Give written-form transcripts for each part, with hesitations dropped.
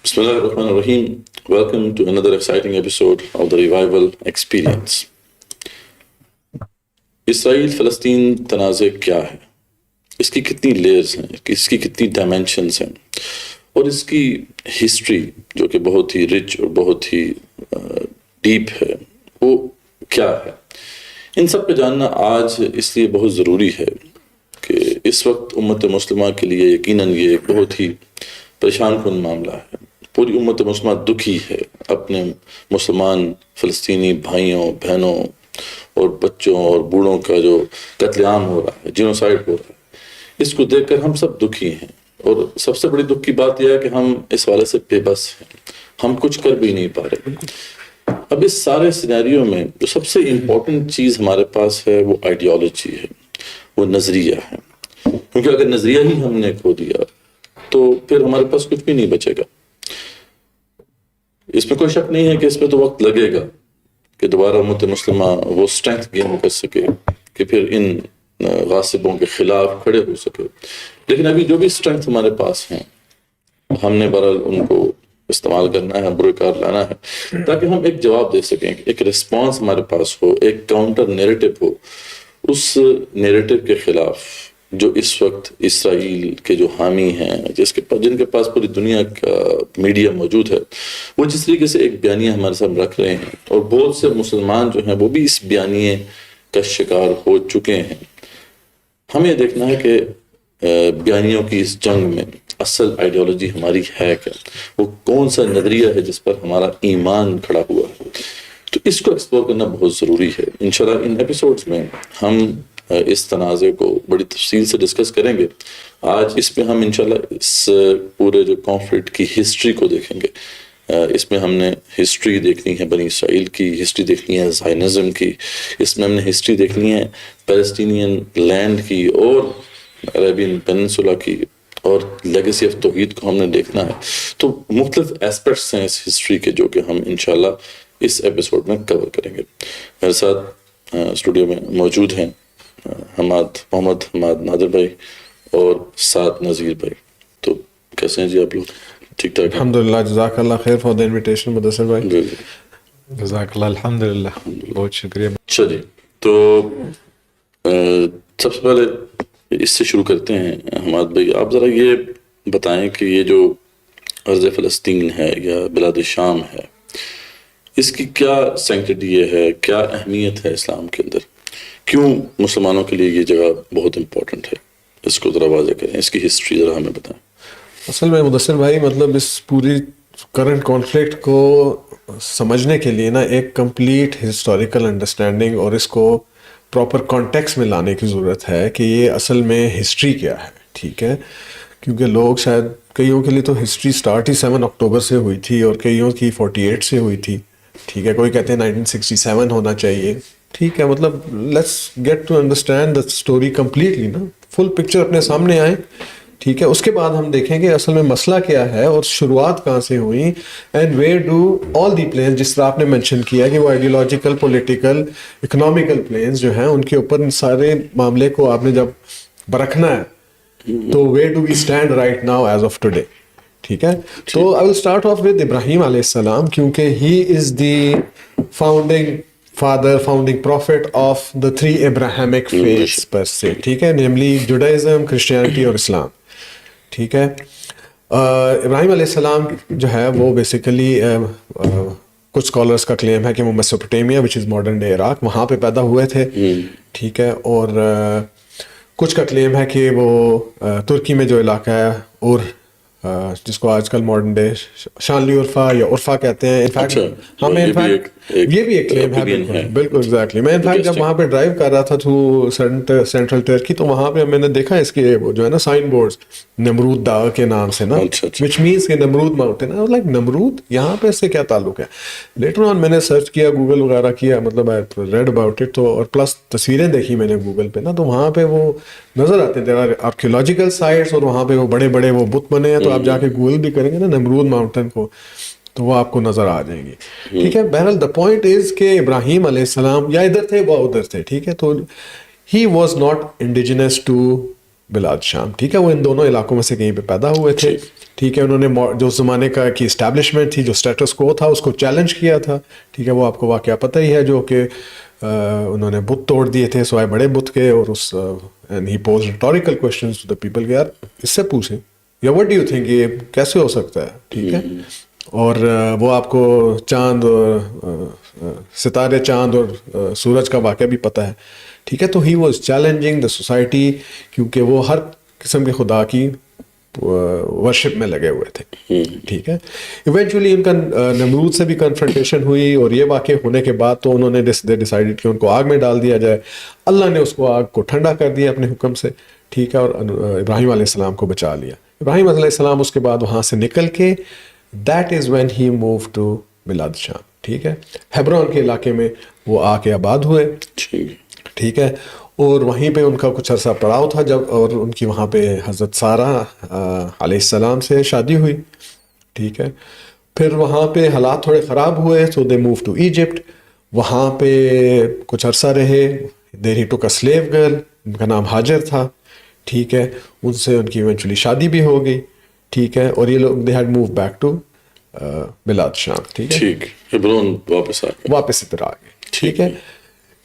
Bismillahirrahmanirrahim. Welcome to another exciting episode of the Revival Experience. اسرائیل فلسطین تنازع کیا ہے؟ اس کی کتنی لیئرز ہیں، اس کی کتنی ڈائمینشنز ہیں، اور اس کی ہسٹری جو کہ بہت ہی رچ اور بہت ہی ڈیپ ہے، وہ کیا ہے؟ ان سب پہ جاننا آج اس لیے بہت ضروری ہے کہ اس وقت امت مسلمہ کے لیے یقیناً یہ ایک بہت ہی پریشان کن معاملہ ہے. پوری امت مسلمہ دکھی ہے اپنے مسلمان فلسطینی بھائیوں بہنوں اور بچوں اور بوڑھوں کا جو قتل عام ہو رہا ہے، جینوسائیڈ ہو رہا ہے. اس کو دیکھ کر ہم سب دکھی ہیں، اور سب سے بڑی دکھ کی بات یہ ہے کہ ہم اس والے سے بے بس ہیں، ہم کچھ کر بھی نہیں پا رہے. اب اس سارے سینیریو میں جو سب سے امپورٹنٹ چیز ہمارے پاس ہے وہ آئیڈیالوجی ہے، وہ نظریہ ہے. کیونکہ اگر نظریہ ہی ہم نے کھو دیا تو پھر ہمارے پاس کچھ بھی نہیں بچے گا. اس میں کوئی شک نہیں ہے کہ اس میں تو وقت لگے گا کہ دوبارہ امت مسلمہ وہ اسٹرینتھ گین کر سکے کہ پھر ان غاصبوں کے خلاف کھڑے ہو سکے. لیکن ابھی جو بھی اسٹرینتھ ہمارے پاس ہیں ہم نے بہرحال ان کو استعمال کرنا ہے، برے کار لانا ہے تاکہ ہم ایک جواب دے سکیں، ایک رسپانس ہمارے پاس ہو، ایک کاؤنٹر نیریٹو ہو اس نیریٹو کے خلاف جو اس وقت اسرائیل کے جو حامی ہیں، جن کے پاس پوری دنیا کا میڈیا موجود ہے، وہ جس طریقے سے ایک بیانیہ ہمارے سامنے رکھ رہے ہیں، اور بہت سے مسلمان جو ہیں وہ بھی اس بیانیے کا شکار ہو چکے ہیں. ہمیں دیکھنا ہے کہ بیانیوں کی اس جنگ میں اصل آئیڈیالوجی ہماری ہے کیا، وہ کون سا نظریہ ہے جس پر ہمارا ایمان کھڑا ہوا ہے. تو اس کو ایکسپلور کرنا بہت ضروری ہے. انشاءاللہ ان ایپیسوڈز میں ہم اس تنازع کو بڑی تفصیل سے ڈسکس کریں گے. آج اس میں ہم انشاءاللہ اس پورے جو کانفلکٹ کی ہسٹری کو دیکھیں گے. اس میں ہم نے ہسٹری دیکھنی ہے بنی اسرائیل کی، ہسٹری دیکھنی ہے زائنزم کی، اس میں ہم نے ہسٹری دیکھنی ہے پیلسٹینین لینڈ کی اور عربین پیننسولا کی، اور لیگیسی آف توحید کو ہم نے دیکھنا ہے. تو مختلف ایسپیکٹس ہیں اس ہسٹری کے جو کہ ہم انشاءاللہ اس ایپیسوڈ میں کور کریں گے. میرے ساتھ اسٹوڈیو میں موجود ہیں محمد حماد نادر بھائی اور ساتھ نذیر بھائی. تو کیسے ہیں جی آپ لوگ؟ ٹھیک ٹھاک؟ الحمدللہ، جزاک اللہ خیر فار دا انویٹیشن مدثر بھائی. جزاک اللہ. الحمدللہ، بہت شکریہ. اچھا جی، تو سب سے پہلے اس سے شروع کرتے ہیں. حماد بھائی آپ ذرا یہ بتائیں کہ یہ جو ارض فلسطین ہے یا بلاد شام ہے، اس کی کیا سینکٹیٹی ہے، کیا اہمیت ہے اسلام کے اندر؟ کیوں مسلمانوں کے لیے یہ جگہ بہت امپورٹنٹ ہے؟ اس کو ذرا واضح کریں، اس کی ہسٹری ذرا ہمیں بتائیں. اصل میں مدثر بھائی مطلب اس پوری کرنٹ کانفلکٹ کو سمجھنے کے لیے نا ایک کمپلیٹ ہسٹوریکل انڈرسٹینڈنگ اور اس کو پراپر کانٹیکس میں لانے کی ضرورت ہے کہ یہ اصل میں ہسٹری کیا ہے. ٹھیک ہے، کیونکہ لوگ شاید کئیوں کے لیے تو ہسٹری سٹارٹ ہی 7 اکتوبر سے ہوئی تھی اور کئیوں کی 48 سے ہوئی تھی. ٹھیک ہے، کوئی کہتے ہیں 1967 ہونا چاہیے. ٹھیک ہے، مطلب let's get to understand the story completely نا، فل پکچر اپنے سامنے آئے. ٹھیک ہے، اس کے بعد ہم دیکھیں کہ اصل میں مسئلہ کیا ہے اور شروعات کہاں سے ہوئی، and where do all the planes, جس طرح آپ نے مینشن کیا کہ وہ آئیڈیولوجیکل، پولیٹیکل، اکنامیکل پلینس جو ہیں ان کے اوپر ان سارے معاملے کو آپ نے جب برکھنا ہے تو where do we stand right now as of today. ٹھیک ہے، تو I will start off with Ibrahim علیہ السلام، کیونکہ he is the founding prophet of the 3 Abrahamic faiths per se. ٹھیک ہے، نیملی جوڈائزم، کرسچینٹی اور اسلام. ٹھیک ہے، ابراہیم علیہ السلام جو ہے وہ بیسیکلی کچھ اسکالرس کا کلیم ہے کہ وہ Mesopotamia which is modern day Iraq, وہاں پہ پیدا ہوئے تھے. ٹھیک ہے، اور کچھ کا کلیم ہے کہ وہ ترکی میں جو علاقہ ہے اور جس کو آج کل ماڈرن ڈے شانلی عرفہ یا عرفہ کہتے ہیں. انفیکٹ ہمیں یہ بھی ایک کلیم ہے. بالکل ایگزیکٹلی. میں انفیکٹ جب وہاں پہ ڈرائیو کر رہا تھا تھرو سینٹرل ٹرکی تو وہاں پہ میں نے دیکھا اس کے وہ جو ہے نا سائن بورڈز نمرود داغ کے نام سے نا، وچ مینس کہ نمرود ماؤنٹین. لائک نمرود یہاں پہ اس سے کیا تعلق ہے؟ لیٹر آن میں نے سرچ کیا، گوگل وغیرہ کیا، مطلب ریڈ اباؤٹ اٹ، تو اور پلس تصویریں دیکھی میں نے گوگل پہ نا، تو وہاں پہ وہ نظر آتے ہیں آرکیولوجیکل سائٹس، اور وہاں پہ وہ بڑے بڑے وہ بت بنے ہیں. تو آپ جا کے گوگل بھی کریں گے نا نمرود ماؤنٹین کو تو وہ آپ کو نظر آ جائیں گے. ٹھیک ہے، بہرحال دا پوائنٹ از کہ ابراہیم علیہ السلام یا ادھر تھے وہ ادھر تھے. ٹھیک ہے، تو he was not indigenous to بلاد شام. ٹھیک ہے، وہ ان دونوں علاقوں میں سے کہیں پہ پیدا ہوئے تھے. ٹھیک ہے. انہوں نے جو زمانے کا کی اسٹیبلشمنٹ تھی, جو اسٹیٹس کو تھا, اس کو چیلنج کیا تھا. ٹھیک ہے, وہ آپ کو واقعہ پتہ ہی ہے, جو کہ انہوں نے بت توڑ دیے تھے سوائے بڑے بت کے, اور اس and he posed rhetorical questions to the people کہ یار اس سے پوچھیں یا وٹ ڈو یو تھنک یہ کیسے ہو سکتا ہے. ٹھیک ہے, اور وہ آپ کو چاند ستارے چاند اور سورج کا واقعہ بھی پتہ ہے. ٹھیک ہے, تو he was challenging the society, کیونکہ وہ ہر قسم کے خدا کی ورشپ میں لگے ہوئے تھے. ٹھیک ہے, ایونچولی ان کا نمرود سے بھی کنفرنٹیشن ہوئی, اور یہ واقع ہونے کے بعد تو انہوں نے ڈیسائیڈڈ کہ ان کو آگ میں ڈال دیا جائے. اللہ نے اس کو آگ کو ٹھنڈا کر دیا اپنے حکم سے. ٹھیک ہے, اور ابراہیم علیہ السلام کو بچا لیا. ابراہیم علیہ السلام اس کے بعد وہاں سے نکل کے that is when he move to بلاد شام. ٹھیک ہے, ہیبرون کے علاقے میں وہ آ کے آباد ہوئے. ٹھیک ہے, اور وہیں پہ ان کا کچھ عرصہ پڑاؤ تھا جب, اور ان کی وہاں پہ حضرت سارہ علیہ السلام سے شادی ہوئی. ٹھیک ہے, پھر وہاں پہ حالات تھوڑے خراب ہوئے, سو دے موو ٹو ایجپٹ. وہاں پہ کچھ عرصہ رہے. دیر ہی ٹوک اے سلیو گرل, ان کا نام ہاجر تھا. ٹھیک ہے, ان سے ان کی ایونچولی شادی بھی ہو گئی. ٹھیک ہے, اور یہ لوگ they had move back to بلاد شام. ٹھیک ہے, ٹھیک, ہیبرون واپس ادھر آ گئے. ٹھیک ہے,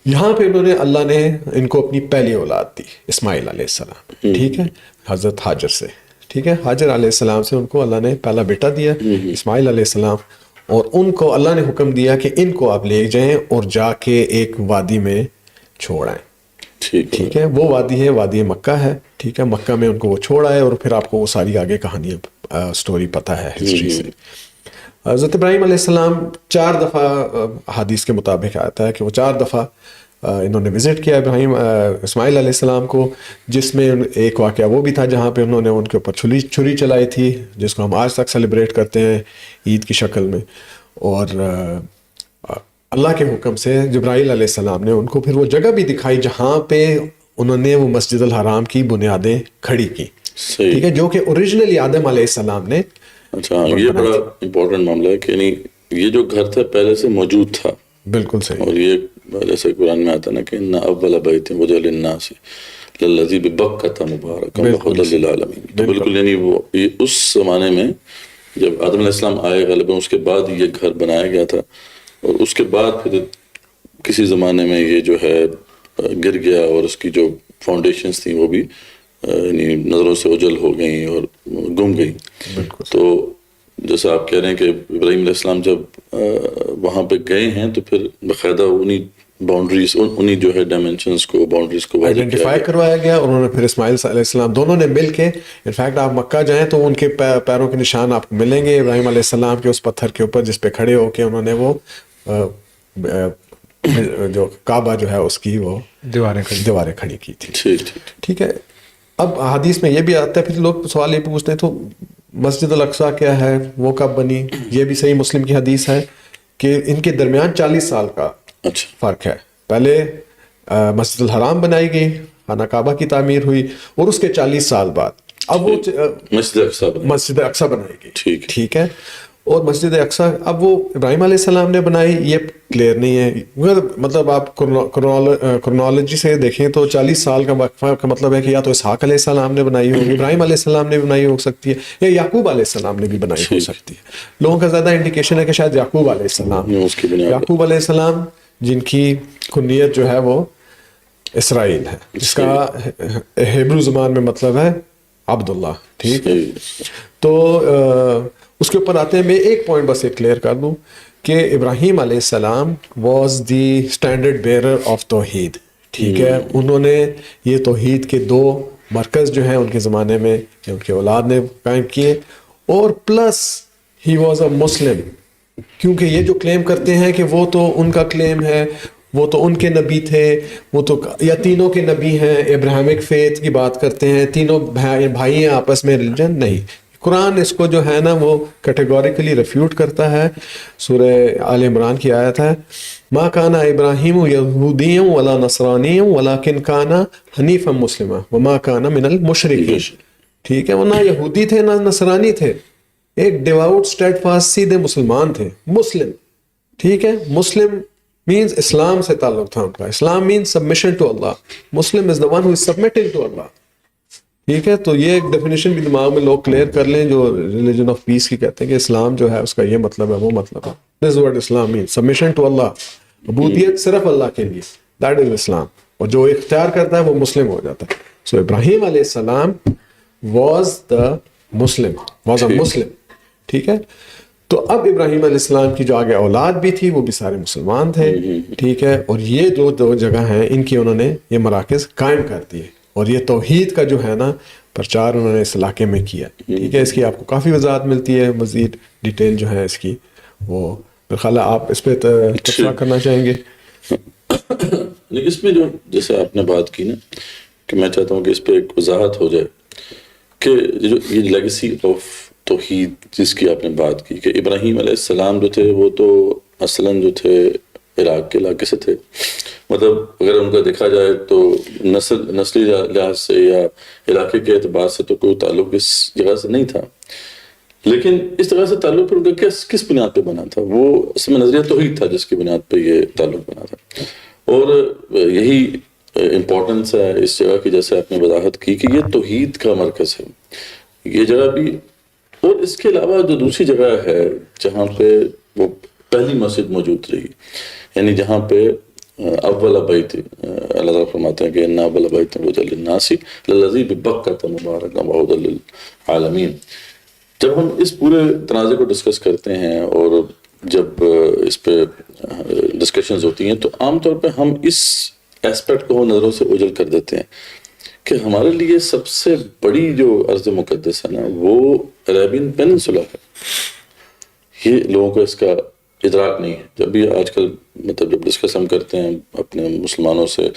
یہاں پہ انہوں نے اللہ نے ان کو اپنی پہلی اولاد دی, اسماعیل علیہ السلام. ٹھیک ہے, حضرت ہاجر سے. ٹھیک ہے, ہاجر علیہ السلام سے ان کو اللہ نے پہلا بیٹا دیا, اسماعیل علیہ السلام. اور ان کو اللہ نے حکم دیا کہ ان کو آپ لے جائیں اور جا کے ایک وادی میں چھوڑ آئیں. ٹھیک ہے, وہ وادی ہے وادی مکہ ہے. ٹھیک ہے, مکہ میں ان کو وہ چھوڑ آئے, اور پھر آپ کو وہ ساری آگے کہانیاں سٹوری پتہ ہے ہسٹری سے. حضرت ابراہیم علیہ السلام 4 دفعہ حدیث کے مطابق آتا ہے کہ وہ 4 دفعہ انہوں نے وزٹ کیا اسماعیل علیہ السلام کو, جس میں ایک واقعہ وہ بھی تھا جہاں پہ انہوں نے ان کے اوپر چھری چلائی تھی, جس کو ہم آج تک سیلیبریٹ کرتے ہیں عید کی شکل میں. اور اللہ کے حکم سے جبرائیل علیہ السلام نے ان کو پھر وہ جگہ بھی دکھائی جہاں پہ انہوں نے وہ مسجد الحرام کی بنیادیں کھڑی کی. ٹھیک ہے, جو کہ اوریجنلی آدم علیہ السلام نے. اچھا, یہ بڑا امپورٹنٹ معاملہ ہے کہ یعنی یہ جو گھر تھا پہلے سے موجود تھا. بالکل صحیح. اور یہ جیسے قرآن میں آتا نا کہ ان اول بیت وضع للناس للذی ببکۃ مبارکا وہدی للعالمین. تو بالکل یعنی وہ اس زمانے میں جب آدم علیہ السلام آئے غالباً اس کے بعد یہ گھر بنایا گیا تھا, اور اس کے بعد پھر کسی زمانے میں یہ جو ہے گر گیا, اور اس کی جو فاؤنڈیشنز تھیں وہ بھی یعنی نظروں سے اوجھل ہو گئیں اور گم گئیں. تو جیسا آپ کہہ رہے ہیں کہ ابراہیم علیہ السلام جب وہاں پہ گئے ہیں تو پھر باقاعدہ انہی باؤنڈریز, انہی جو ہے ڈائمینشنز کو, باؤنڈریز کو آئیڈینٹیفائی کروایا گیا, اور انہوں نے پھر اسماعیل علیہ السلام دونوں نے مل کے, انفیکٹ آپ مکہ جائیں تو ان کے پیروں کے نشان آپ کو ملیں گے ابراہیم علیہ السلام کے اس پتھر کے اوپر جس پہ کھڑے ہو کے انہوں نے وہ جو کعبہ جو ہے اس کی وہ دیواریں کھڑی کی تھی. ٹھیک ہے, اب حدیث میں یہ بھی آتا ہے, پھر لوگ سوال یہ پوچھتے ہیں تو مسجد الاقصیٰ کیا ہے, وہ کب بنی؟ یہ بھی صحیح مسلم کی حدیث ہے کہ ان کے درمیان 40 سال کا فرق ہے. پہلے مسجد الحرام بنائی گئی, خانہ کعبہ کی تعمیر ہوئی, اور اس کے 40 سال بعد اب وہ مسجد اقصیٰ بنائی گئی. ٹھیک ہے, اور مسجد اقصیٰ اب وہ ابراہیم علیہ السلام نے بنائی, یہ کلیئر نہیں ہے. مطلب آپ کرونالوجی سے دیکھیں تو 40 سال کا وقفہ کا مطلب ہے کہ یا تو اسحاق علیہ السلام نے بنائی ہو, ابراہیم علیہ السلام نے بنائی ہو سکتی ہے, یا یعقوب علیہ السلام نے بھی بنائی ہو سکتی ہے. لوگوں کا زیادہ انڈیکیشن ہے کہ شاید یعقوب علیہ السلام, یعقوب علیہ السلام جن کی کنیت جو ہے وہ اسرائیل ہے, جس کا ہیبرو زبان میں مطلب ہے عبداللہ. ٹھیک ہے, تو اس کے اوپر آتے ہیں. میں ایک پوائنٹ بس ایک کلیئر کر دوں کہ ابراہیم علیہ السلام was the standard bearer of توحید. ٹھیک ہے, انہوں نے یہ توحید کے 2 مرکز جو ہیں ان کے زمانے میں ان کے اولاد نے قائم کیے, اور پلس ہی واز اے مسلم, کیونکہ یہ جو کلیم کرتے ہیں کہ وہ تو ان کا کلیم ہے, وہ تو ان کے نبی تھے, وہ تو یا تینوں کے نبی ہیں, ابراہیمک فیتھ کی بات کرتے ہیں, تینوں بھائی ہیں آپس میں ریلیجن. نہیں, قرآن اس کو جو ہے نا وہ کیٹیگوریکلی ریفیوٹ کرتا ہے. سورہ آل عمران کی آیت ہے, ما کان ابراہیم یہودیا ولا نصرانیا ولکن کان حنیفا مسلما وما کان من المشرکین. ٹھیک ہے, وہ نہ یہودی تھے نہ نصرانی تھے, ایک ڈیواؤٹ اسٹیڈ فاسٹ سیدھے مسلمان تھے, مسلم. ٹھیک ہے, مسلم مینز اسلام سے تعلق تھا ان کا. Islam means submission to Allah. Muslim is the one who is submitting to Allah. ٹھیک ہے. تو یہ ایک ڈیفینیشن بھی دماغ میں لوگ کلیئر کر لیں جو ریلیجن آف پیس کی کہتے ہیں کہ اسلام جو ہے اس کا یہ مطلب ہے وہ مطلب ہے. This word Islam mean submission to Allah, عبودیت صرف اللہ کے لیے, دیٹ از اسلام. اور جو اختیار کرتا ہے وہ مسلم ہو جاتا ہے. سو ابراہیم علیہ السلام was the Muslim, was a مسلم. ٹھیک ہے. تو اب ابراہیم علیہ السلام کی جو آگے اولاد بھی تھی وہ بھی سارے مسلمان تھے. ٹھیک ہے. اور یہ جو دو جگہ ہیں ان کی انہوں نے یہ مراکز قائم کر دیے, اور یہ توحید کا جو ہے نا پرچار انہوں نے اس علاقے میں کیا. ٹھیک ہے. اس کی آپ کو کافی وضاحت ملتی ہے, مزید ڈیٹیل جو ہے اس کی, وہ میرا خیال ہے آپ اس پہ تبصرہ کرنا چاہیں گے. لیکن اس میں جو جیسے آپ نے بات کی نا کہ میں چاہتا ہوں کہ اس پہ ایک وضاحت ہو جائے کہ جو یہ لیگیسی آف توحید جس کی آپ نے بات کی کہ ابراہیم علیہ السلام جو تھے وہ تو اصلاً جو تھے عراق کے علاقے سے تھے. مطلب اگر ان کا دیکھا جائے تو نسلی لحاظ سے یا علاقے کے اعتبار سے تو کوئی تعلق اس جگہ سے نہیں تھا, لیکن اس طرح سے تعلق پر ان کا کس بنیاد پہ بنا تھا؟ وہ اس میں نظریہ توحید تھا جس کی بنیاد پہ یہ تعلق بنا تھا. اور یہی امپورٹنس ہے اس جگہ کی, جیسے آپ نے وضاحت کی کہ یہ توحید کا مرکز ہے یہ جگہ بھی. اور اس کے علاوہ جو دوسری جگہ ہے جہاں پہ وہ پہلی مسجد موجود رہی, یعنی جہاں پہ اول بیت, اللہ تعالیٰ فرماتے ہیں کہ ان اول بیت وجع للناس للذی ببکۃ مبارکا وہدی للعالمین. جب ہم اس پورے تنازع کو ڈسکس کرتے ہیں اور جب اس پہ ڈسکشنز ہوتی ہیں تو عام طور پہ ہم اس ایسپیکٹ کو نظروں سے اوجھل کر دیتے ہیں کہ ہمارے لیے سب سے بڑی جو ارض مقدس ہے نا وہ عربین پیننسولا ہے. یہ لوگوں کو اس کا ادراک نہیں ہے. جب بھی آج کل مطلب جب ڈسکس ہم کرتے ہیں اپنے مسلمانوں سے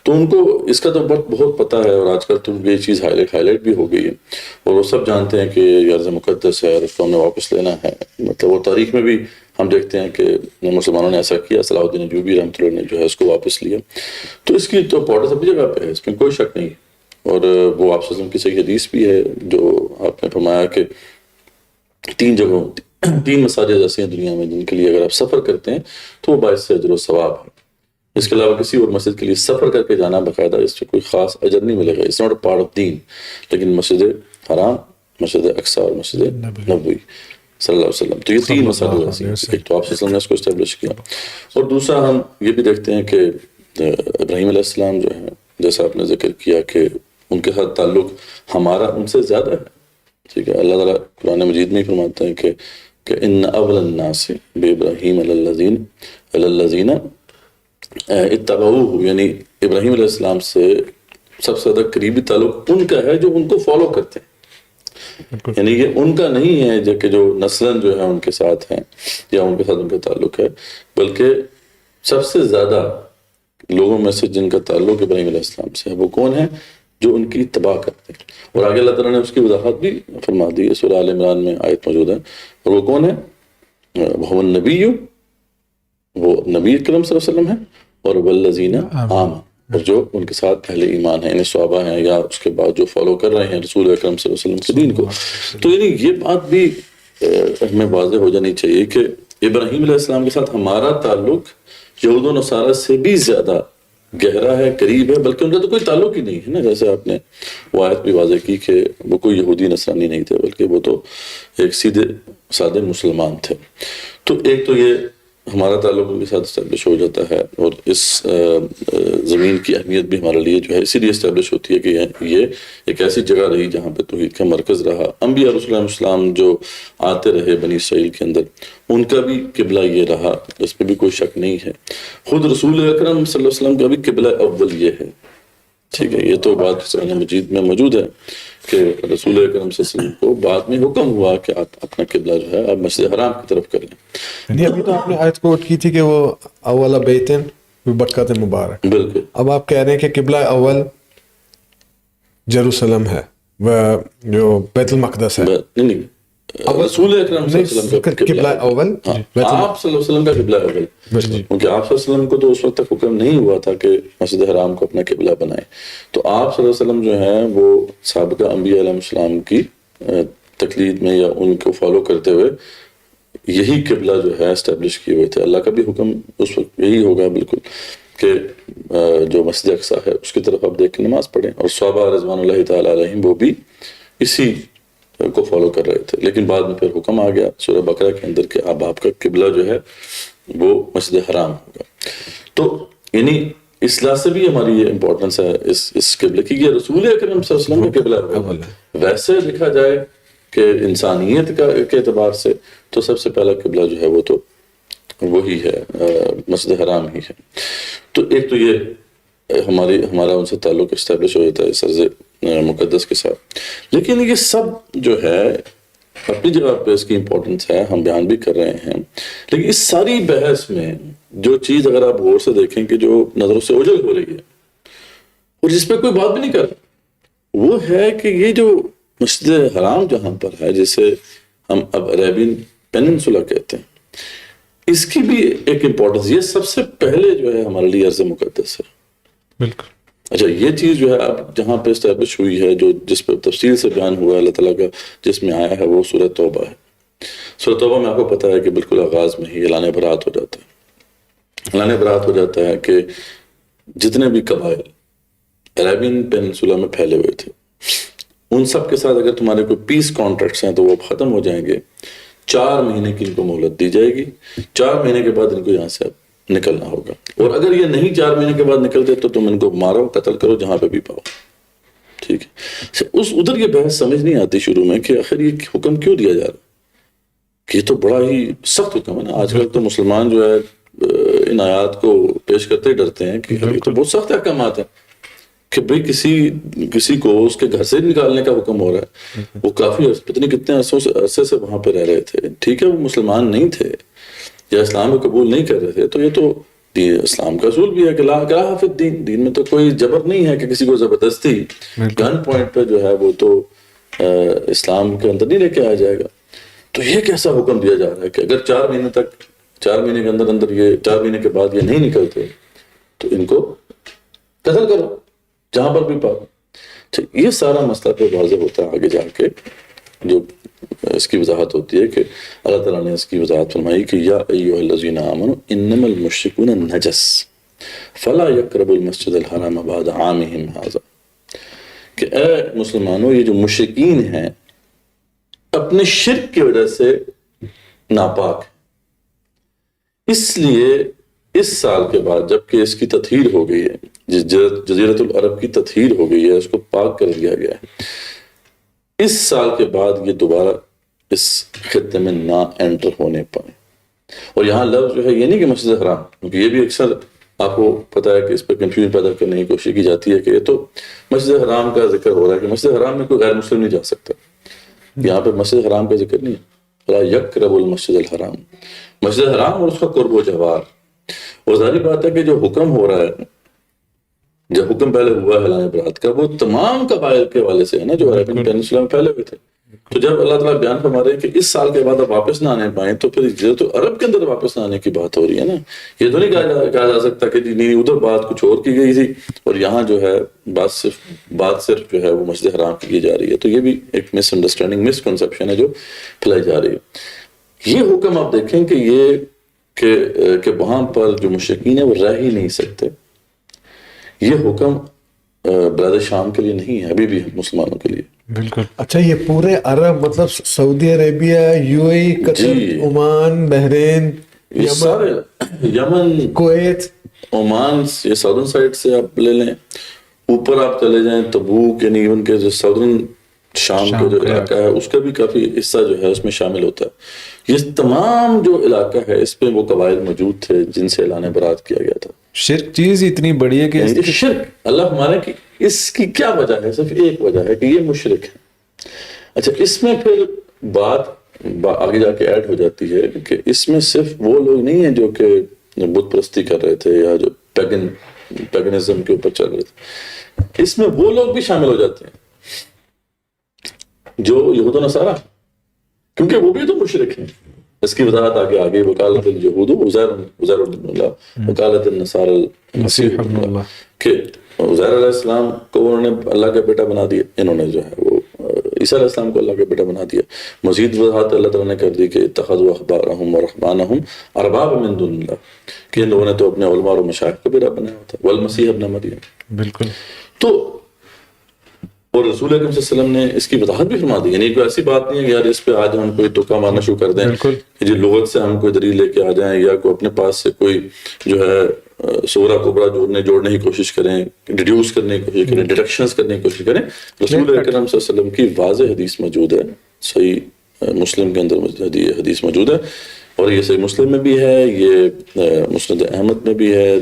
تو ان کو اس کا تو بہت پتہ ہے, اور آج کل تو یہ چیز ہائی لائٹ بھی ہو گئی ہے, اور وہ سب جانتے ہیں کہ یہ ارض مقدس ہے اور اس کو ہم نے واپس لینا ہے. مطلب وہ تاریخ میں بھی ہم دیکھتے ہیں کہ مسلمانوں نے ایسا کیا, صلاح الدین ایوبی رحمۃ اللہ نے جو ہے اس کو واپس لیا. تو اس کی تو امپورٹنس اپنی جگہ پہ ہے, اس میں کوئی شک نہیں. اور وہ آپ کی صحیح حدیث بھی ہے جو آپ نے فرمایا کہ 3 جگہوں 3 مساجد ایسے ہیں دنیا میں جن کے لیے اگر آپ سفر کرتے ہیں تو وہ باعث اجر و ثواب ہے. اس کے علاوہ کسی اور مسجد کے لیے سفر کر کے جانا باقاعدہ اس سے کوئی خاص اجر نہیں ملے گا, it's not a part of دین. لیکن مسجد حرام, مسجد اقصی اور مسجد نبوی صلی اللہ علیہ وسلم, تو یہ 3 مساجد ایسی ہیں. ایک تو آپ صلی اللہ علیہ وسلم نے اس کو اسٹیبلش کیا, اور دوسرا ہم یہ بھی دیکھتے ہیں کہ ابراہیم علیہ السلام جو ہے جیسا آپ نے ذکر کیا کہ ان کے ساتھ تعلق ہمارا ان سے زیادہ ہے. ٹھیک ہے. اللہ تعالیٰ قرآن مجید میں ہی فرماتے ہیں کہ ان اول الناس بابراہیم الذین اتبعوہ, یعنی ابراہیم علیہ السلام سے سب سے زیادہ قریبی تعلق ان کا ہے جو ان کو فالو کرتے ہیں. یعنی یہ ان کا نہیں ہے جو کہ جو نسلاً جو ہے ان کے ساتھ ہیں یا ان کے ساتھ ان کا تعلق ہے, بلکہ سب سے زیادہ لوگوں میں سے جن کا تعلق ابراہیم علیہ السلام سے ہے وہ کون ہے؟ جو ان کی اتباع کرتے ہیں. اور آگے اللہ تعالیٰ نے اس کی وضاحت بھی فرما دی ہے, سورہ آل عمران میں آیت موجود ہے, اور وہ کون ہے؟ وہ النبی, وہ نبی اکرم صلی اللہ علیہ وسلم ہے, اور والذین آمنوا, اور جو ان کے ساتھ اہل ایمان ہیں, یعنی صحابہ ہیں یا اس کے بعد جو فالو کر رہے ہیں رسول اکرم صلی اللہ علیہ وسلم کے دین کو. تو یعنی یہ بات بھی ہمیں واضح ہو جانی چاہیے کہ ابراہیم علیہ السلام کے ساتھ ہمارا تعلق یہود و نصارہ سے بھی زیادہ گہرا ہے, قریب ہے, بلکہ ان کا تو کوئی تعلق ہی نہیں ہے نا. جیسے آپ نے وہ آیت بھی واضح کی کہ وہ کوئی یہودی نصرانی نہیں تھے, بلکہ وہ تو ایک سیدھے سادے مسلمان تھے. تو ایک تو یہ ہمارا تعلق ان کے ساتھ اسٹیبلش ہو جاتا ہے, اور اس زمین کی اہمیت بھی ہمارے لیے جو ہے اسی لیے اسٹیبلش ہوتی ہے کہ یہ ایک ایسی جگہ رہی جہاں پہ توحید کا مرکز رہا. انبیاء رسول اللہ السلام جو آتے رہے بنی اسرائیل کے اندر ان کا بھی قبلہ یہ رہا, اس پہ بھی کوئی شک نہیں ہے. خود رسول اکرم صلی اللہ علیہ وسلم کا بھی قبلہ اول یہ ہے. ٹھیک ہے. یہ تو بات قرآن مجید میں موجود ہے کہ رسول اکرم صلی اللہ علیہ وسلم کو بعد میں حکم ہوا کہ آپ اپنا قبلہ جو ہے آپ مسجد حرام کی طرف کریں. نہیں, ابھی تو آپ نے آیت کوٹ کی تھی کہ وہ اول بیتن ببکۃ مبارک. بالکل. اب آپ کہہ رہے ہیں کہ قبلہ اول جیروسلم ہے, جو بیت المقدس ہے. نہیں, رسول اکرم صلی اللہ علیہ وسلم کا قبلہ اول, آپ صلی اللہ علیہ وسلم کا قبلہ اول, کیونکہ آپ صلی اللہ علیہ وسلم کو تو اس وقت تک حکم نہیں ہوا تھا کہ مسجد حرام کو اپنا قبلہ بنائیں. تو آپ صلی اللہ علیہ وسلم جو ہیں وہ سابقہ انبیاء علیہ السلام کی تقلید میں یا ان کو فالو کرتے ہوئے یہی قبلہ جو ہے اسٹیبلش کیے ہوئے تھے. اللہ کا بھی حکم اس وقت یہی ہوگا بالکل. کہ جو مسجد اقصی ہے اس کی طرف آپ دیکھ کے نماز پڑھیں، اور صحابہ رضوان اللہ تعالی علیہم وہ بھی اسی کو فالو کر رہے تھے. لیکن بعد میں پھر حکم آ گیا سورہ بقرہ کے اندر کہ اب آپ کا قبلہ جو ہے وہ مسجد حرام ہوگا. تو یعنی اس لحاظ سے بھی ہماری یہ امپورٹنس ہے اس قبلے کی، یہ رسول اکرم صلی اللہ علیہ وسلم کا قبلہ ہے. ویسے دیکھا جائے کہ انسانیت کے اعتبار سے تو سب سے پہلا قبلہ جو ہے وہ تو وہی ہے، مسجد حرام ہی ہے. تو ایک تو یہ ہمارا ان سے تعلق اسٹیبلش ہو جاتا ہے اس عرض مقدس کے ساتھ. لیکن یہ سب جو ہے اپنی جگہ پہ اس کی امپورٹنس ہے، ہم بیان بھی کر رہے ہیں. لیکن اس ساری بحث میں جو چیز اگر آپ غور سے دیکھیں کہ جو نظروں سے اوجھل ہو رہی ہے اور جس پہ کوئی بات بھی نہیں کر رہا، وہ ہے کہ یہ جو مسجد حرام جہاں پر ہے، جسے ہم اب عربین پیننسولا کہتے ہیں، اس کی بھی ایک امپورٹنس، یہ سب سے پہلے جو ہے ہمارے لیے ارض مقدس ہے. بالکل. اچھا، یہ چیز جو ہے اب جہاں پہ اسٹیبلش ہوئی ہے، جو جس پہ تفصیل سے بیان ہوا ہے اللہ تعالیٰ کا، جس میں آیا ہے وہ سورہ توبہ ہے. سورہ توبہ میں آپ کو پتہ ہے کہ بالکل آغاز میں ہی اعلان برات ہو جاتا ہے. اعلان برات ہو جاتا ہے کہ جتنے بھی قبائل عربین پیننسولا میں پھیلے ہوئے تھے، ان سب کے ساتھ اگر تمہارے کوئی پیس کانٹریکٹس ہیں تو وہ ختم ہو جائیں گے. 4 مہینے کی ان کو مہلت دی جائے گی. 4 مہینے کے بعد ان کو یہاں سے نکلنا ہوگا، اور اگر یہ نہیں 4 مہینے کے بعد نکلتے تو تم ان کو مارو، قتل کرو جہاں پہ بھی پاؤ. ٹھیک ہے. ادھر یہ بحث سمجھ نہیں آتی شروع میں کہ آخر یہ حکم کیوں دیا جا رہا ہے، کہ یہ تو بڑا ہی سخت حکم ہے نا. آج کل تو مسلمان جو ہے ان آیات کو پیش کرتے ہی ڈرتے ہیں کہ یہ تو بہت سخت احکامات ہیں کہ بھئی کسی کو اس کے گھر سے نکالنے کا حکم ہو رہا ہے. وہ کافی پتہ نہیں کتنے عرصے سے وہاں پہ رہ رہے تھے. ٹھیک ہے، وہ مسلمان نہیں تھے یا اسلام کو قبول نہیں کر رہے تھے، تو یہ تو اسلام کا اصول بھی ہے کہ لا اکراہ فی الدین، دین میں تو کوئی جبر نہیں ہے کہ کسی کو زبردستی گن پوائنٹ پہ جو ہے وہ تو اسلام کے اندر نہیں لے کے آیا جائے گا. تو یہ کیسا حکم دیا جا رہا ہے کہ اگر 4 مہینے کے اندر یہ 4 مہینے کے بعد یہ نہیں نکلتے تو ان کو قتل کرو جہاں پر بھی پاؤ. یہ سارا مسئلہ پہ واضح ہوتا ہے آگے جا کے، جو اس کی وضاحت ہوتی ہے کہ اللہ تعالیٰ نے اس کی وضاحت فرمائی کہ یا ایھا الذین آمنوا انما المشرکون نجس فلا یقربوا المسجد الحرام بعد عامہم ھذا، کہ اے مسلمانوں، یہ جو مشرکین ہیں اپنے شرک کی وجہ سے ناپاک ہیں، اس لیے اس سال کے بعد جب کہ اس کی تطہیر ہو گئی ہے، جزیرۃ العرب کی تطہیر ہو گئی ہے، اس کو پاک کر دیا گیا ہے، اس سال کے بعد یہ دوبارہ اس خطے میں نہ انٹر ہونے پائیں. اور یہاں لفظ جو ہے یہ نہیں کہ مسجد حرام، کیونکہ یہ بھی اکثر آپ کو پتہ ہے کہ اس پہ کنفیوژن پیدا کرنے کی کوشش کی جاتی ہے کہ یہ تو مسجد حرام کا ذکر ہو رہا ہے کہ مسجد حرام میں کوئی غیر مسلم نہیں جا سکتا. یہاں پہ مسجد حرام کا ذکر نہیں ہے. فلا یقربوا المسجد الحرام، مسجد حرام اور اس کا قرب و جوار. اور ظاہری بات ہے کہ جو حکم ہو رہا ہے، جب حکم پہلے ہوا ہے اعلان برات کا، وہ تمام قبائل کے والے سے ہے نا جو عربین پیننسولا میں پھیلے ہوئے تھے. تو جب اللہ تعالیٰ بیان فرما رہے ہیں کہ اس سال کے بعد اب واپس نہ آنے پائیں، تو پھر جزیرۃ العرب کے اندر واپس نہ آنے کی بات ہو رہی ہے نا. یہ تو نہیں کہا جا سکتا کہ جی نہیں ادھر بات کچھ اور کی گئی تھی اور یہاں جو ہے بات صرف جو ہے وہ مسجد حرام کی جا رہی ہے. تو یہ بھی ایک مس انڈرسٹینڈنگ، مس کنسیپشن ہے جو پھیلائی جا رہی ہے. یہ حکم آپ دیکھیں کہ یہ کہ وہاں پر جو مشرکین ہیں وہ رہ ہی نہیں سکتے. یہ حکم بلاد شام کے لیے نہیں ہے، ابھی بھی مسلمانوں کے لیے. بالکل. اچھا، یہ پورے عرب مطلب Saudi Arabia, U A E, Qatar, Oman, Bahrain, Yemen, Kuwait, Oman, یہ ساؤدرن سائڈ سے آپ لے لیں، اوپر آپ چلے جائیں تبوک، یعنی ان کے جو ساؤدرن شام کا جو علاقہ ہے اس کا بھی کافی حصہ جو ہے اس میں شامل ہوتا ہے. یہ تمام جو علاقہ ہے اس پہ وہ قبائل موجود تھے جن سے اعلان برات کیا گیا تھا. شرک چیز اتنی بڑی ہے کہ شرک، اللہ ہمارے کی اس کی کیا وجہ ہے؟ صرف ایک وجہ ہے کہ یہ مشرک ہے. اچھا، اس میں پھر بات آگے جا کے ایڈ ہو جاتی ہے کہ اس میں صرف وہ لوگ نہیں ہیں جو کہ بت پرستی کر رہے تھے یا جو پیگنزم کے اوپر چل رہے تھے، اس میں وہ لوگ بھی شامل ہو جاتے ہیں جو یہود و نصارہ، کیونکہ وہ بھی تو مشرک ہیں. اس کی وضاحت آگے وکالت الجہود عزیر ابن اللہ، وکالت النصارى المسیح ابن اللہ، کہ عزیر علیہ السلام کو انہوں نے اللہ کا بیٹا بنا دیا، انہوں نے جو ہے وہ عیسیٰ علیہ السلام کو اللہ کا بیٹا بنا دیا. مزید وضاحت اللہ تعالیٰ نے کر دی کہ اتخذوا احبارهم ورهبانهم اربابا من دون اللہ, کہ ان لوگوں نے تو اپنے علماء اور مشائخ کو بیٹا بنایا ہوتا ہے. والمسیح ابن مریم. بالکل. تو اور رسول اکرم صلی اللہ علیہ وسلم نے اس کی وضاحت بھی فرما دی. یعنی کوئی ایسی بات نہیں ہے کہ یار اس پہ آج ہم کوئی تکا مارنا شروع کر دیں کہ جی لغت سے ہم کوئی دلیل لے کے آ جائیں, یا کوئی اپنے پاس سے کوئی جو ہے سورہ کبرا جوڑنے کی کوشش کریں, ڈیڈیوس کرنے کی کوشش کریں, ڈیڈکشنز کرنے کی کوشش کریں. رسول اکرم صلی اللہ علیہ وسلم کی واضح حدیث موجود ہے, صحیح مسلم کے اندر حدیث موجود ہے, اور یہ صحیح مسلم میں بھی ہے, یہ مسند احمد میں بھی ہے,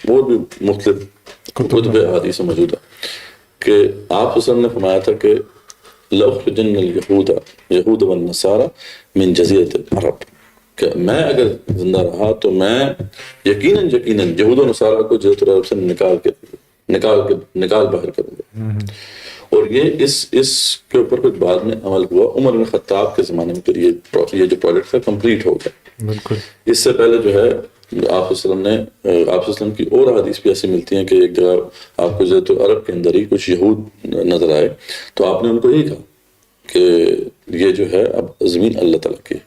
اور بھی مختلف کتب حدیث موجود ہے کہ آپ وسلم نے فرمایا تھا کہ لَأُخْرِجَنَّ الْيَهُودَ وَالنَّصَارَى مِنْ جَزِيرَةِ الْعَرَبِ, کہ میں اگر زندہ رہا تو میں یقیناً یہود و نصارہ کو جزیرۃ العرب سے نکال باہر کروں گا. اور یہ اس کے اوپر کچھ بعد میں عمل ہوا. عمر بن خطاب کے زمانے میں پھر یہ جو پروجیکٹ تھا کمپلیٹ ہو گیا. بالکل. اس سے پہلے جو ہے آپ وسلم کی اور حدیث بھی ایسی ملتی ہیں کہ ایک جگہ آپ کو جزیرۃ العرب کے اندر ہی کچھ یہود نظر آئے, تو آپ نے ان کو یہی کہا کہ یہ جو ہے اب زمین اللہ تعالیٰ کی ہے.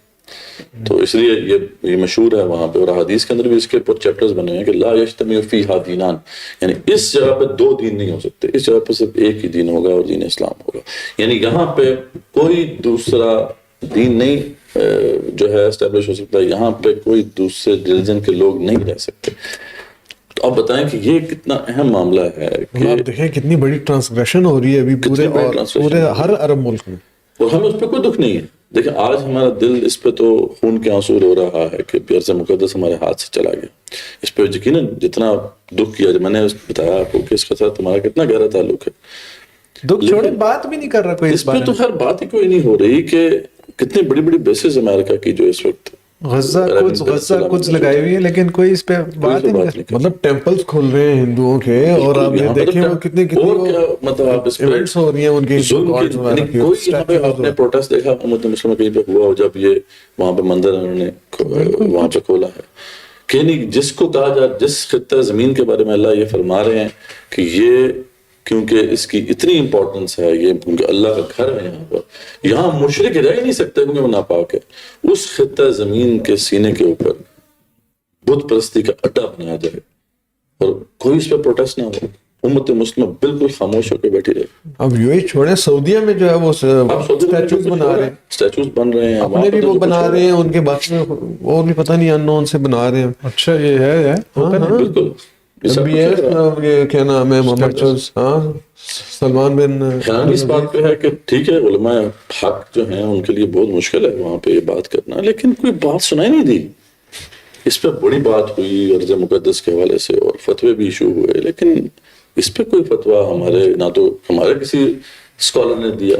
تو اس لیے یہ مشہور ہے وہاں پہ, اور حدیث کے اندر بھی اس کے اوپر چیپٹرز بنے ہیں کہ لا یجتمع فیہا دینان, یعنی اس جگہ پہ دو دین نہیں ہو سکتے, اس جگہ پہ صرف ایک ہی دین ہوگا اور دین اسلام ہوگا. یعنی یہاں پہ کوئی دوسرا دین نہیں جو ہے اسٹیبلش ہو سکتا ہے, یہاں پہ کوئی دوسرے ریلیجن کے لوگ نہیں رہ سکتے. تو آپ بتائیں کہ یہ کتنا اہم معاملہ ہے کہ آپ دیکھیں کتنی بڑی ٹرانسگریشن ہو رہی ہے ابھی پورے ہر عرب ملک میں, اور ہمیں اس پہ کوئی دکھ نہیں ہے. دیکھیں آج ہمارا دل اس پہ تو خون کے آنسو رو رہا ہے کہ پیارس مقدس ہمارے ہاتھ سے چلا گیا. اس پہ یقیناً جتنا دکھ کیا, میں نے بتایا آپ کو کہ اس کے ساتھ ہمارا کتنا گہرا تعلق ہے. دکھ چھوڑے بات بھی نہیں کر رہا کوئی اس پہ تو خیر بات ہی کوئی نہیں ہو رہی کہ کتنی بڑی بڑی بیسز امریکہ کی جو اس وقت غزہ کچھ لگائی ہوئی ہے, لیکن کوئی اس پہ بات ہی نہیں. مطلب ٹیمپلز کھل رہے ہیں ہندوؤں کے, اور آپ یہ دیکھیں وہ کتنی مطلب آپ اس ایونٹس ہو رہی ہیں ان کی. کوئی یہاں پہ آپ نے پروٹیسٹ دیکھا امت مسلمہ کہیں پہ ہوا ہو جب یہ وہاں پہ مندر انہوں نے وہاں پہ کھولا ہے, کہ نہیں جس کو کہا جائے جس خطہ زمین کے بارے میں اللہ یہ فرما رہے ہیں کہ یہ کیونکہ اس کی اتنی امپورٹنس ہے, یہ کیونکہ اللہ کا گھر ہے یہاں پر, یہاں مشرک رہ ہی نہیں سکتے کیونکہ وہ ناپاک ہے. اس خطہ زمین کے سینے کے اوپر بت پرستی کا اڈا بنایا جائے اور کوئی اس پہ پروٹیسٹ نہ ہو, امت مسلمہ بالکل خاموش ہو کے بیٹھی رہے. اب یوں ہی چھوڑیں, سعودیہ میں جو ہے وہ اسٹیچوز بنا رہے ہیں, اسٹیچوز بن رہے ہیں, اپنے بھی وہ بنا رہے ہیں, ان کے باقی اور بھی پتہ نہیں انون سے بنا رہے ہیں. اچھا یہ ہے بالکل. کیا نام ہے محمد سلمان بن. اس بات پہ ہے کہ ٹھیک ہے علماء حق جو ہیں ان کے لیے بہت مشکل ہے وہاں پہ یہ بات کرنا, لیکن کوئی بات سنائی نہیں دی. اس پہ بڑی بات ہوئی عرض مقدس کے حوالے سے اور فتوے بھی ایشو ہوئے, لیکن اس پہ کوئی فتویٰ ہمارے نہ تو ہمارے کسی اسکالر نے دیا,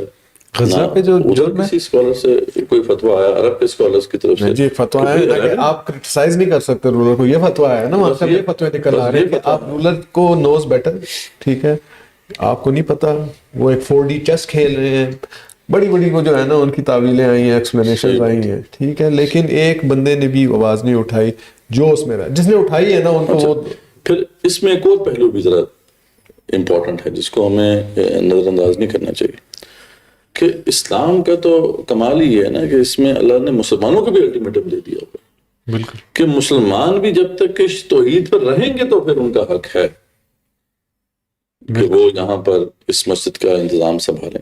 کسی اسکالر سے کوئی فتویٰ آیا عرب کے اسکالرز کی طرف سے. جی فتویٰ ہے کہ آپ کرٹیسائز نہیں کر سکتے رولر کو, یہ فتویٰ ہے نا, وہاں سے یہ فتوے نکل آ رہے ہیں کہ آپ رولر کو نوز بیٹر, ٹھیک ہے آپ کو نہیں پتا, وہ ایک 4D چیس کھیل رہے ہیں, بڑی وہ جو ہے نا ان کی تعویلیں آئی ہیں, ایکسپلینیشنز آئی ہیں, ٹھیک ہے, لیکن ایک بندے نے بھی آواز نہیں اٹھائی جو اس میں رہا, جس نے اٹھائی ہے نا ان کو. پھر اس میں ایک اور پہلو بھی ذرا امپورٹنٹ ہے جس کو ہمیں نظر انداز نہیں کرنا چاہیے, کہ اسلام کا تو کمال ہی ہے نا کہ اس میں اللہ نے مسلمانوں کو بھی الٹیمیٹم دے دیا ہوگا. بالکل. کہ مسلمان بھی جب تک کہ توحید پر رہیں گے تو پھر ان کا حق ہے کہ وہ یہاں پر اس مسجد کا انتظام سنبھالیں.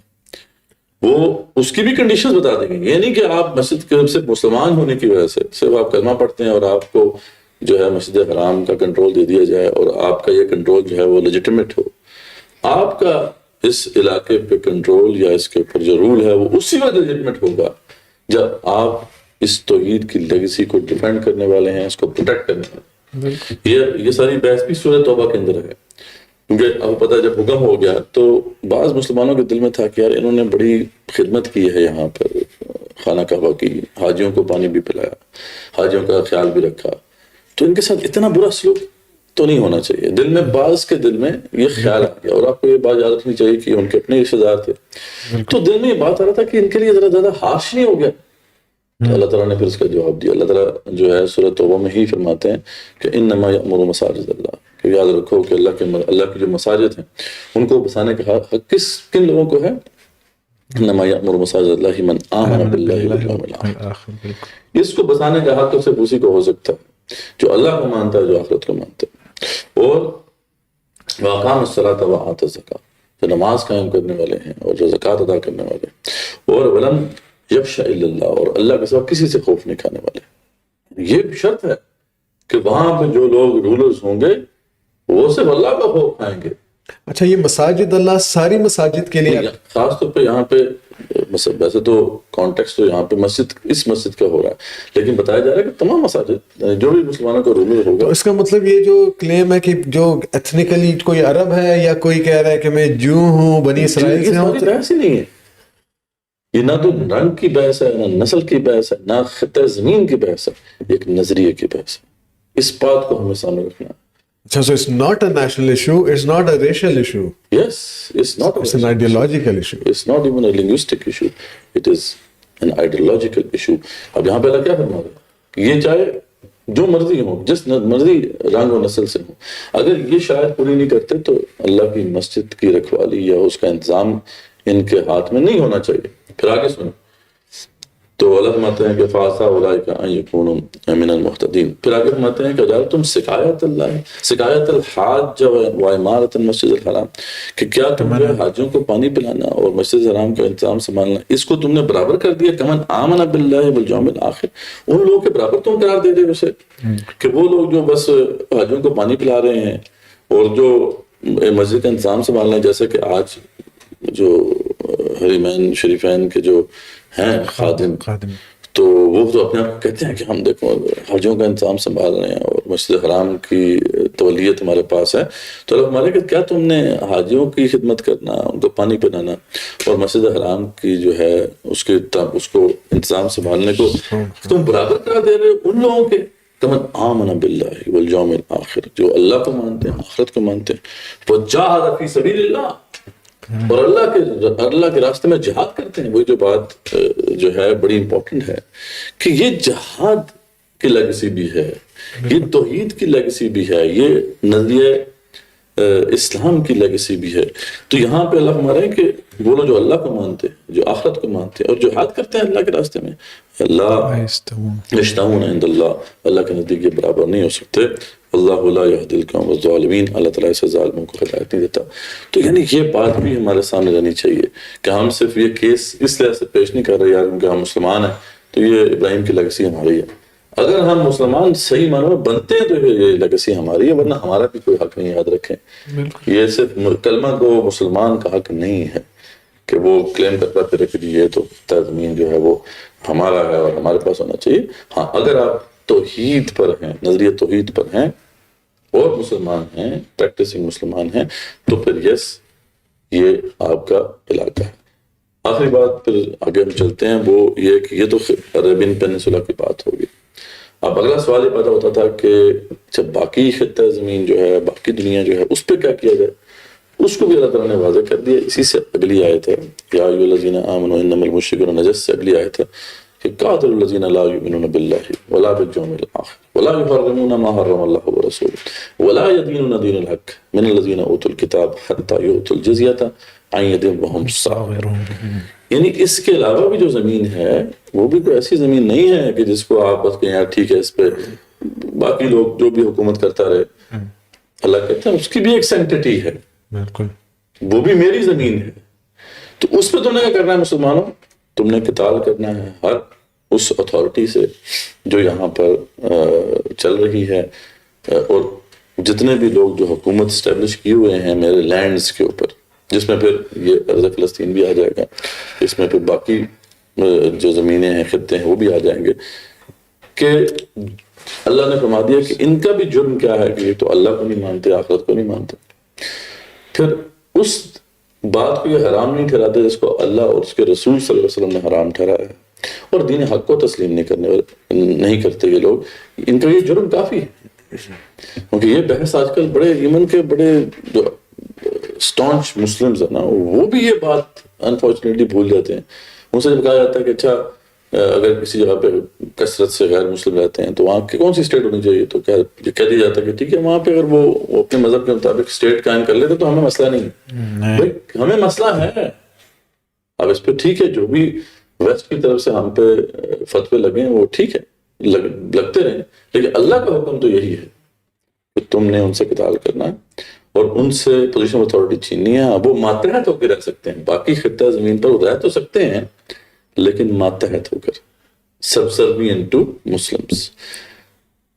وہ اس کی بھی کنڈیشنز بتا دیں گے, یہ نہیں کہ آپ مسجد کے صرف مسلمان ہونے کی وجہ سے صرف آپ کلمہ پڑھتے ہیں اور آپ کو جو ہے مسجد حرام کا کنٹرول دے دیا جائے اور آپ کا یہ کنٹرول جو ہے وہ لیجیٹیمیٹ ہو. آپ کا اس علاقے پہ کنٹرول یا اس کے اوپر جو رول ہے وہ اسی وقت لیجیٹیمیٹ ہوگا جب آپ اس توحید کی لیگیسی کو ڈیفینڈ کرنے والے ہیں, اس کو پروٹیکٹ کرنے والے ہیں. یہ ساری بحث بھی سورہ توبہ کے اندر ہے, کیونکہ اب پتہ جب حکم ہو گیا تو بعض مسلمانوں کے دل میں تھا کہ یار انہوں نے بڑی خدمت کی ہے یہاں پر, خانہ کعبہ کی, حاجیوں کو پانی بھی پلایا, حاجیوں کا خیال بھی رکھا, تو ان کے ساتھ اتنا برا سلوک تو نہیں ہونا چاہیے. دل میں بعض کے دل میں یہ خیال آ گیا, اور آپ کو یہ بات یاد رکھنی چاہیے کہ ان کے اپنے رشتہ دار تھے, تو دل میں یہ بات آ رہا تھا کہ ان کے لیے ذرا زیادہ ہارش نہیں ہو گیا. تو اللہ تعالیٰ نے پھر اس کا جواب دیا. اللہ تعالیٰ جو ہے سورۃ توبہ میں ہی فرماتے ہیں کہ انما یأمر مساجد اللہ, کہ یاد رکھو کہ اللہ کی جو مساجد ہیں ان کو بسانے کا حق کن لوگوں کو ہے؟ انما یأمر مساجد اللہ من آمن باللہ والیوم الآخر. اس کو بسانے کا حق تو صرف اسی کو ہو سکتا ہے جو اللہ کو مانتا ہے، جو آخرت کو مانتا ہے. اور وَأَقَامَ الصَّلَاةَ وَآتَى الزَّكَاةَ، جو نماز قائم کرنے والے ہیں اور جو زکوٰۃ ادا کرنے والے ہیں. اور وَلَمْ يَخْشَ إِلَّا اللَّهَ، اور اللہ کے سوا کسی سے خوف نہیں کھانے والے. یہ شرط ہے کہ وہاں پہ جو لوگ رولرز ہوں گے وہ صرف اللہ کا خوف کھائیں گے. اچھا، یہ مساجد اللہ ساری مساجد کے لیے، خاص طور پہ یہاں پہ ویسے تو کانٹیکس تو یہاں پہ مسجد، اس مسجد کا ہو رہا ہے، لیکن بتایا جا رہا ہے کہ تمام مساجد جو بھی مسلمانوں کا رولر ہوگا. تو اس کا مطلب یہ جو کلیم ہے کہ جو ایتھنیکلی کوئی عرب ہے یا کوئی کہہ رہا ہے کہ میں جو ہوں بنی اسرائیل سے ہوں، بحث ہی نہیں ہے. یہ نہ تو رنگ کی بحث ہے، نہ نسل کی بحث ہے، نہ خطہ زمین کی بحث ہے، ایک نظریے کی بحث ہے. اس بات کو ہمیں سامنے رکھنا ہے. اچھا، so it's not a national issue, it's not a racial issue, Yes, it's not it's an ideological issue. It's not even a linguistic issue. It is an ideological issue. اب یہاں پہ اللہ کیا فرما رہا ہے کہ یہ چاہے جو مرضی ہو، جس مرضی رنگ و نسل سے ہو، اگر یہ شاید پوری نہیں کرتے تو اللہ کی مسجد کی رکھوالی یا اس کا انتظام ان کے ہاتھ میں نہیں ہونا چاہیے. پھر آگے سنو تو اللہ فرماتے ہیں کہ فَعَسَىٰ أُولَٰئِكَ أَن يَكُونُوا مِنَ الْمُهْتَدِينَ. پھر آگے فرماتے ہیں کہ اجعلتم سقایۃ اللہ، سقایۃ الحاج وعمارۃ المسجد الحرام، کہ کیا تم جو حاجیوں کو پانی پلانا اور مسجد الحرام کا انتظام سنبھالنا اس کو تم نے برابر کر دیا کمن آمن باللہ والیوم الآخر، ان لوگوں کے برابر تم قرار دے رہے اسے کہ وہ لوگ جو بس حاجیوں کو پانی پلا رہے ہیں اور جو مسجد کا انتظام سنبھالنا ہے، جیسے کہ آج جو حرمین شریفین کے جو ہیں خادم، تو وہ تو اپنے آپ کو کہتے ہیں کہ ہم دیکھو حاجیوں کا انتظام سنبھال رہے ہیں اور مسجد حرام کی تولیت ہمارے پاس ہے. تو اللہ ہمارے کہ کیا تم نے حاجیوں کی خدمت کرنا، ان کو پانی پلانا اور مسجد حرام کی جو ہے اس کو انتظام سنبھالنے کو تم برابر کرا دے رہے ہو ان لوگوں کے کمن آمن باللہ والیوم الآخر، جو اللہ کو مانتے ہیں، آخرت کو مانتے ہیں، وجاہد فی سبیل اللہ، اور اللہ کے راستے میں جہاد کرتے ہیں. وہی جو بات جو ہے بڑی امپورٹنٹ ہے کہ یہ جہاد کی لیگسی بھی ہے، یہ توحید کی لیگسی بھی ہے، یہ نظریہ اسلام کی لیگسی بھی ہے. تو یہاں پہ اللہ ہمارے ہیں کہ وہ لوگ جو اللہ کو مانتے ہیں، جو آخرت کو مانتے ہیں اور جو جہاد کرتے ہیں اللہ کے راستے میں، اللہ یستوون عند اللہ، اللہ کے نزدیک یہ برابر نہیں ہو سکتے. اللہ لا یہدی القوم الظالمین، اللہ تعالیٰ ایسے ظالموں کو ہدایت نہیں دیتا. تو یعنی یہ بات بھی ہمارے سامنے رہنی چاہیے کہ ہم صرف یہ کیس اس لحاظ سے پیش نہیں کر رہے یار کیونکہ ہم مسلمان ہیں تو یہ ابراہیم کی لیگسی ہماری ہے. اگر ہم مسلمان صحیح معنوں میں بنتے ہیں تو یہ لیگسی ہماری ہے، ورنہ ہمارا بھی کوئی حق نہیں. یاد رکھیں یہ صرف کلمہ کو مسلمان کا حق نہیں ہے کہ وہ کلیم کرتا پھر کہ یہ تو تزمین جو ہے وہ ہمارا ہے اور ہمارے پاس ہونا چاہیے. ہاں اگر آپ توحید پر ہیں، نظریہ توحید پر ہیں اور مسلمان ہیں، پریکٹسنگ مسلمان ہیں، تو پھر یس یہ آپ کا علاقہ ہے. آخری بات پھر آگے ہم چلتے ہیں، وہ یہ کہ یہ تو عربین پیننسولا کی بات ہوگی. اب اگلا سوال یہ پیدا ہوتا تھا کہ جب باقی خطہ زمین جو ہے، باقی دنیا جو ہے، اس پہ کیا کیا جائے؟ اس کو بھی اللہ تعالیٰ نے واضح کر دیا. اسی سے اگلی آیت ہے یا ایھا الذین آمنوا انما المشرکون نجس، سے اگلی آیت ہے کہ قاتلوا الذین لا یؤمنون باللہ ولا بالیوم الآخر ولا یحرمون ما حرم اللہ ورسولہ ولا یدینون دین الحق من الذین اوتوا الکتاب حتی یؤتوا الجزیۃ عن ید وہم صاغرون. یعنی اس کے علاوہ بھی جو زمین ہے وہ بھی کوئی ایسی زمین نہیں ہے کہ جس کو آپ بس کہیں یار ٹھیک ہے اس پہ باقی لوگ جو بھی حکومت کرتا رہے. اللہ کہتا ہے اس کی بھی ایک سینکٹیٹی ہے، بالکل وہ بھی میری زمین ہے. تو اس پہ تم نے کیا کرنا ہے مسلمانوں؟ تم نے قتال کرنا ہے ہر اس اتھارٹی سے جو یہاں پر چل رہی ہے، اور جتنے بھی لوگ جو حکومت اسٹیبلش کیے ہوئے ہیں میرے لینڈز کے اوپر، جس میں پھر یہ ارض فلسطین بھی آ جائے گا، اس میں پھر باقی جو زمینیں ہیں، خطے ہیں، وہ بھی آ جائیں گے. کہ اللہ نے فرما دیا کہ ان کا بھی جرم کیا ہے کہ یہ تو اللہ کو نہیں مانتے، آخرت کو نہیں مانتے. پھر اس بات کو یہ حرام نہیں ٹھہراتے جس کو اللہ اور اس کے رسول صلی اللہ علیہ وسلم نے حرام ٹھہرایا ہے، اور دین حق کو تسلیم نہیں کرتے یہ لوگ. ان کا یہ جرم کافی ہے. کیونکہ یہ بحث آج کل بڑے یمن کے بڑے جو اسٹانچ مسلمز ہیں نا، وہ بھی یہ بات انفارچونیٹلی بھول جاتے ہیں. ان سے جب کہا جاتا ہے کہ اچھا اگر کسی جگہ پہ کثرت سے غیر مسلم رہتے ہیں تو وہاں کی کون سی اسٹیٹ ہونی چاہیے، تو کہہ دیا جاتا ہے کہ ٹھیک ہے وہاں پہ اگر وہ اپنے مذہب کے مطابق اسٹیٹ قائم کر لیتے تو ہمیں مسئلہ نہیں. بھائی ہمیں مسئلہ ہے، اب اس پہ ٹھیک ہے جو بھی ویسٹ کی طرف سے ہم پہ فتوے لگے ہیں وہ ٹھیک ہے، لگتے رہیں، لیکن اللہ کا حکم تو یہی ہے کہ تم نے ان سے قتال کرنا ہے اور ان سے پوزیشن آف اتھارٹی چھیننی ہے. وہ ماتحت ہو کے رہ سکتے ہیں، باقی خطہ زمین پر رہ تو سکتے ہیں لیکن ماتحت ہو کر، سبسروینٹ ٹو مسلمس،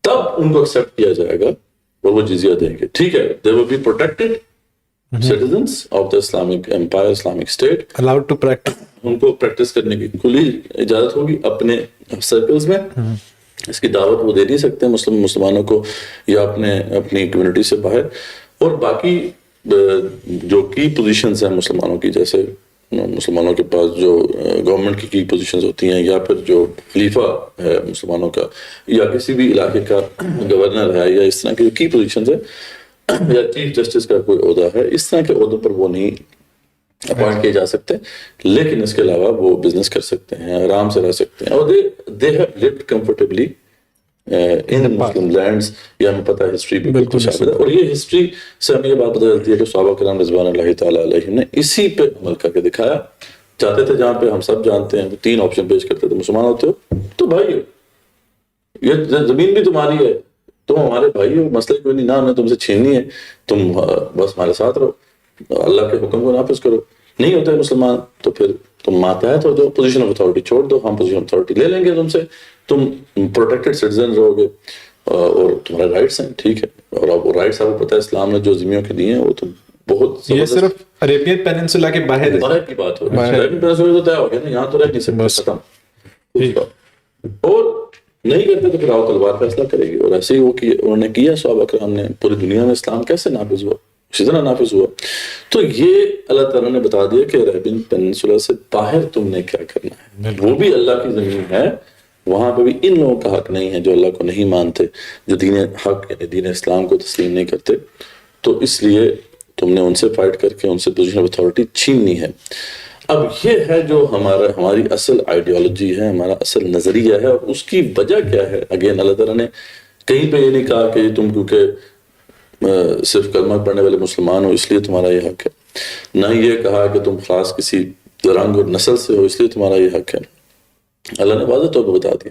تب ان کو ایکسیپٹ کیا جائے گا اور وہ جزیہ دیں گے. ٹھیک ہے، they will be protected citizens of the Islamic Empire, Islamic State. allowed to practice. ان کو پریکٹس کرنے کی کھلی اجازت ہوگی اپنے سرکلز میں. اس کی دعوت وہ دے نہیں سکتے مسلمانوں کو یا اپنی کمیونٹی سے باہر. اور باقی جو کی پوزیشنز ہیں مسلمانوں کی، جیسے مسلمانوں کے پاس جو گورنمنٹ کی پوزیشنز ہوتی ہیں، یا پھر جو خلیفہ ہے مسلمانوں کا، یا کسی بھی علاقے کا گورنر ہے، یا اس طرح کی کی پوزیشنز ہے، یا چیف جسٹس کا کوئی عہدہ ہے، اس طرح کے عہدوں پر وہ نہیں اپوائنٹ کیے جا سکتے. لیکن اس کے علاوہ وہ بزنس کر سکتے ہیں، آرام سے رہ سکتے ہیں، اور they have lived comfortably in Muslim lands. یہ ہمیں پتہ ہے ہسٹری بھی بالکل ثابت ہے. اور یہ ہسٹری سے ہمیں یہ بات پتہ چلتی ہے کہ صحابہ کرام رضوان اللہ تعالیٰ علیہم نے اسی پہ عمل کر کے دکھایا. چاہتے تھے جہاں پہ ہم سب جانتے ہیں، 3 آپشن پیش کرتے تھے: مسلمان ہوتے ہو تو بھائی ہو، یہ زمین بھی تمہاری ہے، تم ہمارے بھائی ہو، مسئلہ کوئی نہیں، نہ ہمیں تم سے چھیننی ہے، تم بس ہمارے ساتھ رہو، اللہ کے حکم کو نافذ کرو. نہیں ہوتے مسلمان تو پھر تم ماتحت ہو جاؤ، پوزیشن آف اتھارٹی چھوڑ دو، ہم پوزیشن آف اتھارٹی لے لیں گے تم سے، تم پروٹیکٹڈ سٹیزن رہو گے اور تمہارے رائٹس ہیں. ٹھیک ہے، اور اب رائٹس آپ کو پتہ ہے اسلام نے جو ذمیوں کے دیے ہیں وہ تو بہت یہ صرف عربین پیننسولا کے باہر کی بات ہو رہی ہے. تو طے ہو گیا نا، یہاں تو رہ نہیں سکتے، ختم. اور نہیں کرتے تو پھر آؤ تلوار فیصلہ کرے گی. اور ایسے ہی وہ انہوں نے کیا. صحابہ کرام نے پوری دنیا میں اسلام کیسے نافذ ہوا، اسی طرح نافذ ہوا. تو یہ اللہ تعالیٰ نے بتا دیا کہ عربین پیننسولا سے باہر تم نے کیا کرنا ہے. وہ بھی اللہ کی زمین ہے، وہاں پہ بھی ان لوگوں کا حق نہیں ہے جو اللہ کو نہیں مانتے، جو دین حق یعنی دین اسلام کو تسلیم نہیں کرتے. تو اس لیے تم نے ان سے فائٹ کر کے ان سے پوزیشن آف اتھارٹی چھیننی ہے. اب یہ ہے جو ہماری اصل آئیڈیالوجی ہے، ہمارا اصل نظریہ ہے. اور اس کی وجہ کیا ہے؟ اگین اللہ تعالیٰ نے کہیں پہ یہ نہیں کہا کہ تم کیونکہ صرف کلمہ پڑھنے والے مسلمان ہو اس لیے تمہارا یہ حق ہے، نہ یہ کہا کہ تم خاص کسی رنگ اور نسل سے ہو اس لیے تمہارا یہ حق ہے. اللہ نے واضح طور پہ بتا دیا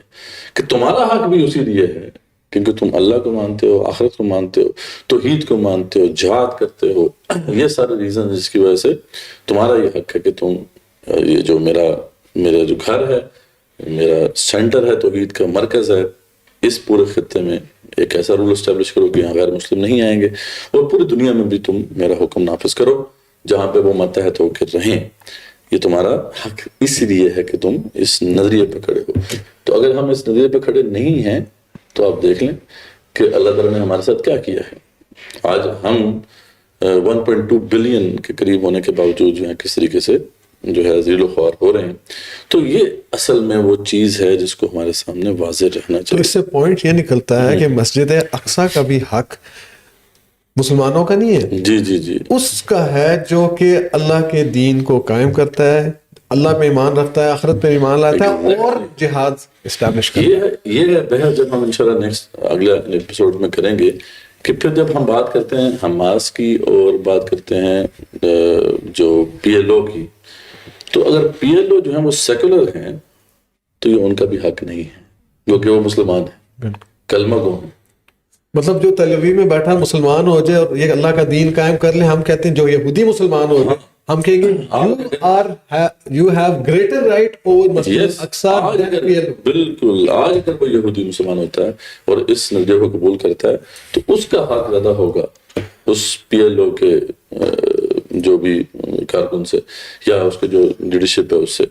کہ تمہارا حق بھی اسی لیے ہے کیونکہ تم اللہ کو مانتے ہو، آخرت کو مانتے ہو، توحید کو مانتے ہو، جہاد کرتے ہو. یہ سارے ریزن جس کی وجہ سے تمہارا یہ حق ہے کہ تم یہ جو میرا جو گھر ہے، میرا سینٹر ہے، توحید کا مرکز ہے، اس پورے خطے میں ایک ایسا رول اسٹیبلش کرو کہ یہاں غیر مسلم نہیں آئیں گے، اور پوری دنیا میں بھی تم میرا حکم نافذ کرو جہاں پہ وہ متحد ہو کے رہیں. یہ تمہارا حق اس لیے ہے کہ تم اس نظریے پہ کھڑے ہو. تو اگر ہم اس نظریے پہ کھڑے نہیں ہیں تو آپ دیکھ لیں کہ اللہ تعالیٰ نے ہمارے ساتھ کیا کیا ہے. آج ہم 1.2 بلین کے قریب ہونے کے باوجود جو ہے کس طریقے سے جو ہے ذلیل و خوار ہو رہے ہیں. تو یہ اصل میں وہ چیز ہے جس کو ہمارے سامنے واضح رہنا تو چاہیے. اس سے پوائنٹ یہ نکلتا ہے کہ مسجد اقصیٰ کا بھی حق مسلمانوں کا نہیں ہے، جی جی جی اس کا ہے جو کہ اللہ کے دین کو قائم کرتا ہے، اللہ پہ ایمان رکھتا ہے، آخرت پہ ایمان لاتا ہے اور جہاد اسٹیبلش کرتا ہے. یہ ہے بہت. جب ہم انشاءاللہ نیکسٹ اگلا ایپیسوڈ میں کریں گے کہ پھر جب ہم بات کرتے ہیں حماس کی اور بات کرتے ہیں جو پی ایل او کی، تو اگر پی ایل او جو ہیں وہ سیکولر ہیں تو یہ ان کا بھی حق نہیں ہے کیونکہ وہ مسلمان ہیں، کلمہ گو ہیں. مطلب جو تل اویو میں بیٹھا مسلمان ہو جائے اور یہ اللہ کا دین قائم کر لیں، ہم کہتے ہیں جو یہودی مسلمان ہو جائے ہم کہیں گے you have greater right over Masjid Aqsa than PLO. بالکل. آج اگر کوئی یہودی مسلمان ہوتا ہے اور اس نظریے کو قبول کرتا ہے تو اس کا حق زیادہ ہوگا اس پی ایل او کے جو بھی کارکن سے یا اس کے جو لیڈرشپ ہے اس سے.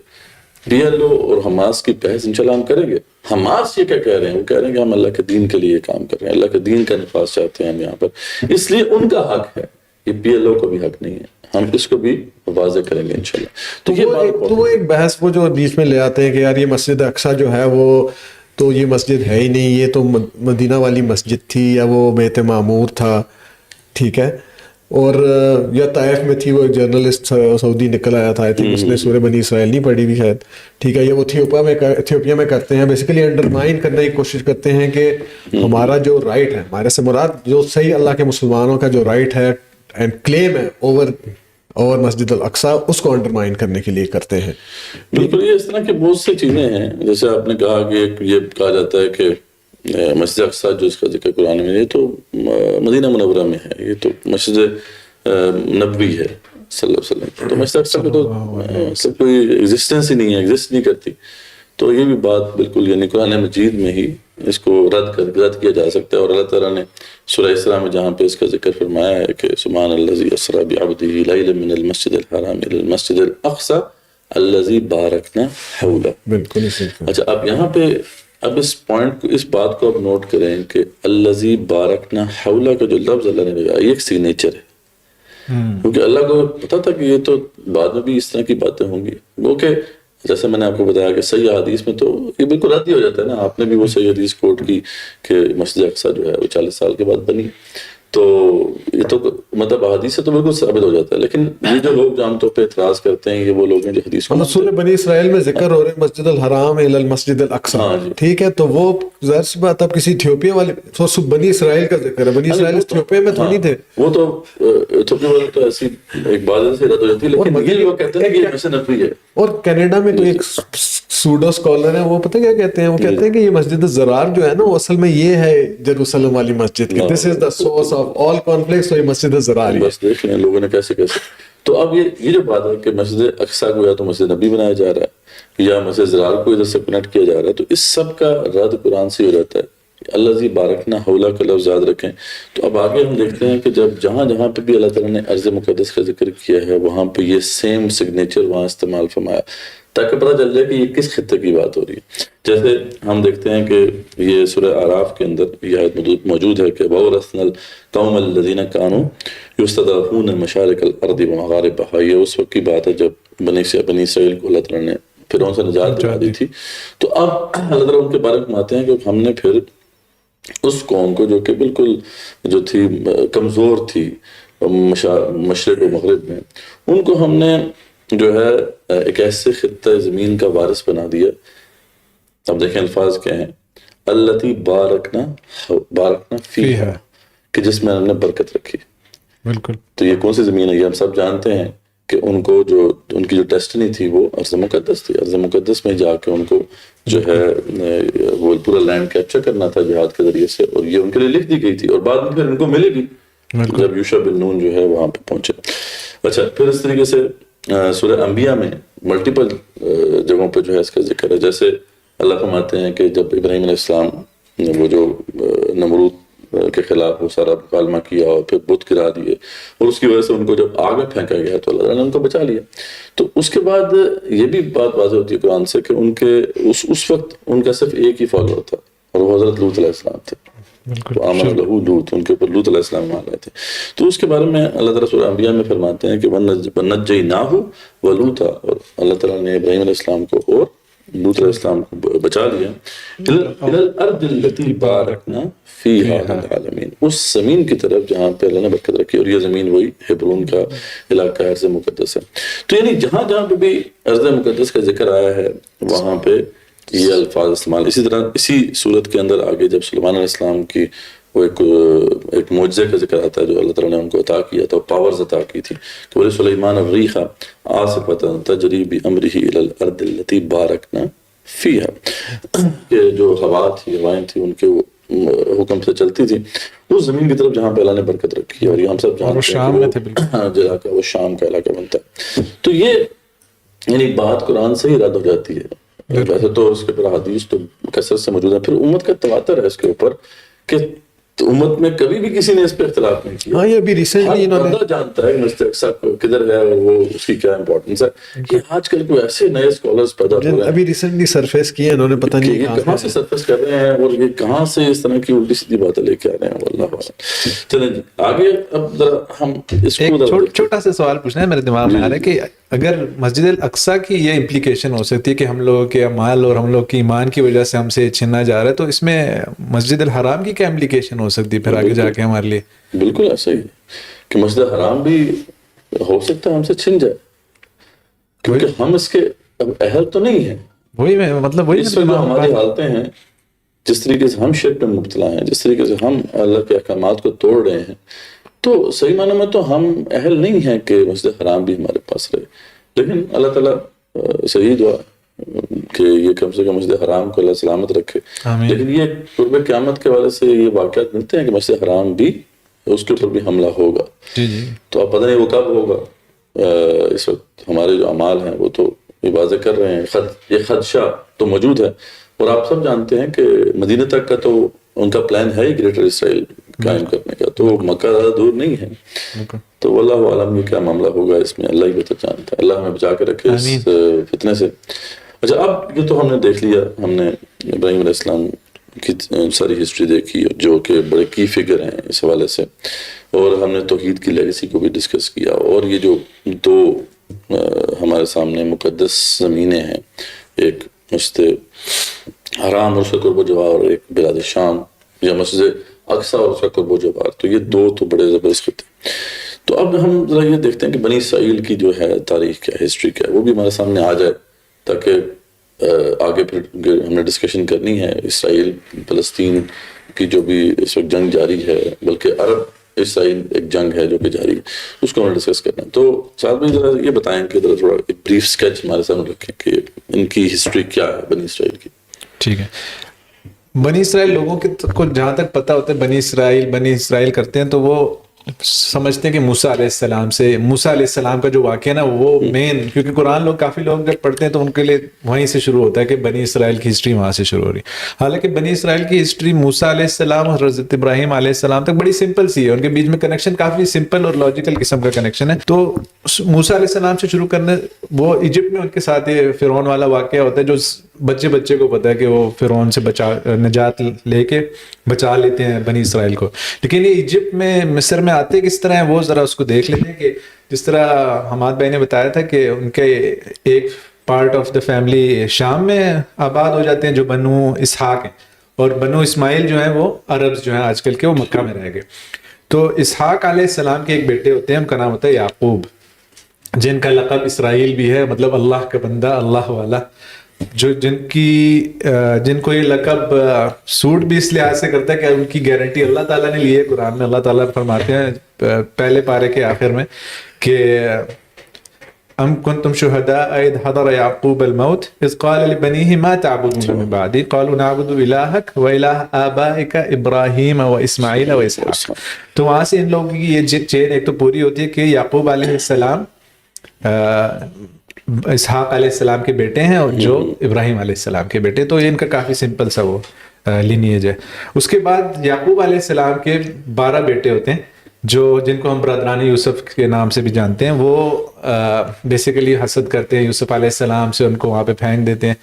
پی ایل او اور حماس کی بحث انشاءاللہ ہم کریں گے. حماس یہ کیا کہہ رہے ہیں؟ وہ کہہ رہے ہیں کہ ہم اللہ کے دین کے لیے کام کر رہے ہیں، اللہ کے دین کا نفاذ چاہتے ہیں ہم یہاں پر، اس لیے ان کا حق ہے. یہ پی ایل او کو بھی حق نہیں ہے. ہم اس کو بھی واضح کریں گے انشاءاللہ. تو وہ ایک بحث وہ جو بیچ میں لے آتے ہیں کہ یار یہ مسجد اقصیٰ جو ہے وہ تو یہ مسجد ہے ہی نہیں، یہ تو مدینہ والی مسجد تھی یا وہ بیت معمور تھا. ٹھیک ہے. اور یا طائف میں تھی، وہ ایک جرنلسٹ سعودی نکل آیا تھا، اس نے سورہ بنی اسرائیل نہیں پڑھی بھی شاید. ٹھیک ہے. یہ وہ ایتھیوپیا میں کرتے ہیں، بیسیکلی انڈرمائن کرنے کی کوشش کرتے ہیں کہ ہمارا جو رائٹ ہے، ہمارے سے مراد جو صحیح اللہ کے مسلمانوں کا جو رائٹ ہے اینڈ کلیم ہے اوور اور مسجد الاقصیٰ اس کو انڈرمائن کرنے کے لیے کرتے ہیں. بالکل یہ اس طرح کی بہت سی چیزیں ہیں. جیسے آپ نے کہا کہ یہ کہا جاتا ہے کہ مسجد اقصیٰ جو اس کا ذکر قرآن میں، یہ تو مدینہ منورہ میں ہے، یہ تو مسجد نبوی ہے صلی اللہ علیہ وسلم. تو مسجد اقصیٰ کو تو کوئی ایگزسٹنس ہی نہیں ہے، ایگزسٹ نہیں کرتی. تو یہ بھی بات بالکل یعنی قرآن مجید میں ہی اس کو رد کیا جا سکتا ہے. اور اللہ تعالیٰ نے سورہ اسراء میں جہاں پہ اس کا ذکر فرمایا ہے کہ سبحان الذی اسریٰ بعبدہ لیلا من المسجد الحرام الی المسجد الاقصیٰ الذی بارکنا حولہ. بالکل. اچھا اب یہاں پہ اب اس پوائنٹ کو، اس بات کو آپ نوٹ کریں کہ الذی بارکنا حولہ کا جو لفظ اللہ نے لگایا یہ ایک سگنیچر ہے. کیونکہ اللہ کو پتا تھا کہ یہ تو بعد میں بھی اس طرح کی باتیں ہوں گی. وہ کہ جیسے میں نے آپ کو بتایا کہ صحیح حدیث میں تو یہ بالکل رد ہی ہو جاتا ہے نا. آپ نے بھی وہ صحیح حدیث کوٹ کی کہ مسجد اقصیٰ جو ہے وہ 40 سال کے بعد بنی. تو یہ تو مطلب حدیث سے تو بالکل ثابت ہو جاتا ہے. لیکن یہ جو لوگ عام طور پہ اعتراض کرتے ہیں یہ وہ لوگ ہیں جو حدیث کو سورہ بنی اسرائیل میں ذکر ہو رہے ہیں مسجد الحرام الی المسجد الاقصیٰ. ٹھیک ہے، تو وہ ظاہر سی بات اب کسی ایتھوپیا والے بنی اسرائیل کا ذکر ہے. بنی اسرائیل ایتھوپیا میں تو نہیں تھے. وہ تو ایتھوپیا والے تو ایسی ایک بات سے رد ہو جاتی ہے. لیکن یہ لوگ کہتے ہیں کہ یہ مسجد نبوی ہے. اور کینیڈا میں کوئی ایک سوڈو اسکالر ہے، وہ پتہ کیا کہتے ہیں، وہ کہتے ہیں کہ یہ مسجد الزرار جو ہے نا وہ اصل میں یہ ہے جیروسلم والی مسجد کی. This is the source of all conflicts. یہ مسجد الزرار ہے. بس دیکھ لیں لوگوں نے کیسے تو اب یہ جو بات ہے کہ مسجد اقصیٰ کو یا تو مسجد نبی بنایا جا رہا ہے یا مسجد زرار کو ادھر سے کنیکٹ کیا جا رہا ہے، تو اس سب کا رد قرآن سے ہو جاتا ہے. الذی بارکنا حولہ کا لفظ یاد رکھیں. تو اب آگے ہم دیکھتے ہیں کہ جب جہاں پہ بھی اللہ تعالیٰ نے ارض مقدس کا ذکر کیا ہے وہاں پہ یہ سیم سگنیچر وہاں استعمال فرمایا تاکہ پتہ چل جائے کہ یہ کس خطے کی بات ہو رہی ہے. جیسے ہم دیکھتے ہیں کہ یہ سورہ اعراف کے اندر یہ آیت موجود ہے کہ وَأَوْرَثْنَا الْقَوْمَ الَّذِينَ كَانُوا يُسْتَضْعَفُونَ مَشَارِقَ الْأَرْضِ وَمَغَارِبَهَا. یہ اس وقت کی بات ہے جب بنی اسرائیل کو اللہ تعالیٰ نے فرعون سے نجات دلا دی تھی. تو اب اللہ تعالیٰ ان کے بارے میں فرماتے ہیں کہ ہم نے پھر اس قوم کو جو کہ بالکل جو تھی کمزور تھی مشرق و مغرب میں، ان کو ہم نے جو ہے ایک ایسے خطہ زمین کا وارث بنا دیا. اب دیکھیں الفاظ کیا ہیں، التی بارکنا فیہا، کہ جس میں ہم نے برکت رکھی. بالکل. تو یہ کون سی زمین ہے؟ یہ ہم سب جانتے ہیں کہ ان کو جو ان کی جو ڈیسٹنی تھی وہ ارض مقدس تھی. ارض مقدس میں جا کے ان کو جو ہے وہ پورا لینڈ کیپچر کرنا تھا جہاد کے ذریعے سے، اور یہ ان کے لیے لکھ دی گئی تھی اور بعد میں پھر ان کو ملے بھی جب یوشع بن نون جو ہے وہاں پہ پہنچے. اچھا پھر اس طریقے سے سورہ انبیاء میں ملٹیپل جگہوں پہ جو ہے اس کا ذکر ہے. جیسے اللہ فرماتے ہیں کہ جب ابراہیم علیہ السلام نے وہ جو نمرود کے خلاف وہ سارا مکالمہ کیا اور پھر بت گرا دیے اور اس کی وجہ سے ان کو جب آگ میں پھینکا گیا تو اللہ تعالیٰ نے ان کو بچا لیا. تو اس کے بعد یہ بھی بات واضح ہوتی ہے قرآن سے کہ ان کے اس وقت ان کا صرف ایک ہی فالوور تھا اور وہ حضرت لوط علیہ السلام تھے. تو آمن لہو لوط، ان کے اوپر لوط علیہ السلام مان رہے تھے. تو اس کے بارے میں اللہ تعالیٰ سورہ انبیاء میں فرماتے ہیں کہ وَنَجَّيْنَاهُ وَلُوطًا، اور اللہ تعالیٰ نے ابراہیم علیہ السلام کو اور لوط علیہ السلام کو بچا لیا. إِلَى الْأَرْضِ الَّتِي بَارَكْنَا فِيهَا لِلْعَالَمِينَ، اس زمین کی طرف جہاں پہ اللہ نے برکت رکھی، اور یہ زمین وہی ہیبرون کا علاقہ ارض مقدس ہے. تو یعنی جہاں پہ بھی ارض مقدس کا ذکر آیا ہے وہاں پہ یہ الفاظ استعمال. اسی طرح اسی صورت کے اندر آگے جب سلیمان علیہ السلام کی وہ ایک معجزے کا ذکر آتا ہے جو اللہ تعالیٰ نے ان کو عطا کیا تھا، پاورز عطا کی تھی کہ ولی سلیمان الریح عاصفۃ تجری بامرہ الی الارض التي بارکنا فیہا، کہ جو ہوائیں تھیں ان کے حکم سے چلتی تھی اس زمین کی طرف جہاں پہ اللہ نے برکت رکھی. اور یہ ہم سب جانتے ہیں کہ علاقہ وہ شام کا علاقہ بنتا ہے. تو یہ یعنی بات قرآن سے ہی رد ہو جاتی ہے. ویسے تو اس کے اوپر حدیث تو کثرت سے موجود ہے. پھر امت کا تواتر ہے اس کے اوپر کہ امت میں کبھی بھی کسی نے اس پہ اختلاف نہیں کیا. ہاں یہ ابھی ریسنٹلی انہوں نے جانتا ہے مسجد اقصیٰ کدھر ہے اور وہ اس کی کیا امپورٹنس ہے. یہ آج کل کوئی ایسے نئے اسکالرز پیدا ہو رہے ہیں ابھی ریسنٹلی سرفیس کیے انہوں نے پتہ نہیں کہاں سے سرفیس کر رہے ہیں اور یہ کہاں سے اس طرح کی الٹی سیدھی باتیں لے کے آ رہے ہیں. واللہ اعلم. چلیں جی آگے اب ذرا ہم اس کو چھوٹا سا سوال پوچھنا ہے میرے دماغ میں آ رہا ہے کہ اگر مسجد الاقصیٰ کی یہ امپلیکیشن ہو سکتی ہے کہ ہم لوگوں کے مال اور ہم لوگ کی ایمان کی وجہ سے ہم سے چھینا جا رہا ہے، تو اس میں مسجد الحرام کی کیا امپلیکیشن ہو سکتی ہے پھر آگے جا کے ہمارے لیے؟ بالکل ایسا ہی کہ مسجد الحرام بھی ہو سکتا ہے ہم سے چھن جائے کیونکہ ہم اس کے اہل تو نہیں ہیں. وہی میں مطلب وہی اس جو ہماری حالتیں ہیں، جس طریقے سے ہم شرک میں مبتلا ہیں، جس طریقے سے ہم اللہ کے احکامات کو توڑ رہے ہیں، تو صحیح معنی میں تو ہم اہل نہیں ہیں کہ مسجد حرام بھی ہمارے پاس رہے، لیکن اللہ تعالیٰ سے یہی دعا کہ یہ کم سے کم مسجد حرام کو اللہ سلامت رکھے. لیکن یہ قرب قیامت کے حوالے سے یہ واقعات ملتے ہیں کہ مسجد حرام بھی اس کے اوپر بھی حملہ ہوگا. تو اب پتہ نہیں وہ کب ہوگا. اس وقت ہمارے جو اعمال ہیں وہ تو یہ واضح کر رہے ہیں، یہ خدشہ تو موجود ہے. اور آپ سب جانتے ہیں کہ مدینہ تک کا تو ان کا پلان ہے ہی گریٹر اسرائیل قائم کرنے کا، تو مکہ زیادہ دور نہیں ہے. تو واللہ عالم یہ کیا معاملہ ہوگا اس میں اللہ ہی بہتر جانتا ہے. اللہ ہمیں بچا کے رکھے اس فتنے سے. اچھا، اب یہ تو ہم نے دیکھ لیا، ہم نے ابراہیم علیہ السلام کی ساری ہسٹری دیکھی جو کہ بڑے کی فگر ہیں اس حوالے سے، اور ہم نے توحید کی لیگیسی کو بھی ڈسکس کیا. اور یہ جو دو ہمارے سامنے مقدس زمینیں ہیں، ایک مسجد حرام اور اس کا قرب و جوار، اور ایک بلاد شام یا مسجد اقصی اور اس کا قرب و جوار، تو یہ دو تو بڑے زبردست خطے. تو اب ہم ذرا یہ دیکھتے ہیں کہ بنی اسرائیل کی جو ہے تاریخ کیا ہے، ہسٹری کیا ہے، وہ بھی ہمارے سامنے آ جائے تاکہ آگے پھر ہم نے ڈسکشن کرنی ہے اسرائیل فلسطین کی جو بھی اس وقت جنگ جاری ہے، بلکہ عرب اسرائیل ایک جنگ ہے جو کہ جاری ہے، اس کو ہم نے ڈسکس کرنا ہے. تو ساتھ میں ذرا یہ بتائیں کہ ذرا تھوڑا ایک بریف اسکیچ ہمارے سامنے رکھیں کہ ان کی ہسٹری کیا ہے بنی اسرائیل کی. ٹھیک ہے. بنی اسرائیل لوگوں کو جہاں تک پتہ ہوتا ہے بنی اسرائیل کرتے ہیں تو وہ سمجھتے ہیں کہ موسیٰ علیہ السلام کا جو واقعہ نا وہ مین، کیونکہ قرآن کافی لوگ جب پڑھتے ہیں تو ان کے لیے وہیں سے شروع ہوتا ہے کہ بنی اسرائیل کی ہسٹری وہاں سے شروع ہو رہی. حالانکہ بنی اسرائیل کی ہسٹری موسیٰ علیہ السلام اور حضرت ابراہیم علیہ السلام تک بڑی سمپل سی ہے، ان کے بیچ میں کنیکشن کافی سمپل اور لاجیکل قسم کا کنیکشن ہے. تو موسیٰ علیہ السلام سے شروع کرنے، وہ ایجپٹ میں ان کے ساتھ یہ فرعون والا واقعہ ہوتا ہے جو بچے کو پتا ہے کہ وہ فرعون سے نجات لے کے بچا لیتے ہیں بنی اسرائیل کو. لیکن یہ ایجپٹ میں مصر میں آتے کس طرح ہیں وہ ذرا اس کو دیکھ لیتے ہیں. کہ جس طرح حماد بھائی نے بتایا تھا کہ ان کے ایک پارٹ آف دا فیملی شام میں آباد ہو جاتے ہیں جو بنو اسحاق ہیں، اور بنو اسماعیل جو ہیں وہ عربز جو ہیں آج کل کے وہ مکہ میں رہ گئے. تو اسحاق علیہ السلام کے ایک بیٹے ہوتے ہیں، ان کا نام ہوتا ہے یعقوب، جن کا لقب اسرائیل بھی ہے، مطلب اللہ کا بندہ، اللہ والا. جن کو یہ لقب سوٹ بھی اس لحاظ سے کرتا ہے کہ ان کی گارنٹی اللہ تعالیٰ نے لی ہے. قرآن میں اللہ تعالیٰ فرماتے ہیں پہلے پارے کے آخر میں کہ ام کنتم شہداء اذ حضر یعقوب الموت اذ قال لبنیہ ما تعبدون من بعدی قالوا نعبد الہک و الہ آبائک ابراہیم و اسماعیل و اسحاق. تو وہاں سے ان لوگوں کی یہ چین ایک تو پوری ہوتی ہے کہ یعقوب علیہ السلام اسحاق علیہ السلام کے بیٹے ہیں اور جو ابراہیم علیہ السلام کے بیٹے. تو یہ ان کا کافی سمپل سا وہ لینیج ہے. اس کے بعد یعقوب علیہ السلام کے 12 بیٹے ہوتے ہیں جن کو ہم برادران یوسف کے نام سے بھی جانتے ہیں. وہ بیسیکلی حسد کرتے ہیں یوسف علیہ السلام سے، ان کو وہاں پہ پھینک دیتے ہیں.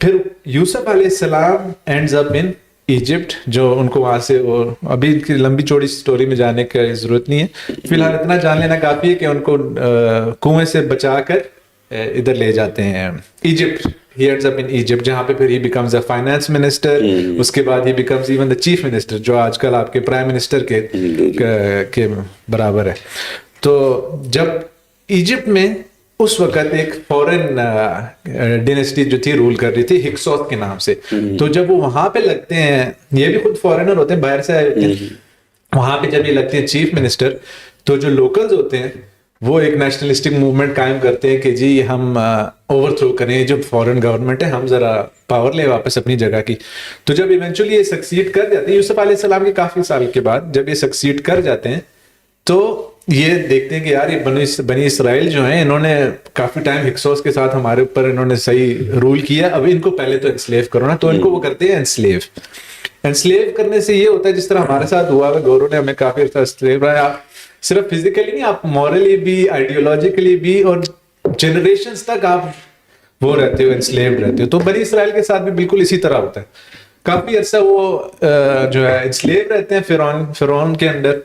پھر یوسف علیہ السلام اینڈز اپ ان ایجپٹ، جو ان کو وہاں سے، ابھی ان کی لمبی چوڑی سٹوری میں جانے کی ضرورت نہیں ہے، فی الحال اتنا جان لینا کافی ہے کہ ان کو کنویں سے بچا کر ادھر لے جاتے ہیں Egypt. He ends up in Egypt, جہاں پہ پھر he becomes a finance minister. اس کے بعد he becomes even the chief minister، جو آج کل آپ کے پرائم منسٹر کے برابر ہے. تو جب ایجپٹ میں اس وقت ایک فورن ڈینسٹی جو تھی رول کر رہی تھی ہکسوس کے نام سے. تو جب وہ وہاں پہ لگتے ہیں، یہ بھی خود فورنر ہوتے ہیں، باہر سے آئے ہوتے ہیں، وہاں پہ جب یہ لگتے ہیں چیف منسٹر، تو جو لوکلز ہوتے ہیں وہ ایک نیشنلسٹک موومنٹ قائم کرتے ہیں کہ جی ہم اوور تھرو کریں جو فورن گورنمنٹ ہے، ہم ذرا پاور لے واپس اپنی جگہ کی. تو جب ایونچولی یہ سکسیڈ کر جاتے ہیں یوسف علیہ السلام کے کافی سال کے بعد، جب یہ سکسیڈ کر جاتے ہیں تو یہ دیکھتے ہیں کہ یار یہ بنی اسرائیل جو ہیں انہوں نے کافی ٹائم ہکسوس کے ساتھ ہمارے اوپر انہوں نے صحیح رول کیا، اب ان کو پہلے تو انسلیو کرو نا. تو ان کو وہ کرتے ہیں انسلیو کرنے سے یہ ہوتا ہے جس طرح ہمارے ساتھ ہوا ہے، گورو نے ہمیں کافی عرصہ انسلیو رہا ہے. صرف فزیکلی نہیں، آپ مورلی بھی، آئیڈیولوجیکلی بھی، اور جنریشنز تک آپ وہ رہتے ہو، انسلیوڈ رہتے ہو. تو بنی اسرائیل کے ساتھ بھی بالکل اسی طرح ہوتا ہے. کافی عرصہ وہ جو ہے انسلیو رہتے ہیں فرعون کے انڈر،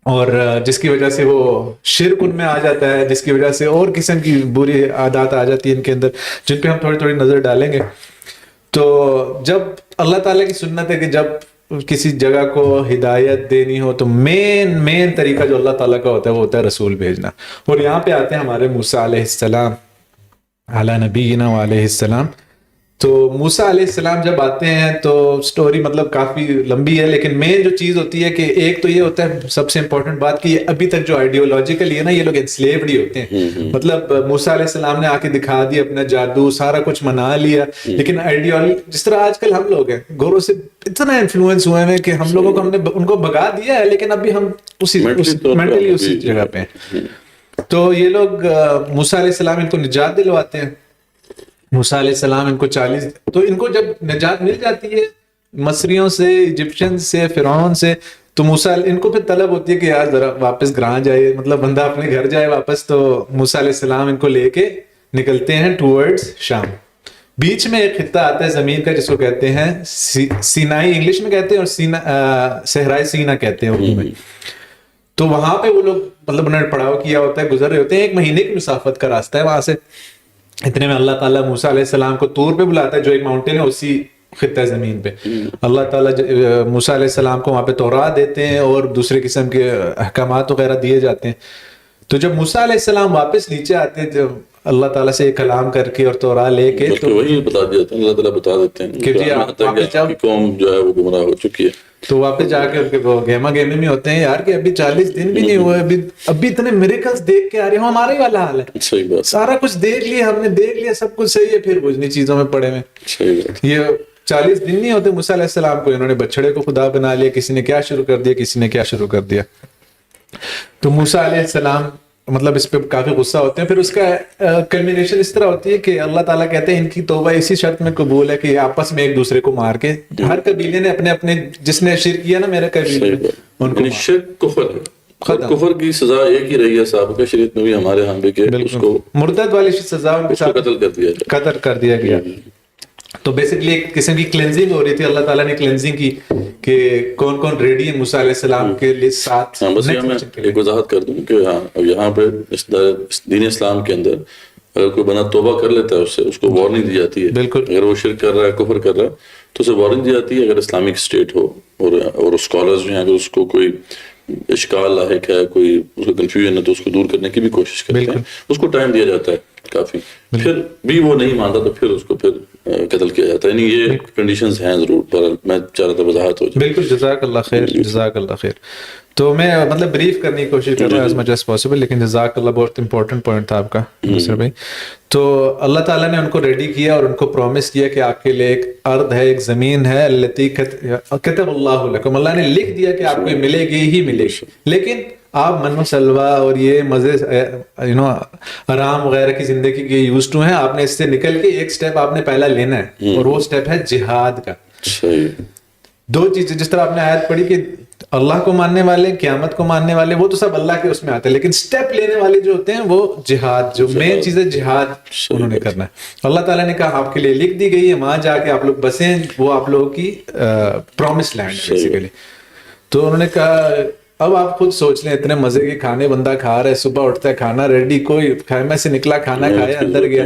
اور جس کی وجہ سے وہ شرک ان میں آ جاتا ہے، جس کی وجہ سے اور قسم کی بری عادات آ جاتی ہیں ان کے اندر، جن پہ ہم تھوڑی تھوڑی نظر ڈالیں گے. تو جب اللہ تعالیٰ کی سنت ہے کہ جب کسی جگہ کو ہدایت دینی ہو تو مین طریقہ جو اللہ تعالیٰ کا ہوتا ہے وہ ہوتا ہے رسول بھیجنا. اور یہاں پہ آتے ہیں ہمارے موسیٰ علیہ السلام علی نبینا و علیہ السلام. تو موسیٰ علیہ السلام جب آتے ہیں تو سٹوری مطلب کافی لمبی ہے، لیکن مین جو چیز ہوتی ہے کہ ایک تو یہ ہوتا ہے سب سے امپورٹنٹ بات کہ یہ ابھی تک جو آئیڈیولوجیکلی ہے نا، یہ لوگ انسلیوڈ ہی ہوتے ہیں. مطلب موسیٰ علیہ السلام نے آ کے دکھا دیا اپنا جادو، سارا کچھ منا لیا، لیکن آئیڈیولوجی جس طرح آج کل ہم لوگ ہیں گوروں سے اتنا انفلوئنس ہوئے ہیں کہ ہم لوگوں کو ہم نے ان کو بھگا دیا ہے، لیکن ابھی ہم مینٹلی اسی جگہ پہ ہیں. تو یہ لوگ موسیٰ علیہ السلام ان کو نجات دلواتے ہیں. موسیٰ علیہ السلام ان کو 40، تو ان کو جب نجات مل جاتی ہے مصریوں سے، ایجپشن سے، فرعون سے، تو موسیٰ ان کو پھر طلب ہوتی ہے کہ یار ذرا واپس گراں جائے، مطلب بندہ اپنے گھر جائے واپس. تو موسیٰ علیہ السلام ان کو لے کے نکلتے ہیں ٹورڈز شام. بیچ میں ایک خطہ آتا ہے زمین کا جس کو کہتے ہیں سینائی انگلش میں کہتے ہیں، اور صحرائے سینا کہتے ہیں اردو میں. تو وہاں پہ وہ لوگ مطلب انہوں نے پڑاؤ کیا ہوتا ہے، گزر رہے ہوتے ہیں. 1 مہینے کی مسافت کا راستہ ہے وہاں سے. اتنے میں اللہ تعالیٰ موسیٰ علیہ السلام کو طور پہ بلاتا ہے جو ایک ماؤنٹین ہے اسی خطہ زمین پہ. اللہ تعالیٰ موسیٰ علیہ السلام کو وہاں پہ تورات دیتے ہیں اور دوسرے قسم کے احکامات وغیرہ دیے جاتے ہیں. تو جب موسیٰ علیہ السلام واپس نیچے آتے ہیں جب اللہ تعالیٰ سے کلام کر کے اور تورات لے کے، تو وہی بتا دیا تھا اللہ تعالیٰ بتا دیتے ہیں کہ جی آپ قوم جو ہے وہ گمراہ ہو چکی ہے. تو واپس جا کے ان کے گہما گہمی میں ہوتے ہیں یار کہ ابھی 40 دن بھی نہیں ہوئے، ابھی اتنے میریکلز دیکھ کے آ رہے ہیں. ہمارے ہی والا حال ہے، صحیح بات، سارا کچھ دیکھ لیا ہم نے، دیکھ لیا سب کچھ صحیح ہے، پھر بجنی چیزوں میں پڑے ہوئے. صحیح بات. یہ 40 دن نہیں ہوتے موسیٰ علیہ السلام کو، انہوں نے بچڑے کو خدا بنا لیا، کسی نے کیا شروع کر دیا، کسی نے کیا شروع کر دیا. تو موسیٰ علیہ السلام مطلب اس پہ کافی غصہ ہوتے ہیں. پھر اس کا کلمینیشن اس طرح ہوتی ہے کہ اللہ تعالیٰ کہتے ہیں ان کی توبہ اسی شرط میں قبول ہے کہ آپس میں ایک دوسرے کو مار کے، ہر قبیلے نے اپنے اپنے جس نے شرک کیا نا میرے قبیلے میں ان کو شرک کفر ہے، کفر کی سزا ایک ہی رہی ہے سابقہ شریعت میں بھی ہمارے ہاں بھی کہ اس کو مردد والی سزا قتل کر دیا جائے، قتل کر دیا گیا. تو بیسکلی ایک قسم کی کلینزنگ ہو رہی تھی. اللہ تعالیٰ نے کلینزنگ کی کہ کون کون ریڈی ہے موسیٰ علیہ السلام کے لیے ساتھ. بس یہاں میں ایک وضاحت کر دوں کہ ہاں اب یہاں پہ اس دین اسلام کے اندر اگر کوئی بندہ توبہ کر لیتا ہے اس کو وارننگ دی جاتی ہے. بالکل، اگر وہ شرک کر رہا ہے، کفر کر رہا ہے تو اسے وارننگ دی جاتی ہے. اگر اسلامک اسٹیٹ ہو اور اسکالرز جو ہیں اگر اس کو کوئی اشکال لاحق ہے، کوئی اس کو کنفیوژن ہے تو اس کو دور کرنے کی بھی کوشش کرتے ہیں. اس کو ٹائم دیا جاتا ہے کافی، پھر بھی وہ نہیں مانتا تو پھر اس کو پھر قتل کیا جاتا ہے. یعنی یہ کنڈیشنز ہیں ضرور، پر میں چاہ رہا تھا وضاحت ہو جائے. بالکل، جزاک اللہ خیر، جزاک اللہ خیر. تو میں مطلب بریف کرنے کی کوشش کر رہا ہوں ایز مچ ایز پاسبل، لیکن جزاک اللہ بہت امپورٹنٹ پوائنٹ تھا آپ کا دوسرے بھائی. تو اللہ تعالیٰ نے ان کو ریڈی کیا اور ان کو پرومس کیا کہ آپ کے لیے ایک ارض ہے، ایک زمین ہے، التی کتب اللہ لکم، اللہ نے لکھ دیا کہ آپ کو ملے گی ہی ملے گی. لیکن آپ من و سلوا اور یہ مزے آرام وغیرہ کی زندگی کے یوز ٹو ہیں. آپ نے اس سے نکل کے ایک سٹیپ آپ نے پہلا لینا ہے اور وہ سٹیپ ہے جہاد کا. دو چیزیں جس طرح آپ نے آیت پڑھی کہ اللہ کو ماننے والے، قیامت کو ماننے والے، وہ تو سب اللہ کے اس میں آتے ہیں، لیکن سٹیپ لینے والے جو ہوتے ہیں وہ جہاد، جو مین چیز ہے جہاد انہوں نے کرنا ہے. اللہ تعالیٰ نے کہا آپ کے لیے لکھ دی گئی ہے، وہاں جا کے آپ لوگ بسیں، وہ آپ لوگوں کی پرومس لینڈ ہے بیسیکلی. تو انہوں نے کہا اب آپ خود سوچ لیں، اتنے مزے کے کھانے بندہ کھا رہا ہے، صبح اٹھتا ہے کھانا ریڈی، کوئی خیمے سے نکلا کھانا کھایا اندر گیا.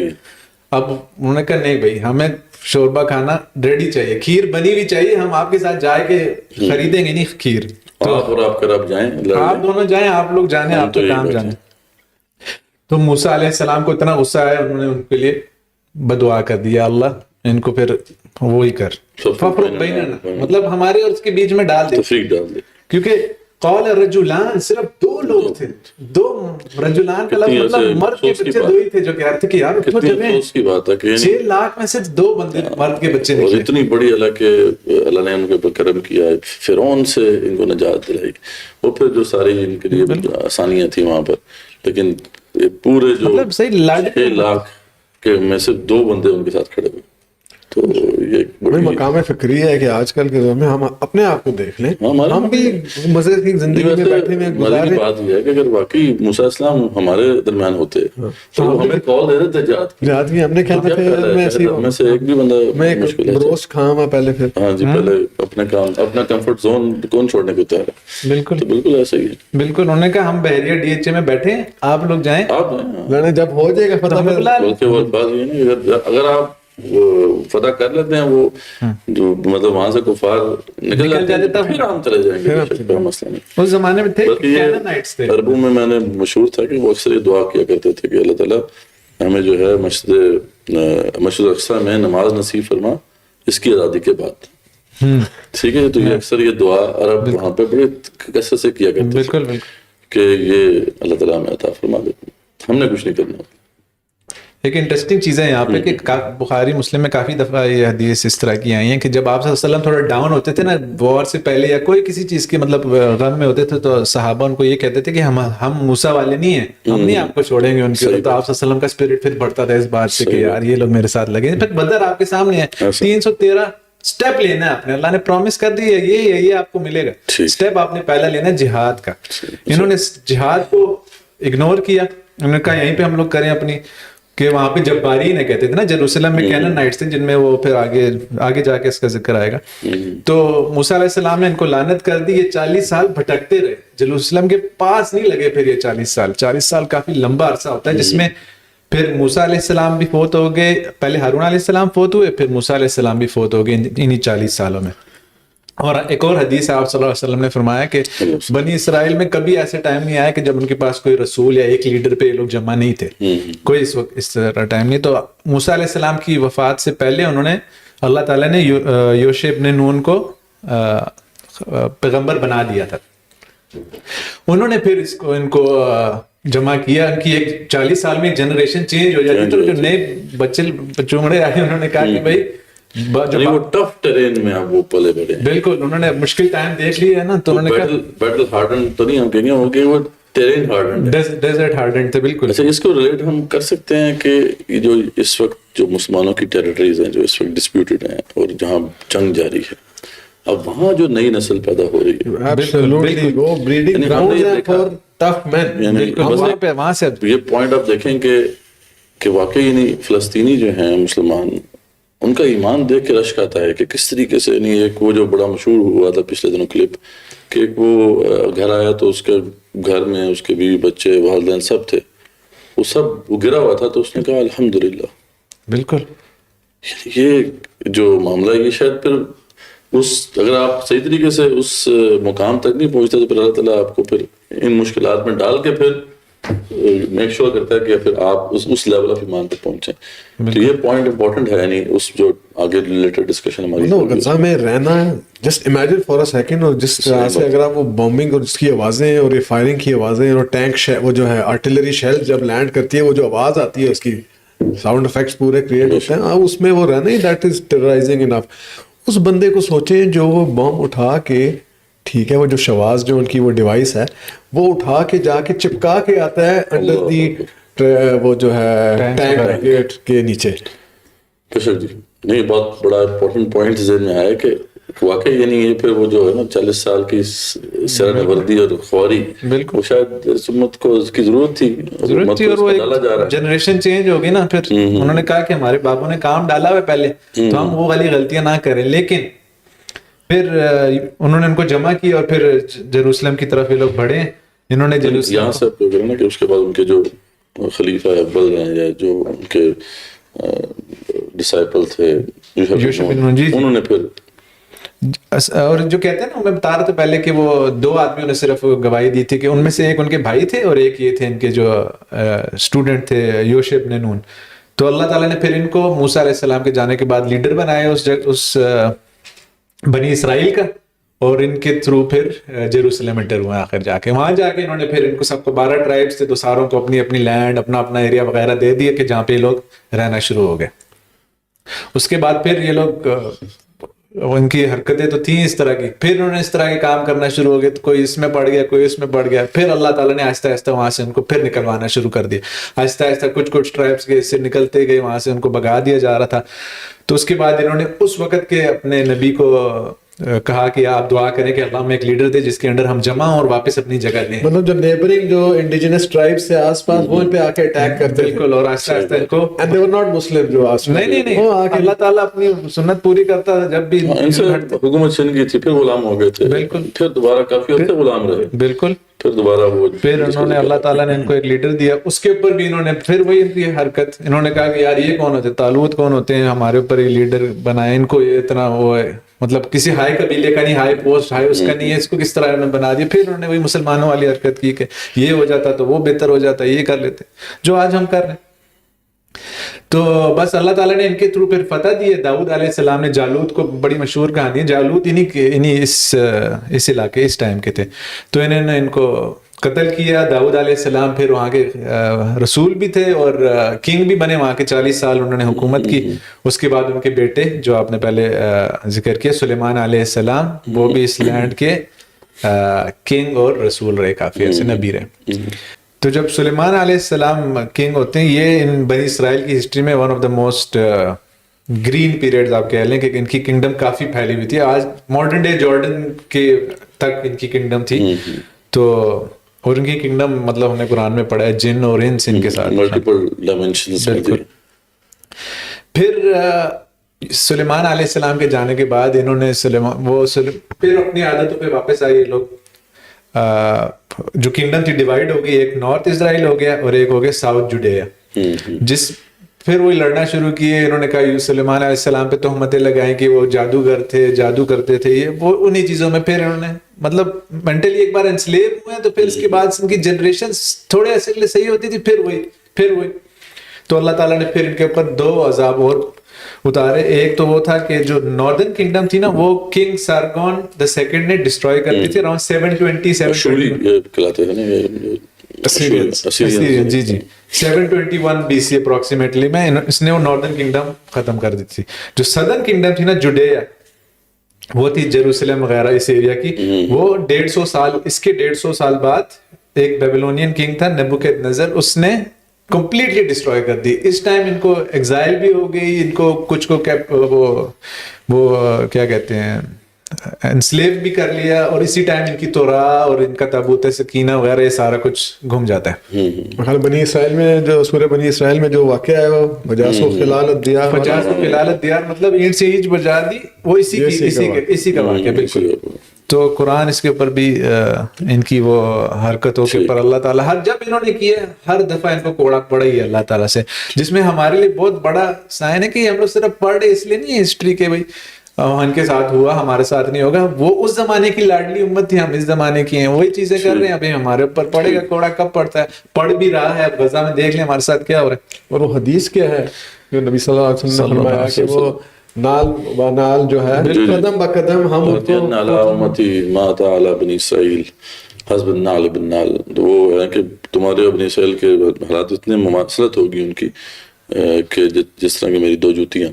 اب انہوں نے کہا نہیں بھائی ہمیں شوربہ کھانا ریڈی چاہیے، کھیر بنی ہوئی چاہیے، ہم آپ کے ساتھ جائے کے خریدیں گے نہیں کھیر، تو آپ اور آپ کر آپ جائیں، آپ دونوں جائیں، آپ لوگ جانے، آپ تو کام جانے. تو موسیٰ علیہ السلام کو اتنا غصہ آیا، انہوں نے ان کے لیے بدعا کر دیا، اللہ ان کو پھر وہی کر ففرق بیننا، مطلب ہمارے اور اس کے بیچ میں ڈال دے، کیونکہ قال رجلان صرف 2 لوگ تھے، 2 رجلان کا لفظ مطلب مرد کے بچے 2 ہی تھے، جو کہہ رہے تھے کہ یار اس کی بات ہے کہ 6 لاکھ میں سے 2 بندے مرد کے بچے نکلے. اتنی بڑی اللہ نے ان کے اوپر کرم کیا ہے، فرعون سے ان کو نجات دلائی، وہ پھر جو ساری ان کے لیے آسانیاں تھیں وہاں پر، لیکن پورے جو 6 لاکھ کے میں سے 2 بندے ان کے ساتھ کھڑے ہوئے. تو یہ بڑی مقام فکری ہے کہ آج کل کے دور میں ہم اپنے آپ کو دیکھ لیں، ہم بھی مزے کی زندگی میں بیٹھے ہوئے گزار رہے ہیں. بات یہ ہے کہ اگر واقعی موسیٰ السلام ہمارے درمیان ہوتے تو ہمیں کال دے دیتے جہاد کی، ہم نے کہا تھا میں سے ایک بھی بندہ میں روسٹ کھاؤں پہلے، پھر ہاں جی پہلے اپنے کام، اپنا کمفرٹ زون کون چھوڑنے کو تیار ہے. بالکل بالکل ایسا ہی ہے. بالکل انہوں نے کہا ہم بحریہ ڈی ایچ اے میں بیٹھے ہیں، آپ لوگ جائیں، آپ لڑیں، جب ہو جائے گا فتح. بلکہ وہ بات یہ نہیں، اگر آپ فتح کر لیتے ہیں وہ جو مطلب وہاں سے کفار نکل جاتے ہیں پھر ہم چلے جائیں گے، مسئلہ نہیں. اس زمانے میں تھے عربوں میں نے مشہور تھا کہ وہ اکثر یہ دعا کیا کرتے تھے کہ اللہ تعالیٰ ہمیں جو ہے مسجد مسجد اقصیٰ میں نماز نصیب فرما اس کی آزادی کے بعد. ٹھیک ہے. تو یہ اکثر یہ دعا عرب وہاں پہ بڑے کثرت سے کیا کرتے بالکل تھے کہ یہ اللہ تعالیٰ میں عطا فرما دے, ہم نے کچھ نہیں کرنا. ایک انٹرسٹنگ چیز ہے یہاں پہ کہ بخاری مسلم میں کافی دفعہ یہ حدیث اس طرح کی آئی ہیں کہ جب آپ صلی اللہ علیہ وسلم تھوڑا ڈاؤن ہوتے تھے نا وار سے پہلے یا کوئی کسی چیز کے مطلب غم میں ہوتے تھے تو صحابہ ان کو یہ کہتے تھے کہ ہم موسیٰ والے نہیں ہیں, ہم نہیں آپ کو چھوڑیں گے ان کے. تو آپ صلی اللہ علیہ وسلم کا اسپرٹ پھر بڑھتا تھا اس بات سے کہ یار یہ لوگ میرے ساتھ لگے. پھر بدر آپ کے سامنے ہے, 313 اسٹیپ لینا ہے آپ نے, اللہ نے پرومس کر دی ہے یہ آپ کو ملے گا. اسٹیپ آپ نے پہلا لینا ہے جہاد کا. انہوں نے جہاد کو اگنور کیا, انہوں نے کہا یہیں پہ ہم لوگ کریں اپنی, کہ وہاں پہ جبارین ہے کہتے تھے نا, جیروسلم میں کینانائٹس تھے جن میں وہ پھر آگے جا کے اس کا ذکر آئے گا. تو موسیٰ علیہ السلام نے ان کو لعنت کر دی, یہ 40 سال بھٹکتے رہے, جیروسلم کے پاس نہیں لگے. پھر یہ 40 سال کافی لمبا عرصہ ہوتا ہے جس میں پھر موسیٰ علیہ السلام بھی فوت ہو گئے, پہلے ہارون علیہ السلام فوت ہوئے, پھر موسیٰ علیہ السلام بھی فوت ہو گئے انہی 40 سالوں میں. اور ایک اور حدیث ہے آپ صلی اللہ علیہ وسلم نے فرمایا کہ بنی اسرائیل میں کبھی ایسے ٹائم نہیں آیا کہ جب ان کے پاس کوئی رسول یا ایک لیڈر پہ یہ لوگ جمع نہیں تھے, کوئی اس وقت اس طرح ٹائم نہیں. تو موسیٰ علیہ السلام کی وفات سے پہلے انہوں نے اللہ تعالیٰ نے یوشع ابن نون کو پیغمبر بنا دیا تھا. انہوں نے پھر ان کو جمع کیا کہ ایک 40 سال میں ایک جنریشن چینج ہو جاتی. تو جو نئے بچے چونگڑے آئے انہوں نے کہا کہ بھائی وہ ٹف ٹرین میں آپ وہ پلے بڑے. بالکل, انہوں نے مشکل ٹائم دیکھ لیا ہے نا, تو انہوں نے کہا بیٹل ہارڈن تو نہیں ہم کہیں گے, وہ کہ وہ ٹرین ہارڈن, ڈیزرٹ ہارڈن تھے. بالکل. اچھا, اس کو ریلیٹ ہم کر سکتے ہیں کہ یہ جو اس وقت جو مسلمانوں کی ٹیریٹریز ہیں جو اس وقت ڈسپیوٹڈ ہیں اور جہاں جنگ جاری ہے, اب وہاں جو نئی نسل پیدا ہو رہی ہے وہ بریڈنگ گراؤنڈ ہے فار ٹف مین. وہاں سے یہ پوائنٹ آپ دیکھیں کہ واقعی یعنی فلسطینی جو ہیں مسلمان, ان کا ایمان دیکھ کے رشک آتا ہے کہ کس طریقے سے. یعنی ایک وہ جو بڑا مشہور ہوا تھا پچھلے دنوں کلپ کہ ایک وہ گھر آیا تو اس کے گھر میں اس کے بیوی بچے والدین سب تھے, وہ گرا ہوا تھا, تو اس نے کہا الحمدللہ. بالکل. یہ جو معاملہ ہے یہ شاید پھر اگر آپ صحیح طریقے سے اس مقام تک نہیں پہنچتے تو پھر اللہ تعالیٰ آپ کو پھر ان مشکلات میں ڈال کے پھر میک شور کرتا ہے کہ پھر آپ اس لیول آف ایمان پہ پہنچیں. تو یہ پوائنٹ امپورٹنٹ ہے, یعنی اس جو آگے ریلیٹڈ ڈسکشن ہماری غزہ میں رہنا ہے. Just imagine for a second, اور جس طرح سے اگر آپ وہ بمبنگ اور اس کی آوازیں اور یہ فائرنگ کی آوازیں اور ٹینک وہ جو ہے آرٹلری شیل جب لینڈ کرتی ہے وہ جو آواز آتی ہے اس کی ساؤنڈ افیکٹس پورے کریٹ ہوتے ہیں, اس میں وہ رہنا ہی دیٹ از ٹیررائزنگ انف. اس بندے کو سوچیں جو وہ بم اٹھا کے, ٹھیک ہے, وہ جو شواز جو ان کی وہ ڈیوائس ہے وہ اٹھا کے جا کے چپکا کے آتا ہے انڈر دی وہ جو ہے ٹینک گیٹ کے نیچے. جی نہیں, بہت بڑا امپورٹنٹ پوائنٹ ذہن میں آیا کہ واقعی یعنی یہ پھر وہ جو ہے نا 40 سال کی سرن وردی اور خواری, وہ شاید امت کو اس کی ضرورت تھی اور وہ جنریشن چینج ہوگی نا. پھر انہوں نے کہا کہ ہمارے بابوں نے کام ڈالا ہوا پہلے, تو ہم وہ والی غلطیاں نہ کریں. لیکن پھر انہوں نے ان کو جمع کی اور پھر جیروسلم کی طرف یہ لوگ بڑھے. انہوں نے یہاں سے نا کہ اس کے بعد ان کے جو خلیفہ اول ہیں یا جو ان کے ڈسائپل تھے انہوں نے پھر, اور جو کہتے ہیں نا, میں بتا رہا تھا پہلے کہ وہ 2 آدمیوں نے صرف گواہی دی تھی کہ ان میں سے ایک ان کے بھائی تھے اور ایک یہ تھے ان کے جو اسٹوڈنٹ تھے یوشع ابن نون. تو اللہ تعالیٰ نے پھر ان کو موسیٰ علیہ السلام کے جانے کے بعد لیڈر بنایا اس بنی اسرائیل کا, اور ان کے تھرو پھر جیروسلم انٹر ہوا. آخر جا کے وہاں جا کے انہوں نے پھر ان کو سب کو 12 ٹرائبس تھے تو ساروں کو اپنی اپنی لینڈ اپنا ایریا وغیرہ دے دیا کہ جہاں پہ یہ لوگ رہنا شروع ہو گئے. اس کے بعد پھر یہ لوگ ان کی حرکتیں تو تھیں اس طرح کی, پھر انہوں نے اس طرح کے کام کرنا شروع ہو گئے, تو کوئی اس میں پڑ گیا کوئی اس میں پڑ گیا. پھر اللہ تعالیٰ نے آہستہ آہستہ وہاں سے ان کو پھر نکلوانا شروع کر دیا. آہستہ آہستہ کچھ ٹرائبس کے سے نکلتے گئے, وہاں سے ان کو بھگا دیا جا رہا تھا. تو اس کے بعد انہوں نے اس وقت کے اپنے نبی کو کہا کہ آپ دعا کریں کہ اللہ ہمیں ایک لیڈر دے جس کے انڈر ہم جمع اور واپس اپنی جگہ لیں. مطلب جو نیبرنگ جو انڈیجنس ٹرائبس سے آس پاس وہ ان پہ آ کے اٹیک کرتے. بالکل. اور آہستہ آہستہ ان کو and they were not Muslim جو نہیں اللہ تعالیٰ اپنی سنت پوری کرتا تھا. جب بھی ان سے حکومت چھن گئی تھی پھر غلام ہو گئے تھے. بالکل. پھر دوبارہ کافی عرصے غلام رہے. بالکل. پھر دوبارہ وہ پھر انہوں نے اللہ تعالیٰ نے ان کو ایک لیڈر دیا. اس کے اوپر بھی انہوں نے پھر وہی ان کی حرکت, انہوں نے کہا کہ یار یہ کون ہوتے, طالوت کون ہوتے ہیں, ہمارے اوپر یہ لیڈر بنائے. ان کو یہ اتنا وہ ہے, مطلب کسی ہائی قبیلے کا نہیں, ہائی پوسٹ ہائی اس کا نہیں ہے, اس کو کس طرح انہوں نے بنا دیا. پھر انہوں نے وہی مسلمانوں والی حرکت کی کہ یہ ہو جاتا تو وہ بہتر ہو جاتا, یہ کر لیتے جو آج ہم کر رہے ہیں. تو بس اللہ تعالیٰ نے ان کے تھرو پھر فتح دی ہے. داؤد علیہ السلام نے جالوت کو, بڑی مشہور کہانی ہے, جالوت انہیں اس علاقے اس ٹائم کے تھے, تو انہوں نے ان کو قتل کیا. داؤد علیہ السلام پھر وہاں کے رسول بھی تھے اور کنگ بھی بنے وہاں کے, 40 سال انہوں نے حکومت کی. اس کے بعد ان کے بیٹے جو آپ نے پہلے ذکر کیا سلیمان علیہ السلام, وہ بھی اس لینڈ کے کنگ اور رسول رہے, کافی عرصے نبی رہے. تو جب سلیمان علیہ السلام کنگ ہوتے ہیں, یہ ان بنی اسرائیل کی ہسٹری میں one of the most green periods آپ کہہ لیں کہ ان کی کنگڈم کافی پھیلی ہوئی تھی. آج ماڈرن ڈے جارڈن کے تک ان کی کنگڈم تھی. تو اور ان کی کنگڈم مطلب ہم نے قرآن میں پڑھا ہے جن اور انس ان کے ساتھ ملٹیپل ڈائمینشنز. پھر سلیمان علیہ السلام کے جانے کے بعد انہوں نے پھر اپنی عادتوں پہ واپس آئے. یہ لوگ جو کنگڈم تھی ڈیوائڈ ہو گئی, ایک نارتھ اسرائیل ہو گیا اور ایک ہو گیا ساؤتھ جوڈیا. پھر وہ لڑنا شروع کیے. انہوں نے کہا سلیمان علیہ السلام پہ تہمتیں لگائیں کہ وہ جادوگر تھے, جادو کرتے تھے, یہ وہ انہی چیزوں میں. پھر انہوں نے مطلب مینٹلی ایک بار انسلیو ہوئے, تو پھر اس کے بعد ان کی جنریشن تھوڑے عرصے کے لیے صحیح ہوتی تھی, پھر وہی. تو اللہ تعالیٰ نے پھر ان کے اوپر 2 عذاب اور اتارے. ایک تو وہ تھا کہ جو ناردرن کنگڈم تھی نا, وہ کنگ سارگون دی سیکنڈ نے ڈسٹروائے کر دی تھی اراؤنڈ 721 BC اپروکسیمیٹلی میں. اس نے وہ ناردرن کنگڈم ختم کر دی تھی. جو سدرن کنگڈم تھی نا جوڈیا, وہ تھی جیروسلم وغیرہ اس ایریا کی, وہ 150 سال, اس کے 150 سال بعد ایک بیبلونین کنگ تھا نیبوکد نظر, اس نے کمپلیٹلی ڈسٹروائے کر دی. اس ٹائم ان کو ایگزائل بھی ہو گئی, ان کو کچھ کو وہ کیا کہتے ہیں انسلیو بھی کر لیا, اور اسی ٹائم ان کی توراہ اور ان کا تابوت سکینہ وغیرہ یہ سارا کچھ گھوم جاتا ہے. بنی اسرائیل میں جو سورہ بنی اسرائیل میں جو واقعہ ہے وہ 50 خلال الدیار, 50 خلال الدیار مطلب اینٹ سے اینچ بجا دی, وہ اسی کا واقعہ بالکل. تو قرآن اس کے اوپر بھی ان کی وہ حرکتوں کے اوپر اللہ تعالیٰ جب انہوں نے کیے ہر دفعہ ان کو کوڑا پڑا ہی ہے اللہ تعالیٰ سے, جس میں ہمارے لیے بہت بڑا سائن ہے کہ ہم لوگ صرف پڑھ رہے اس لیے نہیں ہے ہسٹری کے بھائی ان کے ساتھ ہوا ہمارے ساتھ نہیں ہوگا. وہ اس زمانے کی لاڈلی امت تھی, ہم اس زمانے کی ہیں, وہی چیزیں کر رہے ہیں. ابھی ہمارے اوپر پڑے گا کوڑا کب پڑتا ہے, پڑھ بھی رہا ہے. اب غزہ میں دیکھ لیں ہمارے ساتھ کیا ہو رہا ہے. اور وہ حدیث کیا ہے جو نبی صلی اللہ علیہ وسلم نے فرمایا کہ وہ نال با نال جو ہے قدم با قدم ہم ان کو امتی ما تعالی بنی اسرائیل حسب النال بالنال. وہ ہے کہ تمہارے بنی اسرائیل کے حالات اتنے مماثلت ہوگی ان کی کہ جس طرح کی میری 2 جوتیاں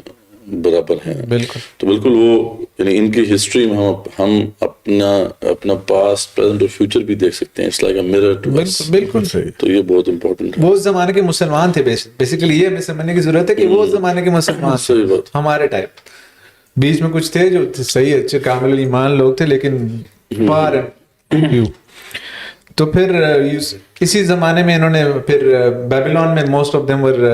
برابر ہیں. بالکل. تو بالکل وہ یعنی ان کی ہسٹری میں ہم اپنا پاسٹ پریزنٹ اور فیوچر بھی دیکھ سکتے ہیں. It's like a mirror to us. بالکل صحیح. تو یہ بہت امپورٹنٹ ہے. وہ اس زمانے کے مسلمان تھے بیسیکلی, یہ ہمیں سمجھنے کی ضرورت ہے کہ وہ اس زمانے کے مسلمان صحیح بات. ہمارے ٹائپ بیچ میں کچھ تھے جو صحیح اچھے کامل ایمان لوگ تھے, لیکن فار اینڈ فیو. تو پھر اسی زمانے میں انہوں نے پھر بیبیلون میں most of them were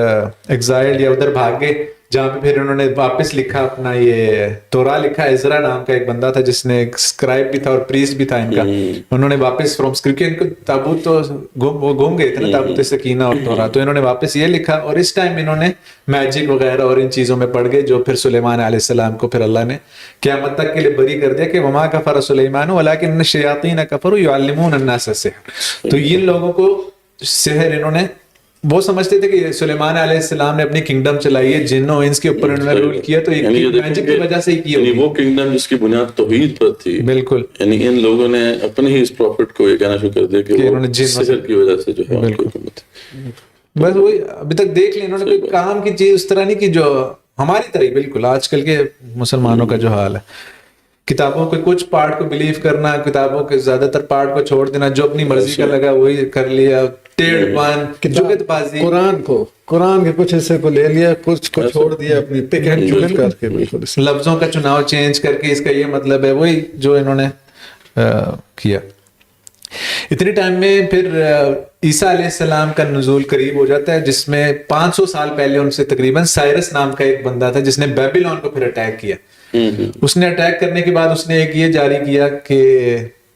exiled یا ادھر بھاگ گئے, جہاں پہ پھر انہوں نے واپس لکھا اپنا یہ توراہ لکھا. عزرا نام کا ایک بندہ تھا جس نے ایک اسکرائب بھی تھا اور پریسٹ بھی تھا ان کا. انہوں نے واپس فرام کیونکہ ان کو تابوت تو وہ گم گئے تھے نا, تابوت سکینہ اور توراہ, تو انہوں نے واپس یہ لکھا. اور اس ٹائم انہوں نے میجک وغیرہ اور ان چیزوں میں پڑ گئے, جو پھر سلیمان علیہ السلام کو پھر اللہ نے قیامت تک کے لیے بری کر دیا کہ وما کفر سلیمان ولکن الشیاطین کفروا یعلمون الناس السحر. تو ان لوگوں کو سحر انہوں نے وہ سمجھتے تھے کہ سلیمان علیہ السلام نے اپنی کنگڈم چلائی ہے, جن و انس کے اوپر انہوں نے رول کیا, تو ایک میجک کی وجہ سے ہی کی ہوگی. وہ کنگڈم جس کی بنیاد توحید پر تھی. بالکل. یعنی ان لوگوں نے اپنے ہی اس پروفٹ کو یہ کہنا شروع کر دیا کہ انہوں نے سحر کی وجہ سے جو ہے ان کی حکومت. بس وہی ابھی تک دیکھ لیں, انہوں نے کوئی کام کی چیز اس طرح نہیں کی جو ہماری طرح. بالکل آج کل کے مسلمانوں کا جو حال ہے, کتابوں کے کچھ پارٹ کو بلیو کرنا, کتابوں کے زیادہ تر پارٹ کو چھوڑ دینا, جو اپنی مرضی کا لگا وہی کر لیا. قرآن کے کچھ حصے کو لے لیا, کچھ کو چھوڑ دیا, اپنی پک اینڈ چوز کر کے بالکل لفظوں کا چناؤ چینج کر کے اس کا یہ مطلب ہے, وہی جو انہوں نے کیا. اتنے ٹائم میں پھر عیسیٰ علیہ السلام کا نزول قریب ہو جاتا ہے, جس میں 500 سال پہلے ان سے تقریباً سائرس نام کا ایک بندہ تھا جس نے بیبیلون کو پھر اٹیک کیا. اس نے اٹیک کرنے کے بعد اس نے ایک یہ جاری کیا کہ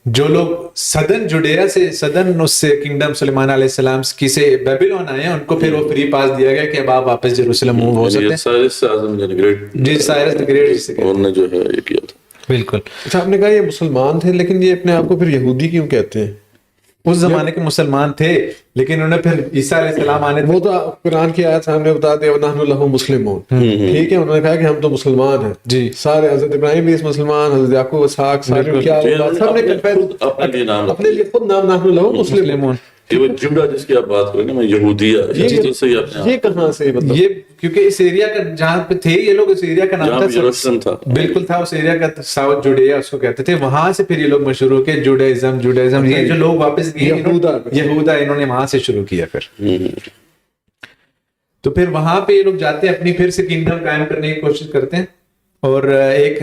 جو لوگ سدن جوڈیا سے سدن اس سے کنگڈم سلیمان علیہ السلام کی سے بیبیلون آئے ہیں, ان کو پھر وہ فری پاس دیا گیا کہ اب آپ واپس جیروسلم موو ہو سکتے ہیں. سائرس اعظم جی سائرس دی گریٹ جسے انہوں نے جو ہے یہ کیا تھا. بالکل. اچھا, آپ نے کہا یہ مسلمان تھے, لیکن یہ اپنے آپ کو پھر یہودی کیوں کہتے ہیں؟ اس زمانے کے مسلمان تھے لیکن انہوں نے پھر عیسیٰ علیہ السلام آنے وہ تو قرآن کی آیت ہم نے بتا دیا وَنَحْنُ لَهُ مُسْلِمُونَ، ٹھیک ہے، انہوں نے کہا کہ ہم تو مسلمان ہیں جی سارے، حضرت ابراہیم بھی اس مسلمان، حضرت یعقوب اسحاق سارے کیا سب نے اپنے لیے خود نام نحن لہو مسلمون. یہ وہ جملہ جس کی آپ بات کریں نا، میں یہودیہ یہ کہاں سے مطلب یہ کیونکہ اس ایریا کا جہاں پہ تھے یہ لوگ، اس ایریا کا نام یروشلم تھا، بالکل تھا اس ایریا کا، ساؤتھ جوڈیا اس کو کہتے تھے، وہاں سے پھر یہ لوگ مشہور ہو کے جوڈائزم یہ جو لوگ واپس گئے یہودا انہوں نے وہاں سے شروع کیا پھر. تو پھر وہاں پہ یہ لوگ جاتے ہیں، اپنی پھر سے کنگڈم قائم کرنے کی کوشش کرتے ہیں اور ایک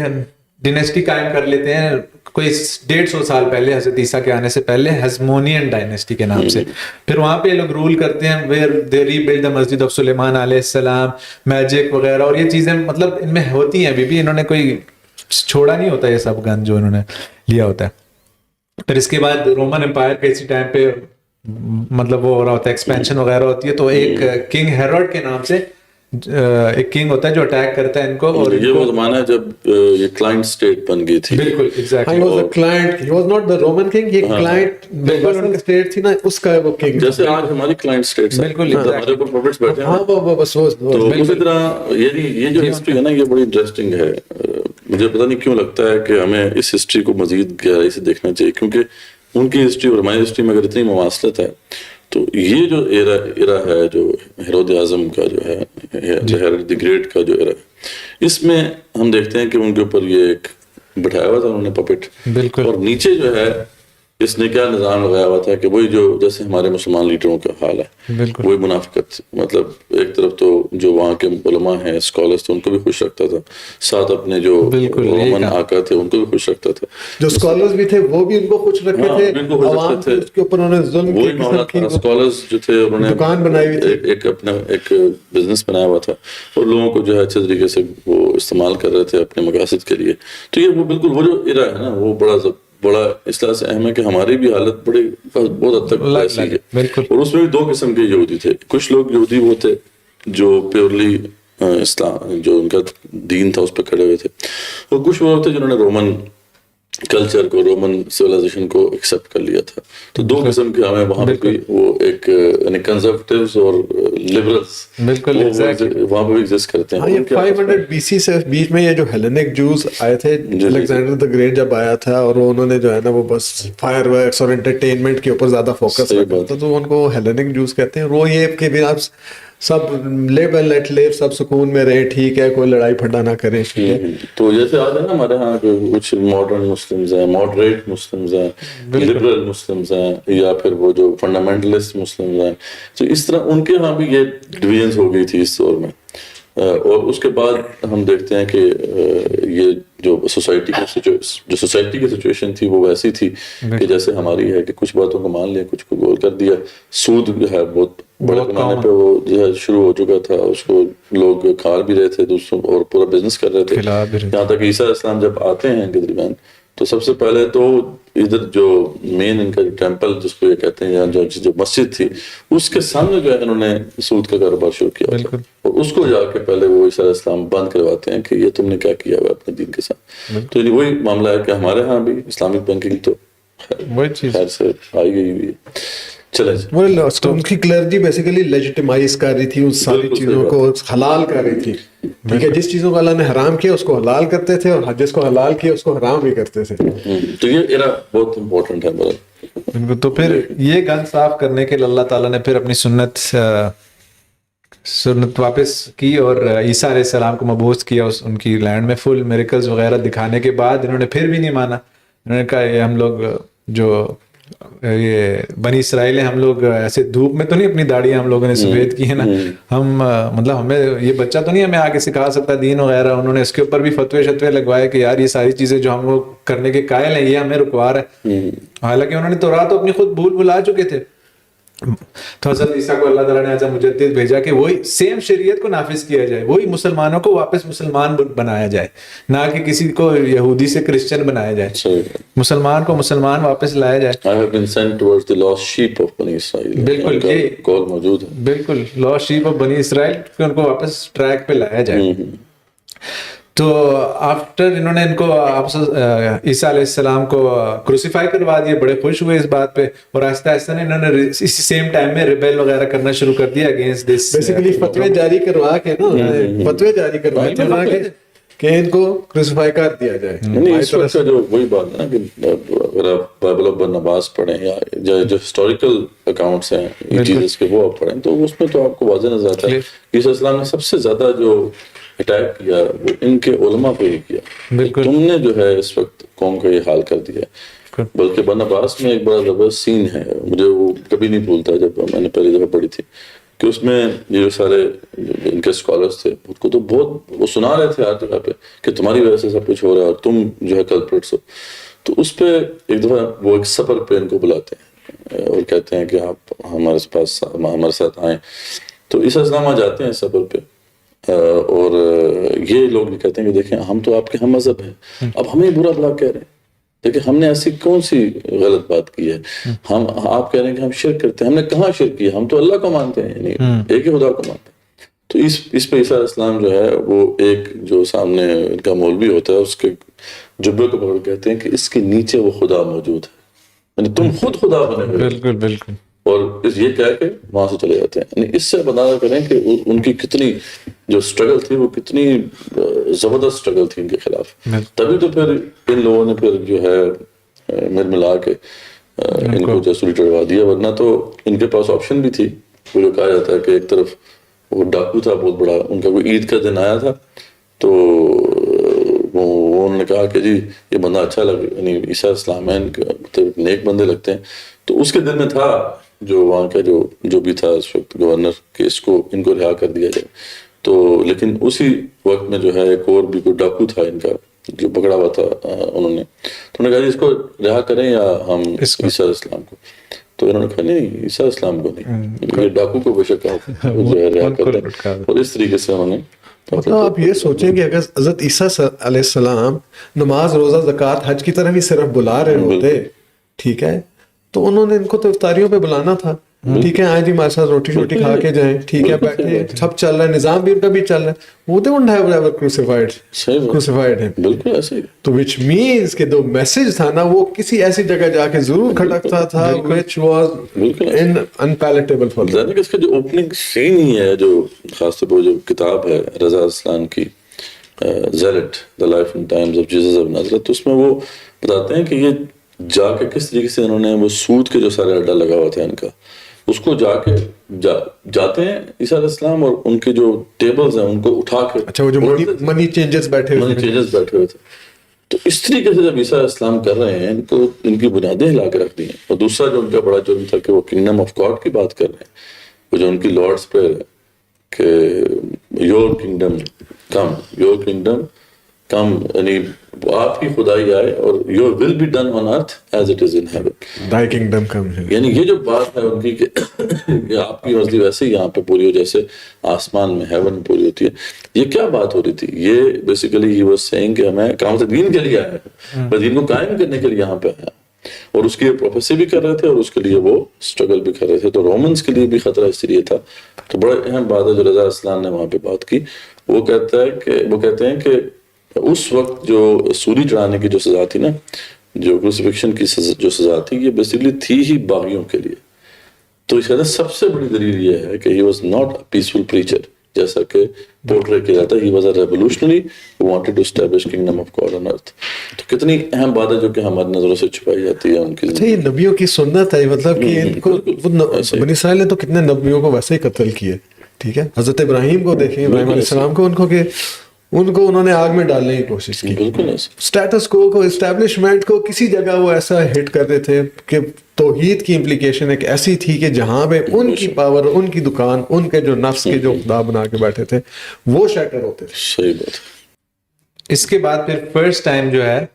ڈینسٹی قائم کر لیتے ہیں کوئی 150 سال پہلے، حضرت عیسیٰ کے آنے سے پہلے، ہیزمونین ڈائنیسٹی کے نام سے. پھر وہاں پہ یہ لوگ رول کرتے ہیں، where they re build the Masjid of سلیمان علیہ السلام، میجک وغیرہ اور یہ چیزیں مطلب ان میں ہوتی ہیں ابھی بھی، انہوں نے کوئی چھوڑا نہیں ہوتا یہ سب گن جو انہوں نے لیا ہوتا ہے. پھر اس کے بعد رومن امپائر کے اسی ٹائم پہ مطلب وہ ہو رہا ہوتا ہے، ایکسپینشن وغیرہ ہوتی ہے، تو ایک کنگ ہیروڈ کے نام سے ایک کنگ ہوتا ہے جو اٹیک کرتا ہے ان کو. اور یہ وہ زمانہ ہے جب یہ کلائنٹ سٹیٹ بن گئی تھی. بالکل exactly, he was a client, he was not the Roman king, یہ client بالکل اسٹیٹ تھی نا اس کا وہ king. جیسے آج ہماری کلائنٹ سٹیٹس بالکل ہمارے اوپر پروفٹس بیٹھے ہیں. ہاں وہ بس تو اسی طرح یہ جو ہسٹری ہے نا، یہ بڑی انٹرسٹنگ ہے. مجھے پتہ نہیں کیوں لگتا ہے کہ ہمیں اس ہسٹری کو مزید گہرائی سے دیکھنا چاہیے، کیونکہ ان کی ہسٹری اور ہماری ہسٹری میں اگر اتنی مماثلت ہے تو یہ جو ایرا ہے جو ہیرود اعظم کا جو ہے، ہیرود دی گریٹ کا جو ایرا ہے، اس میں ہم دیکھتے ہیں کہ ان کے اوپر یہ ایک بٹھایا ہوا تھا انہوں نے پپٹ، بالکل، اور نیچے جو ہے اس نے کیا نظام لگایا ہوا تھا کہ وہی جو جیسے ہمارے مسلمان لیڈروں کا حال ہے، بالکل وہی منافقت. مطلب ایک طرف تو جو وہاں کے علماء ہیں، اسکالرس تھے، ان کو بھی خوش رکھتا تھا، ساتھ اپنے جو رومن آقا تھے ان کو بھی خوش رکھتا تھا. جو اسکالرس بھی تھے وہ بھی ان کو خوش رکھتے تھے، عوام کے اس کے اوپر انہوں نے ظلم وہی معاملہ تھا. اسکالرس جو تھے انہوں نے دکان بنائی ہوئی تھی، ایک اپنا ایک بزنس بنایا ہوا تھا اور لوگوں کو جو ہے اچھے طریقے سے وہ استعمال کر رہے تھے اپنے مقاصد کے لیے. تو یہ وہ بالکل وہ جو ایرا ہے نا، وہ بڑا اس طرح سے اہم ہے کہ ہماری بھی حالت بہت حد تک ایسی ہے. اور اس میں بھی 2 قسم کے یہودی تھے. کچھ لوگ یہودی وہ تھے جو پیورلی اسلام جو ان کا دین تھا اس پہ کھڑے ہوئے تھے، اور کچھ وہ تھے جنہوں نے رومن کلچر کو، رومن سویلائزیشن کو ایکسیپٹ کر لیا تھا. تو 2 قسم کے ہمیں وہاں پہ بھی وہ ایک یعنی کنزرویٹیوز اور لبرلز بالکل وہاں پہ بھی ایگزسٹ کرتے ہیں. یہ 500 BC سے بیچ میں یہ جو ہیلینک جوز آئے تھے، الیگزینڈر دی گریٹ جب آیا تھا اور انہوں نے جو ہے نا وہ بس فائر ورکس اور انٹرٹینمنٹ کے اوپر زیادہ فوکس رکھا تھا، تو ان کو ہیلینک جوز کہتے ہیں. وہ یہ کہ آپ سب لیو اینڈ لیٹ لیو، سب سکون میں رہے، ٹھیک ہے، کوئی لڑائی پھڑا نہ کرے. تو جیسے آج ہے نا ہمارے ہاں کچھ ماڈرن مسلمز ہیں، ماڈریٹ مسلمز ہیں، لبرل مسلمز ہیں، یا پھر وہ جو فنڈامنٹلسٹ مسلمز ہیں. تو اس طرح ان کے ہاں بھی یہ ڈویژنز ہو گئی تھی اس دور میں. اور اس کے بعد ہم دیکھتے ہیں کہ یہ جو سوسائٹی کی سچویشن تھی وہ ویسی تھی کہ جیسے ہماری ہے کہ کچھ باتوں کو مان لیا، کچھ کو گول کر دیا. سود جو ہے بہت بڑے پیمانے پہ وہ جو ہے شروع ہو چکا تھا، اس کو لوگ کھا بھی رہے تھے دوسروں اور پورا بزنس کر رہے تھے. یہاں تک عیسیٰ علیہ السلام جب آتے ہیں کے درمیان تو سب سے پہلے تو ادھر جو مین ان کا ٹیمپل جس کو یہ کہتے ہیں یا جو مسجد تھی اس کے سامنے جو ہے انہوں نے سود کا کاروبار شروع کیا تھا، اور اس کو جا کے پہلے وہ عیسیٰ علیہ السلام بند کرواتے ہیں کہ یہ تم نے کیا کیا ہوا اپنے دین کے ساتھ. تو وہی معاملہ ہے کہ ہمارے ہاں بھی اسلامک بینکنگ تو خیر سے آئی گئی ہوئی ہے. ان کی کلرجی بیسیکلی لیجیٹیمائز کر رہی تھی ان ساری چیزوں کو، حلال کر رہی تھی. ٹھیک ہے، جس چیزوں کو اللہ نے حرام کیا اس کو حلال کرتے تھے، اور جس کو حلال کیا اس کو حرام بھی کرتے تھے. تو یہ ایرا بہت امپورٹنٹ ہے. تو پھر یہ گن صاف کرنے کے لیے اللہ تعالیٰ نے پھر اپنی سنت واپس کی اور عیسیٰ علیہ السلام کو مبعوث کیا ان کی لینڈ میں. فل میریکلز وغیرہ دکھانے کے بعد انہوں نے پھر بھی نہیں مانا. انہوں نے کہا یہ ہم لوگ جو یہ بنی اسرائیل ہیں، ہم لوگ ایسے دھوپ میں تو نہیں اپنی داڑیاں ہم لوگوں نے سفید کی ہے نا، ہم مطلب ہمیں یہ بچہ تو نہیں ہمیں آگے سکھا سکتا دین وغیرہ. انہوں نے اس کے اوپر بھی فتوے شتوے لگوائے کہ یار یہ ساری چیزیں جو ہم لوگ کرنے کے قائل ہیں یہ ہمیں رکوار ہے. حالانکہ انہوں نے تورات تو اپنی خود بھلا چکے تھے. تو حضرت عیسیٰ کو اللہ تعالیٰ نے ایز اے مجدد بھیجا کہ وہی سیم شریعت کو نافذ کیا جائے، وہی مسلمانوں کو واپس مسلمان بنایا جائے، نہ کہ کسی کو یہودی سے کرسچن بنایا جائے. مسلمان کو مسلمان واپس لایا جائے. I have been sent towards the lost sheep of بنی اسرائیل. بالکل یہ کال موجود ہے، بالکل لاسٹ شیپ آف بنی اسرائیل، ان کو واپس ٹریک پہ لایا جائے. تو آفٹر انہوں نے ان کو عیسیٰ علیہ السلام کو کروسیفائی کروا دیا, بڑے خوش ہوئے اس بات پہ, اور آہستہ آہستہ انہوں نے اسی سیم ٹائم میں ریبیل وغیرہ کرنا شروع کر دیا اگینسٹ دس. بیسیکلی فتوے جاری کروا کے نا, فتوے جاری کروائے تھے کہ ان کو کروسیفائی کر دیا جائے. اس وقت کا جو وہی بات ہے نا کہ اگر آپ بائبل آف برناباس پڑھیں یا جو ہسٹوریکل اکاؤنٹس ہیں جیسس کے وہ آپ پڑھیں تو اس میں تو آپ کو واضح نظر آتا ہے کہ عیسیٰ السلام نے سب سے زیادہ جو اٹیک کیا وہ ان کے علماء پہ ہی کیا. تم نے جو ہے اس وقت قوم کا یہ حال کر دیا. بلکہ برناباس میں ایک بڑا زبردست سین ہے, مجھے وہ کبھی نہیں بھولتا جب میں نے پہلی دفعہ پڑھی تھی, کہ اس میں یہ جو سارے ان کے اسکالرس تھے خود کو تو بہت وہ سنا رہے تھے ہر جگہ پہ کہ تمہاری وجہ سے سب کچھ ہو رہا ہے اور تم جو ہے کلپریٹس ہو. تو اس پہ ایک دفعہ وہ ایک سفر پہ ان کو بلاتے ہیں اور کہتے ہیں کہ آپ ہمارے پاس ہمارے ساتھ آئیں. تو عیسیٰ السلام آ جاتے ہیں سفر پہ, اور یہ لوگ بھی کہتے ہیں کہ دیکھیں ہم تو آپ کے ہم مذہب ہیں, اب ہمیں برا بھلا کہہ رہے ہیں, دیکھیں ہم نے ایسی کون سی غلط بات کی ہے, ہم آپ کہہ رہے ہیں کہ ہم شرک کرتے ہیں, ہم نے کہاں شرک کیا, ہم تو اللہ کو مانتے ہیں, یعنی ایک ہی خدا کو مانتے ہیں. تو اس پہ عیسیٰ علیہ السلام جو ہے وہ ایک جو سامنے ان کا مولوی ہوتا ہے اس کے جبے کو پکڑ کہتے ہیں کہ اس کے نیچے وہ خدا موجود ہے, یعنی تم خود خدا بنے ہوئے. بالکل بالکل. اور یہ کہہ کے وہاں سے چلے جاتے ہیں. یعنی اس سے اندازہ کریں کہ ان کی کتنی جو اسٹرگل تھی وہ کتنی زبردست اسٹرگل تھی ان کے خلاف. تبھی تو پھر ان لوگوں نے پھر جو ہے مل ملا کے ان کو جسوری چڑھوا دیا, ورنہ تو ان کے پاس آپشن بھی تھی. وہ جو کہا جاتا ہے کہ ایک طرف وہ ڈاکو تھا بہت بڑا, ان کا کوئی عید کا دن آیا تھا تو انہوں نے کہا کہ جی یہ بندہ اچھا لگے, یعنی عیسیٰ السلام ہے نیک بندے لگتے ہیں. تو اس کے دل میں تھا جو وہاں کا جو بھی تھا اس وقت گورنر کہ ان کو رہا کر دیا جائے. تو لیکن اسی وقت میں جو ہے ایک اور بھی کوئی ڈاکو تھا ان کا جو پکڑا ہوا تھا انہوں نے, تو انہوں نے کہا جی اس کو رہا کریں یا ہم عیسیٰ السلام کو. تو انہوں نے کہا نہیں عیسیٰ السلام کو نہیں, یہ ڈاکو کو بے شک جو ہے رہا کر دیں. اور اس طریقے سے انہوں نے مطلب آپ یہ سوچیں کہ اگر حضرت عیسیٰ علیہ السلام نماز روزہ زکوٰۃ حج کی طرف ہی صرف بلا رہے ہوتے, ٹھیک ہے, تو انہوں نے ان کو تو افطاریوں پہ بلانا تھا. ٹھیک ہے, آئیں جی ہمارے ساتھ روٹی شوٹی کھا کے جائیں, ٹھیک ہے, بیٹھے سب چل رہا ہے, نظام بھی ان کا بھی چل رہا ہے, وہ they wouldn't have ever crucified ہے. بالکل ایسے ہی. تو وچ مینس کہ جو میسج تھا نا وہ کسی ایسی جگہ جا کے ضرور کھٹکتا تھا which was unpalatable for them. اس کا جو اوپننگ سین ہی ہے, جو خاص طور پر جو کتاب ہے رضا اسلام کی zealot the life and times of Jesus of Nazareth, تو اس میں وہ بتاتے ہیں کہ یہ جا کے کس طریقے سے انہوں نے وہ سود کے جو سارے اڈا لگا ہوا تھا ان کا, اس کو جا کے جاتے ہیں عیسیٰ علیہ السلام اور ان کے جو ٹیبلز ہیں ان کو اٹھا کے, اچھا وہ جو منی چینجز بیٹھے ہوئے تھے, تو اس طریقے سے جب عیسیٰ علیہ السلام کر رہے ہیں ان کی بنیادیں ہلا کے رکھ دی ہیں. اور دوسرا جو ان کا بڑا جرم تھا کہ وہ کنگڈم آف گاڈ کی بات کر رہے ہیں, وہ جو ان کی لارڈس پریئر ہے کہ یور کنگڈم کم, یعنی آپ کی خدائی آئے اور your will be done on earth as it is in heaven, thy kingdom come here. یعنی یہ جو بات ہے ان کی کہ آپ کی مرضی ویسے ہی یہاں پہ پوری ہو جیسے آسمان میں ہیون میں پوری ہوتی ہے. یہ کیا بات ہو رہی تھی؟ یہ بیسیکلی ہی واز سیئنگ کہ ہمیں اقامت دین کے لیے آیا ہے, دین کو قائم کرنے کے لیے یہاں پہ آیا, اور اس کی پروفیسی بھی کر رہے تھے اور اس کے لیے وہ اسٹرگل بھی کر رہے تھے. تو رومنس کے لیے بھی خطرہ اس لیے تھا. تو بڑا اہم بات ہے جو رضا اسلام نے وہاں پہ بات کی, وہ کہتے ہیں کہ اس وقت جو سولی چڑھانے کی جو سزا تھی نا, جو کروسیفکشن کی جو سزا تھی, یہ بیسیکلی تھی ہی باغیوں کے لیے. تو اس کا سب سے بڑی دلیل یہ ہے کہ ہی was not a peaceful preacher, جیسا کہ پورٹری کیا جاتا ہے, he was a revolutionary who wanted to establish kingdom of God on earth. تو کتنی اہم بات ہے جو کہ ہماری نظروں سے چھپائی جاتی ہے ان کی. اچھا یہ نبیوں کی سنت ہے, مطلب کہ ان کو بنی اسرائیل نے تو کتنے نبیوں کو ویسے ہی قتل کیے. ٹھیک ہے, حضرت ابراہیم کو دیکھیں, ابراہیم علیہ السلام کو, ان کو انہوں نے آگ میں ڈالنے کی کوشش کی. اسٹیٹس کو اسٹیبلشمنٹ کو کسی جگہ وہ ایسا ہٹ کر رہے تھے کہ توحید کی امپلیکیشن ایک ایسی تھی کہ جہاں پہ ان کی پاور, ان کی دکان, ان کے جو نفس کے جو خدا بنا کے بیٹھے تھے وہ شیٹر ہوتے تھے. صحیح بات. اس کے بعد پھر فرسٹ ٹائم جو ہے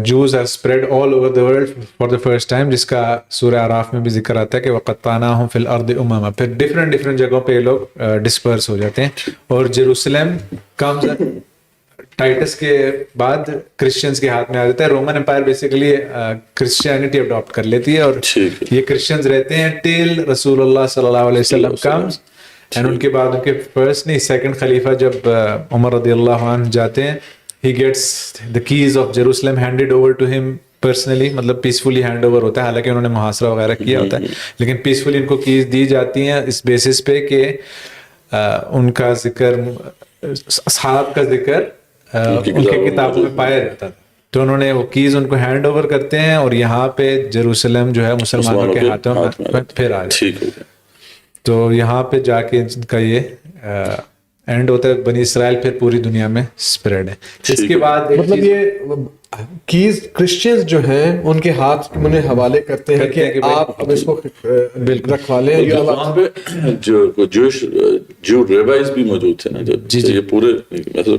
Jews are spread all over the world for the first time, جس کا سورہ اعراف میں بھی ذکر آتا ہے کہ وَقَطَّعْنَاهُمْ فِي الْأَرْضِ أُمَمًا. پھر ڈفرینٹ جگہوں پہ یہ لوگ ڈسپرس ہو جاتے ہیں, اور جیروسلم کمز ٹائٹس کے بعد کرسچنز کے ہاتھ میں آ جاتا ہے. Roman empire basically Christianity adopt کر لیتی ہے, اور یہ کرسچنز رہتے ہیں ٹل رسول اللہ صلی اللہ علیہ وسلم کمز, اینڈ ان کے بعد ان کے فرسٹ نہیں سیکنڈ خلیفہ جب عمر رضی اللہ عنہ جاتے ہیں, he gets the keys of Jerusalem handed over to him personally, مطلب پیسفلی ہینڈ اوور ہوتا ہے, حالانکہ انہوں نے محاصرہ وغیرہ کیا ہوتا ہے, لیکن پیسفلی ان کو کیز دی جاتی ہیں اس بیسس پہ کہ ان کا ذکر, اصحاب کا ذکر ان کی کتابوں میں پایا جاتا تھا. تو انہوں نے وہ کیز ان کو ہینڈ اوور کرتے ہیں اور یہاں پہ جیروسلم جو ہے مسلمانوں کے ہاتھوں میں پھر آ جاتا ہے. تو یہاں پہ جا کے ان کا یہ اینڈ ہوتا ہے, بنی اسرائیل پھر پوری دنیا میں اسپریڈ ہے. اس کے بعد مطلب یہ کیز کرسچنز جو ہیں ان کے ہاتھ میں حوالے کرتے ہیں کہ آپ اب اس کو رکھوا لیں. وہاں پہ جو ریبائز بھی موجود تھے نا, یہ پورے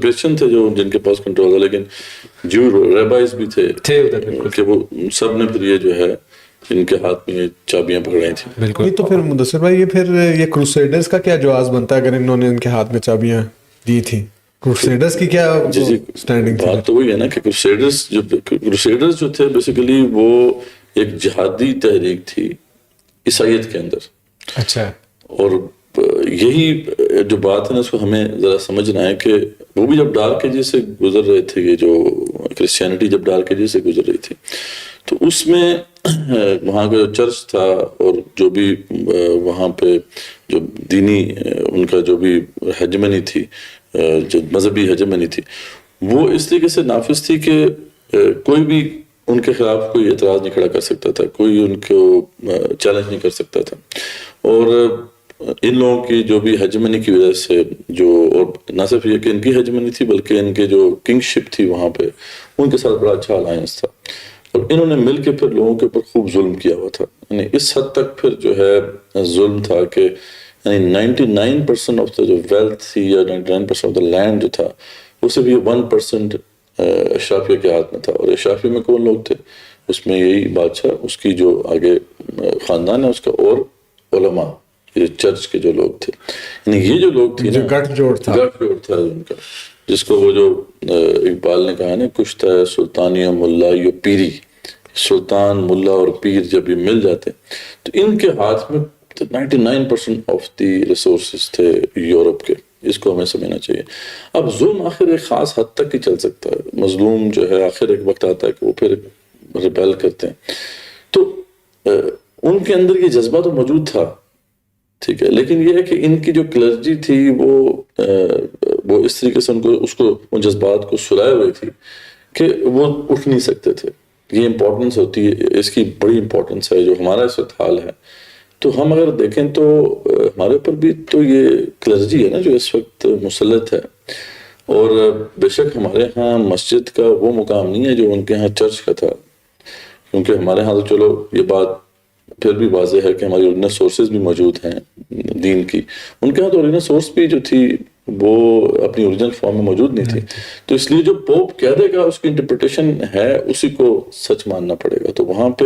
کرسچن تھے جو جن کے پاس کنٹرول تھا, لیکن جو ریبائز بھی تھے کہ وہ سب نے پھر یہ جو ہے ان کے ہاتھ میں یہ چابیاں پکڑائی تھیں. بالکل. تو پھر مدثر بھائی یہ پھر یہ کروسیڈرز کا کیا جواز بنتا ہے اگر انہوں نے ان کے ہاتھ میں چابیاں دی تھی؟ کروسیڈرز کی کیا سٹینڈنگ تھی؟ بات تو وہی ہے نا کہ کروسیڈرز جو تھے بیسیکلی وہ ایک جہادی تحریک تھی عیسائیت کے اندر. اچھا. اور یہی جو بات ہے نا اس کو ہمیں ذرا سمجھنا ہے کہ وہ بھی جب ڈارک ایجز سے گزر رہے تھے, یہ جو کرسچینٹی جب ڈارک ایجز سے گزر رہی تھی, تو اس میں وہاں کا جو چرچ تھا اور جو بھی وہاں پہ جو دینی ان کا جو بھی ہیجمنی تھی, جو مذہبی ہیجمنی تھی, وہ اس طریقے سے نافذ تھی کہ کوئی بھی ان کے خلاف کوئی اعتراض نہیں کھڑا کر سکتا تھا, کوئی ان کو چیلنج نہیں کر سکتا تھا. اور ان لوگوں کی جو بھی ہیجمنی کی وجہ سے جو, اور نہ صرف یہ کہ ان کی ہیجمنی تھی بلکہ ان کے جو کنگ شپ تھی وہاں پہ, ان کے ساتھ بڑا اچھا الائنس تھا, اور انہوں نے مل کے پھر لوگوں کے اوپر خوب ظلم کیا ہوا تھا. یعنی اس حد تک پھر جو ہے ظلم تھا کہ یعنی 99% آف دا جو ویلتھ تھی یا 99% آف دا لینڈ جو تھا وہ صرف یہ 1% اشرافیہ کے ہاتھ میں تھا. اور اشرافیہ میں کون لوگ تھے؟ اس میں یہی بادشاہ, اس کی جو آگے خاندان ہے اس کا, اور علماء, یہ چرچ کے جو لوگ تھے. یعنی یہ جو لوگ تھے گٹھ جوڑ تھا ان کا, جس کو وہ جو اقبال نے کہا نا, کشتہ ہے سلطانی ملا یو پیری, سلطان ملا اور پیر جب یہ مل جاتے تو ان کے ہاتھ میں 99% آف دی ریسورسز تھے یورپ کے. اس کو ہمیں سمجھنا چاہیے. اب ظلم آخر ایک خاص حد تک ہی چل سکتا ہے. مظلوم جو ہے آخر ایک وقت آتا ہے کہ وہ پھر ریبیل کرتے ہیں. تو ان کے اندر یہ جذبہ تو موجود تھا, ٹھیک ہے, لیکن یہ ہے کہ ان کی جو کلرجی تھی وہ اس طریقے سے ان جذبات کو سلائے ہوئے تھی کہ وہ اٹھ نہیں سکتے تھے. یہ امپورٹنس ہوتی ہے, اس کی بڑی امپورٹنس ہے جو ہمارا اس وقت حال ہے. تو ہم اگر دیکھیں تو ہمارے اوپر بھی تو یہ کلرجی ہے نا جو اس وقت مسلط ہے, اور بے شک ہمارے ہاں مسجد کا وہ مقام نہیں ہے جو ان کے ہاں چرچ کا تھا, کیونکہ ہمارے ہاں تو چلو یہ بات پھر بھی واضح ہے کہ ہماری اوریجنل سورسز بھی موجود ہیں دین کی. ان کے ہاں تو اوریجنل سورس بھی جو تھی وہ اپنی اوریجنل فارم میں موجود نہیں تھی. تو اس لیے جو پوپ کہہ دے گا اس کی انٹرپریٹیشن ہے اسی کو سچ ماننا پڑے گا. تو وہاں پہ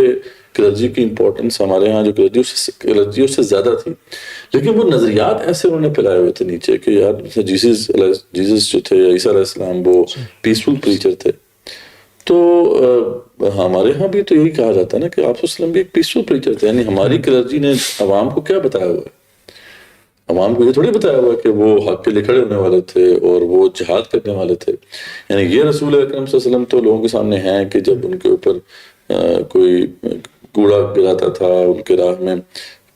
کلرجی کی امپورٹنس ہمارے ہاں جو کلرجی اس سے زیادہ تھی, لیکن وہ نظریات ایسے انہوں نے پھیلائے ہوئے تھے نیچے کہ یار جیسس جو تھے یا عیسیٰ علیہ السلام وہ پیسفل پریچر تھے. تو ہمارے ہاں بھی تو یہی کہا جاتا ہے نا کہ آپ صلی اللہ علیہ وسلم بھی ایک پیسفل پریچر تھے. یعنی ہماری کلرجی نے عوام کو کیا بتایا ہوا ہے؟ عوام کو یہ تھوڑی بتایا ہوا کہ وہ حق کے لیے کھڑے ہونے والے تھے اور وہ جہاد کرنے والے تھے. یعنی یہ رسول اکرم صلی اللہ علیہ وسلم تو لوگوں کے سامنے ہیں کہ جب ان کے اوپر کوئی کوڑا گراتا تھا, ان کے راہ میں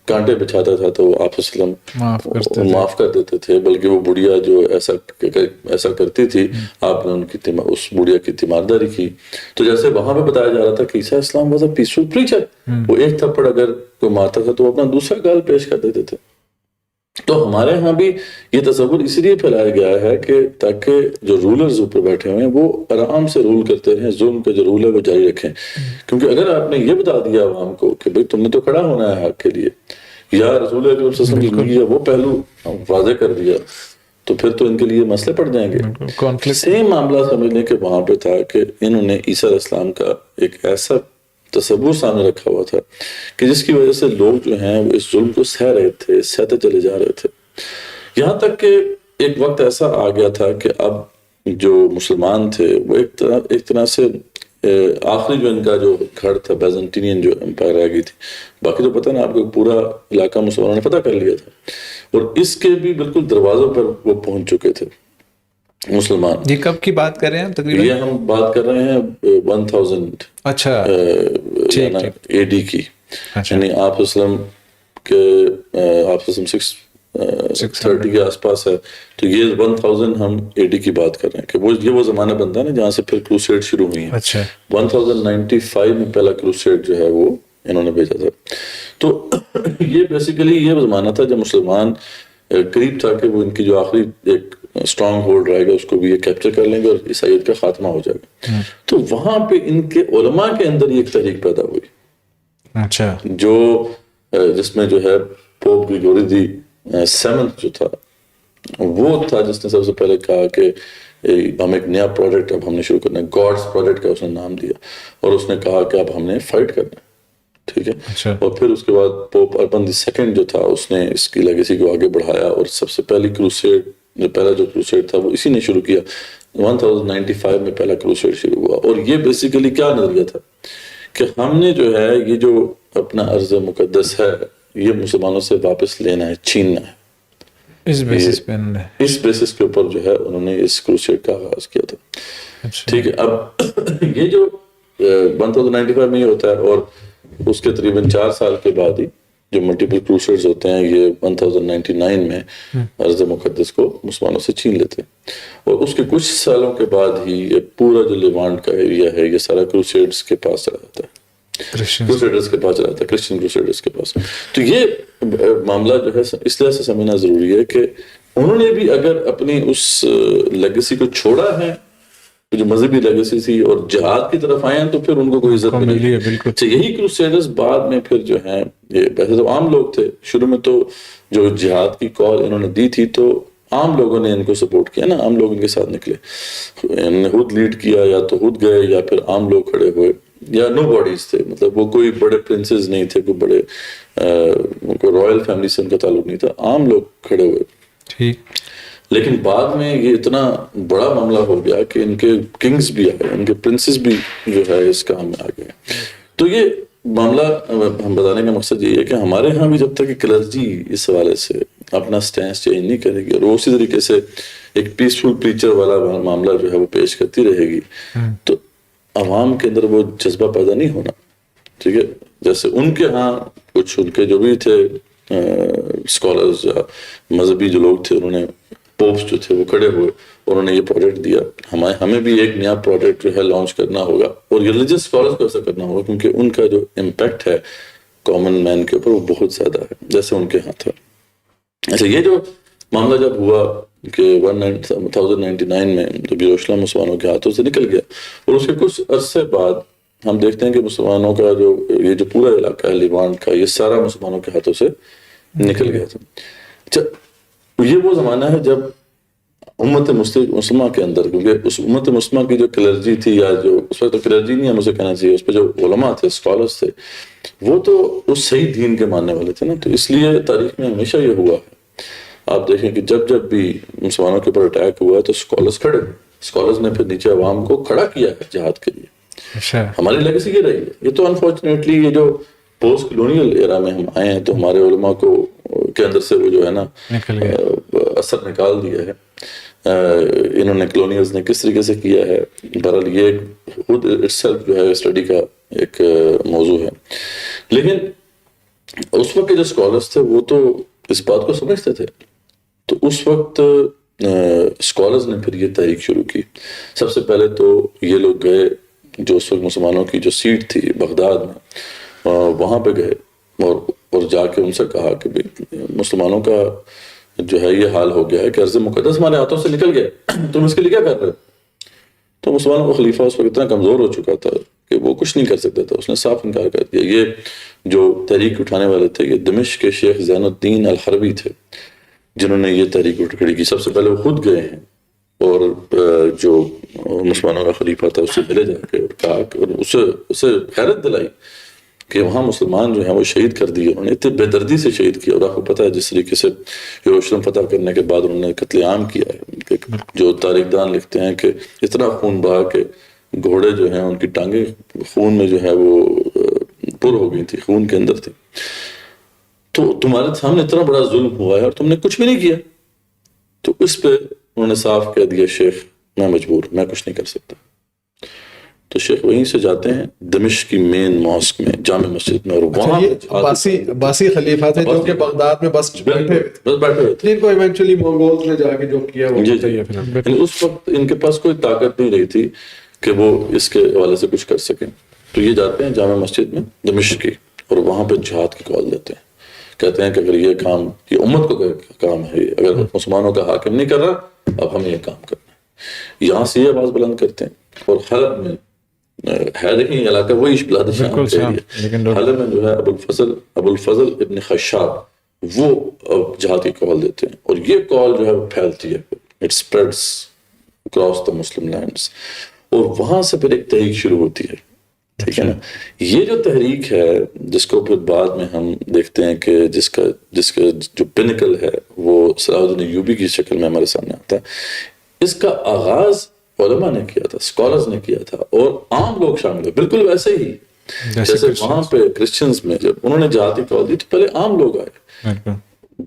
کانٹے بچھاتا تھا تو آپ صلی اللہ علیہ وسلم معاف کر دیتے تھے. بلکہ وہ بڑھیا جو ایسا کرتی تھی آپ نے اس بڑھیا کی تیمارداری کی. تو جیسے وہاں پہ بتایا جا رہا تھا کہ عیسیٰ السلام واز اے پیسفل پریچر, وہ ایک تھپڑ اگر کوئی مارتا تھا تو اپنا دوسرا گال پیش کر دیتے تھے. تو ہمارے ہاں بھی یہ تصور اس لیے پھیلایا گیا ہے کہ تاکہ جو رولرز اوپر بیٹھے ہوئے ہیں وہ آرام سے رول کرتے رہیں, ظلم کا جو رول ہے وہ جاری رکھیں. کیونکہ اگر آپ نے یہ بتا دیا عوام کو کہ بھئی تم نے تو کھڑا ہونا ہے حق کے لیے, یا رسول اکرم صلی اللہ علیہ وسلم کی وہ پہلو واضح کر دیا, تو پھر تو ان کے لیے مسئلے پڑ جائیں گے. سیم معاملہ سمجھنے کے وہاں پہ تھا کہ انہوں نے عیسیٰ علیہ السلام کا ایک ایسا تصور سامنے رکھا ہوا تھا کہ جس کی وجہ سے لوگ جو ہیں وہ اس ظلم کو سہ رہے تھے, سہتے چلے جا رہے تھے. یہاں تک کہ ایک وقت ایسا آ گیا تھا کہ اب جو مسلمان تھے وہ ایک طرح سے آخری جو ان کا جو گھر تھا بیزنٹینین جو امپائر آ گئی تھی, باقی تو پتہ نا آپ کو پورا علاقہ مسلمانوں نے فتح کر لیا تھا, اور اس کے بھی بالکل دروازوں پر وہ پہنچ چکے تھے مسلمان. یہ کب کی بات کر رہے ہیں تقریباً؟ یہ ہم بات کر رہے ہیں 1000 اچھا اے ڈی کی, یعنی آپ وسلم کے آپ وسلم 630 کے آس پاس ہے. تو یہ 1000 ہم اے ڈی کی بات کر رہے ہیں کہ وہ زمانہ بنتا ہے نا جہاں سے پھر کروسیڈ شروع ہوئی ہیں. اچھا 1095 میں پہلا کروسیڈ جو ہے وہ انہوں نے بھیجا تھا. تو یہ بیسیکلی یہ زمانہ تھا جب مسلمان قریب تھا کہ وہ ان کی جو آخری ایک اسٹرانگ ہولڈ رہے گا اس کو بھی یہ کیپچر کر لیں گے اور عیسائیت کا خاتمہ ہو جائے گا. تو وہاں پہ ان کے علماء کے اندر یہ ایک تحریک پیدا ہوئی. اچھا جو جس میں جو ہے پوپ گریگوری دی 7 جو تھا وہ تھا جس نے سب سے پہلے کہا کہ ہم ایک نیا پروجیکٹ اب ہم نے شروع کرنا ہے, گاڈس پروجیکٹ کا اس نے نام دیا, اور اس نے کہا کہ اب ہم نے فائٹ کرنا ہے. ٹھیک ہے. اور پھر اس کے بعد پوپ اربن دی 2 جو تھا اس نے اس کی لیگیسی کو آگے بڑھایا, اور سب سے پہلی کروسیڈ پہلا جو کروسیڈ تھا وہ اسی نے شروع کیا. 1095 میں پہلا کروسیڈ شروع ہوا, اور یہ بیسیکلی کیا نظریہ تھا کہ ہم نے جو ہے یہ جو اپنا ارض مقدس ہے یہ مسلمانوں سے واپس لینا ہے, چھیننا ہے. اس بیسس کے اوپر جو ہے انہوں نے اس کروسیڈ کا آغاز کیا تھا. ٹھیک ہے. اب یہ جو 1095 میں یہ ہوتا ہے, اور اس کے تقریباً 4 سال کے بعد ہی جو ملٹیپل کروسیڈز ہوتے ہیں یہ 1099 میں ارض مقدس کو مسلمانوں سے چھین لیتے ہیں, اور اس کے کچھ سالوں کے بعد ہی یہ پورا جو لیوانٹ کا ایریا ہے یہ سارا کروسیڈز کے پاس چلا جاتا ہے, کروسیڈرز کے پاس چلا جاتا ہے, کرسچن کروسیڈرز کے پاس. تو یہ معاملہ جو ہے اس لیے سے سمجھنا ضروری ہے کہ انہوں نے بھی اگر اپنی اس لیگیسی کو چھوڑا ہے جو مذہبی لیگیسی تھی اور جہاد کی طرف آئے ہیں تو پھر ان کو کوئی عزت ملی ہے. بالکل یہی کروسیڈرز بعد میں پھر جو ہیں یہ ویسے تو عام لوگ تھے شروع میں, تو جو جہاد کی کال انہوں نے دی تھی تو عام لوگوں نے ان کو سپورٹ کیا نا, عام لوگ ان کے ساتھ نکلے, انہوں نے خود لیڈ کیا, یا تو خود گئے یا پھر عام لوگ کھڑے ہوئے, یا نو باڈیز تھے, مطلب وہ کوئی بڑے پرنسز نہیں تھے, کوئی بڑے کوئی رائل فیملی سے ان کا تعلق نہیں تھا, عام لوگ کھڑے ہوئے. ٹھیک. لیکن بعد میں یہ اتنا بڑا معاملہ ہو گیا کہ ان کے کنگز بھی آئے, ان کے پرنسز بھی جو ہے اس کام میں آ گئے. تو یہ معاملہ ہم بتانے کا مقصد یہ ہے کہ ہمارے ہاں بھی جب تک کہ کلرجی اس حوالے سے اپنا سٹینس چینج نہیں کرے گی اور وہ اسی طریقے سے ایک پیسفل پریچر والا معاملہ جو ہے وہ پیش کرتی رہے گی, تو عوام کے اندر وہ جذبہ پیدا نہیں ہونا. ٹھیک ہے. جیسے ان کے ہاں کچھ ان کے جو بھی تھے اسکالرز یا مذہبی جو لوگ تھے, انہوں نے پوپس جو تھے وہ کھڑے ہوئے, انہوں نے یہ پروجیکٹ دیا, ہمیں بھی ایک نیا پروجیکٹ جو ہے لانچ کرنا ہوگا, اور ریلیجس اسکالرز کو ایسا کرنا ہوگا کیونکہ ان کا جو امپیکٹ ہے کامن مین کے اوپر وہ بہت زیادہ ہے جیسے ان کے ہاں تھا. اچھا, یہ جو معاملہ جب ہوا کہ 1099 میں جب یروشلم مسلمانوں کے ہاتھوں سے نکل گیا, اور اس کے کچھ عرصے بعد ہم دیکھتے ہیں کہ مسلمانوں کا جو یہ جو پورا علاقہ ہے لیوانٹ کا یہ سارا مسلمانوں کے ہاتھوں سے نکل گیا تھا. اچھا, یہ وہ زمانہ ہے جب امت مسلمہ کے اندر, کیونکہ اس امت مسلمہ کی جو کلرجی تھی, یا جو اس وقت کلرجی نہیں ہم اسے کہنا چاہیے, اس پہ جو علماء تھے, اسکالرز تھے, وہ تو اس صحیح دین کے ماننے والے تھے نا. تو اس لیے تاریخ میں ہمیشہ یہ ہوا ہے, آپ دیکھیں کہ جب بھی مسلمانوں کے اوپر اٹیک ہوا ہے تو اسکالرز کھڑے, اسکالرز نے پھر نیچے عوام کو کھڑا کیا ہے جہاد کے لیے. ہماری لیگیسی یہ رہی ہے. یہ تو انفارچونیٹلی یہ جو پوسٹ کلونیل ایرا میں ہم آئے ہیں تو ہمارے علماء کو کے اندر سے وہ جو ہے نا اثر نکال دیا ہے. انہوں نے کلونیلز نے کس طریقے سے کیا ہے, بہرحال یہ خود اٹسیلف جو ہے اسٹڈی کا ایک موضوع ہے. لیکن اس وقت کے جو اسکالرز تھے وہ تو اس بات کو سمجھتے تھے, تو اس وقت اسکالرز نے پھر یہ تحریک شروع کی. سب سے پہلے تو یہ لوگ گئے جو اس وقت مسلمانوں کی جو سیٹ تھی بغداد میں, وہاں پہ گئے اور جا کے ان سے کہا کہ مسلمانوں کا جو ہے یہ حال ہو گیا ہے کہ ارض مقدس ہمارے ہاتھوں سے نکل گیا, تم اس کے لیے کیا کر رہے ہو. تو مسلمانوں کا خلیفہ اس وقت اتنا کمزور ہو چکا تھا کہ وہ کچھ نہیں کر سکتا تھا, اس نے صاف انکار کر دیا. یہ جو تحریک اٹھانے والے تھے یہ دمشق کے شیخ زین الدین الحربی تھے جنہوں نے یہ تحریک کھڑی کی. سب سے پہلے وہ خود گئے ہیں اور جو مسلمانوں کا خلیفہ تھا اس سے ملے جا کے اور کہا کہ اسے حیرت دلائی کہ وہاں مسلمان جو ہیں وہ شہید کر دیے, انہوں نے اتنے بے دردی سے شہید کیا. اور آپ کو پتہ ہے جس طریقے سے یروشلم فتح کرنے کے بعد انہوں نے قتل عام کیا ہے, جو تاریخ دان لکھتے ہیں کہ اتنا خون بہا کہ گھوڑے جو ہیں ان کی ٹانگیں خون میں جو ہے وہ پر ہو گئی تھی, خون کے اندر تھی. تو تمہارے سامنے اتنا بڑا ظلم ہوا ہے اور تم نے کچھ بھی نہیں کیا. تو اس پہ انہوں نے صاف کہہ دیا شیخ میں مجبور، میں کچھ نہیں کر سکتا. تو شیخ وہیں سے جاتے ہیں دمشق کی مین ماسک میں، جامع مسجد میں، اور وہاں عباسی خلیفہ تھے جو کہ بغداد میں بس بیٹھے ہوئے تھے، جن کو ایونچولی منگولز نے جا کے جو کیا وہ چاہیے. یعنی اس وقت ان کے پاس کوئی طاقت نہیں رہی تھی کہ وہ اس کے حوالے سے کچھ کر سکیں. تو یہ جاتے ہیں جامع مسجد میں دمشق کی اور وہاں پہ جہاد کی کال دیتے ہیں. کہتے ہیں کہ اگر یہ کام، یہ امت کو کام ہے، اگر مسلمانوں کا حاکم نہیں کر رہا اب ہمیں یہ کام کرنا ہے. یہاں سے یہ آواز بلند کرتے ہیں. اور حلب میں ہے دیکھیں علاقہ وہی بلاد شام حلب میں جو ہے ابو الفضل ابن خشاب وہ جہاد کی کال دیتے ہیں. اور یہ کال جو ہے وہ پھیلتی ہے، it spreads across the Muslim lands. اور وہاں سے پھر ایک تحریک شروع ہوتی ہے. ٹھیک ہے نا. یہ جو تحریک ہے جس کو پھر بعد میں ہم دیکھتے ہیں کہ جس کا جو پینیکل ہے وہ صلاح الدین ایوبی کی شکل میں ہمارے سامنے آتا ہے. اس کا آغاز علماء نے کیا تھا، اسکالرز نے کیا تھا، اور عام لوگ شامل ہوئے. بالکل ویسے ہی جیسے وہاں پہ کرسچنز میں جب انہوں نے جہاد کی کال دی تو پہلے عام لوگ آئے،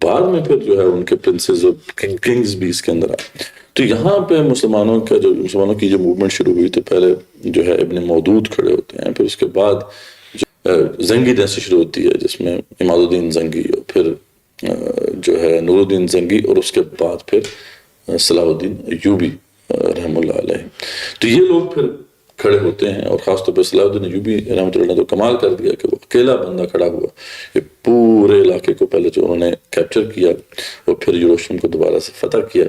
بعد میں پھر جو ہے ان کے پرنسز اور کنگز بھی اس کے اندر آئے. تو یہاں پہ مسلمانوں کی جو موومنٹ شروع ہوئی تو پہلے جو ہے ابن مودود کھڑے ہوتے ہیں، پھر اس کے بعد زنگی ڈینسٹی شروع ہوتی ہے جس میں عماد الدین زنگی، اور پھر جو ہے نور الدین زنگی، اور اس کے بعد پھر صلاح الدین ایوبی رحم اللہ علیہ. تو یہ لوگ پھر کھڑے ہوتے ہیں، اور خاص طور پہ صلاح الدین ایوبی رحمۃ اللہ نے تو کمال کر دیا کہ وہ اکیلا بندہ کھڑا ہوا یہ پورے علاقے کو پہلے جو انہوں نے کیپچر کیا اور پھر یروشلم کو دوبارہ سے فتح کیا.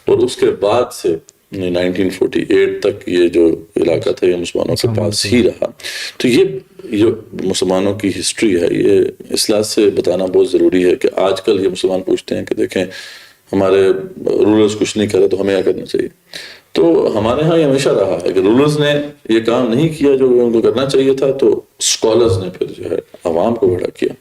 اور اس کے بعد سے 1948 تک یہ جو علاقہ تھا یہ مسلمانوں کے پاس ہی رہا. تو یہ مسلمانوں کی ہسٹری ہے. یہ اس لحاظ سے بتانا بہت ضروری ہے کہ آج کل یہ مسلمان پوچھتے ہیں کہ دیکھیں ہمارے رولرز کچھ نہیں کرے تو ہمیں کیا کرنا چاہیے. تو ہمارے ہاں یہ ہمیشہ رہا ہے کہ رولرز نے یہ کام نہیں کیا جو ان کو کرنا چاہیے تھا، تو اسکالرز نے پھر جو ہے عوام کو بڑا کیا.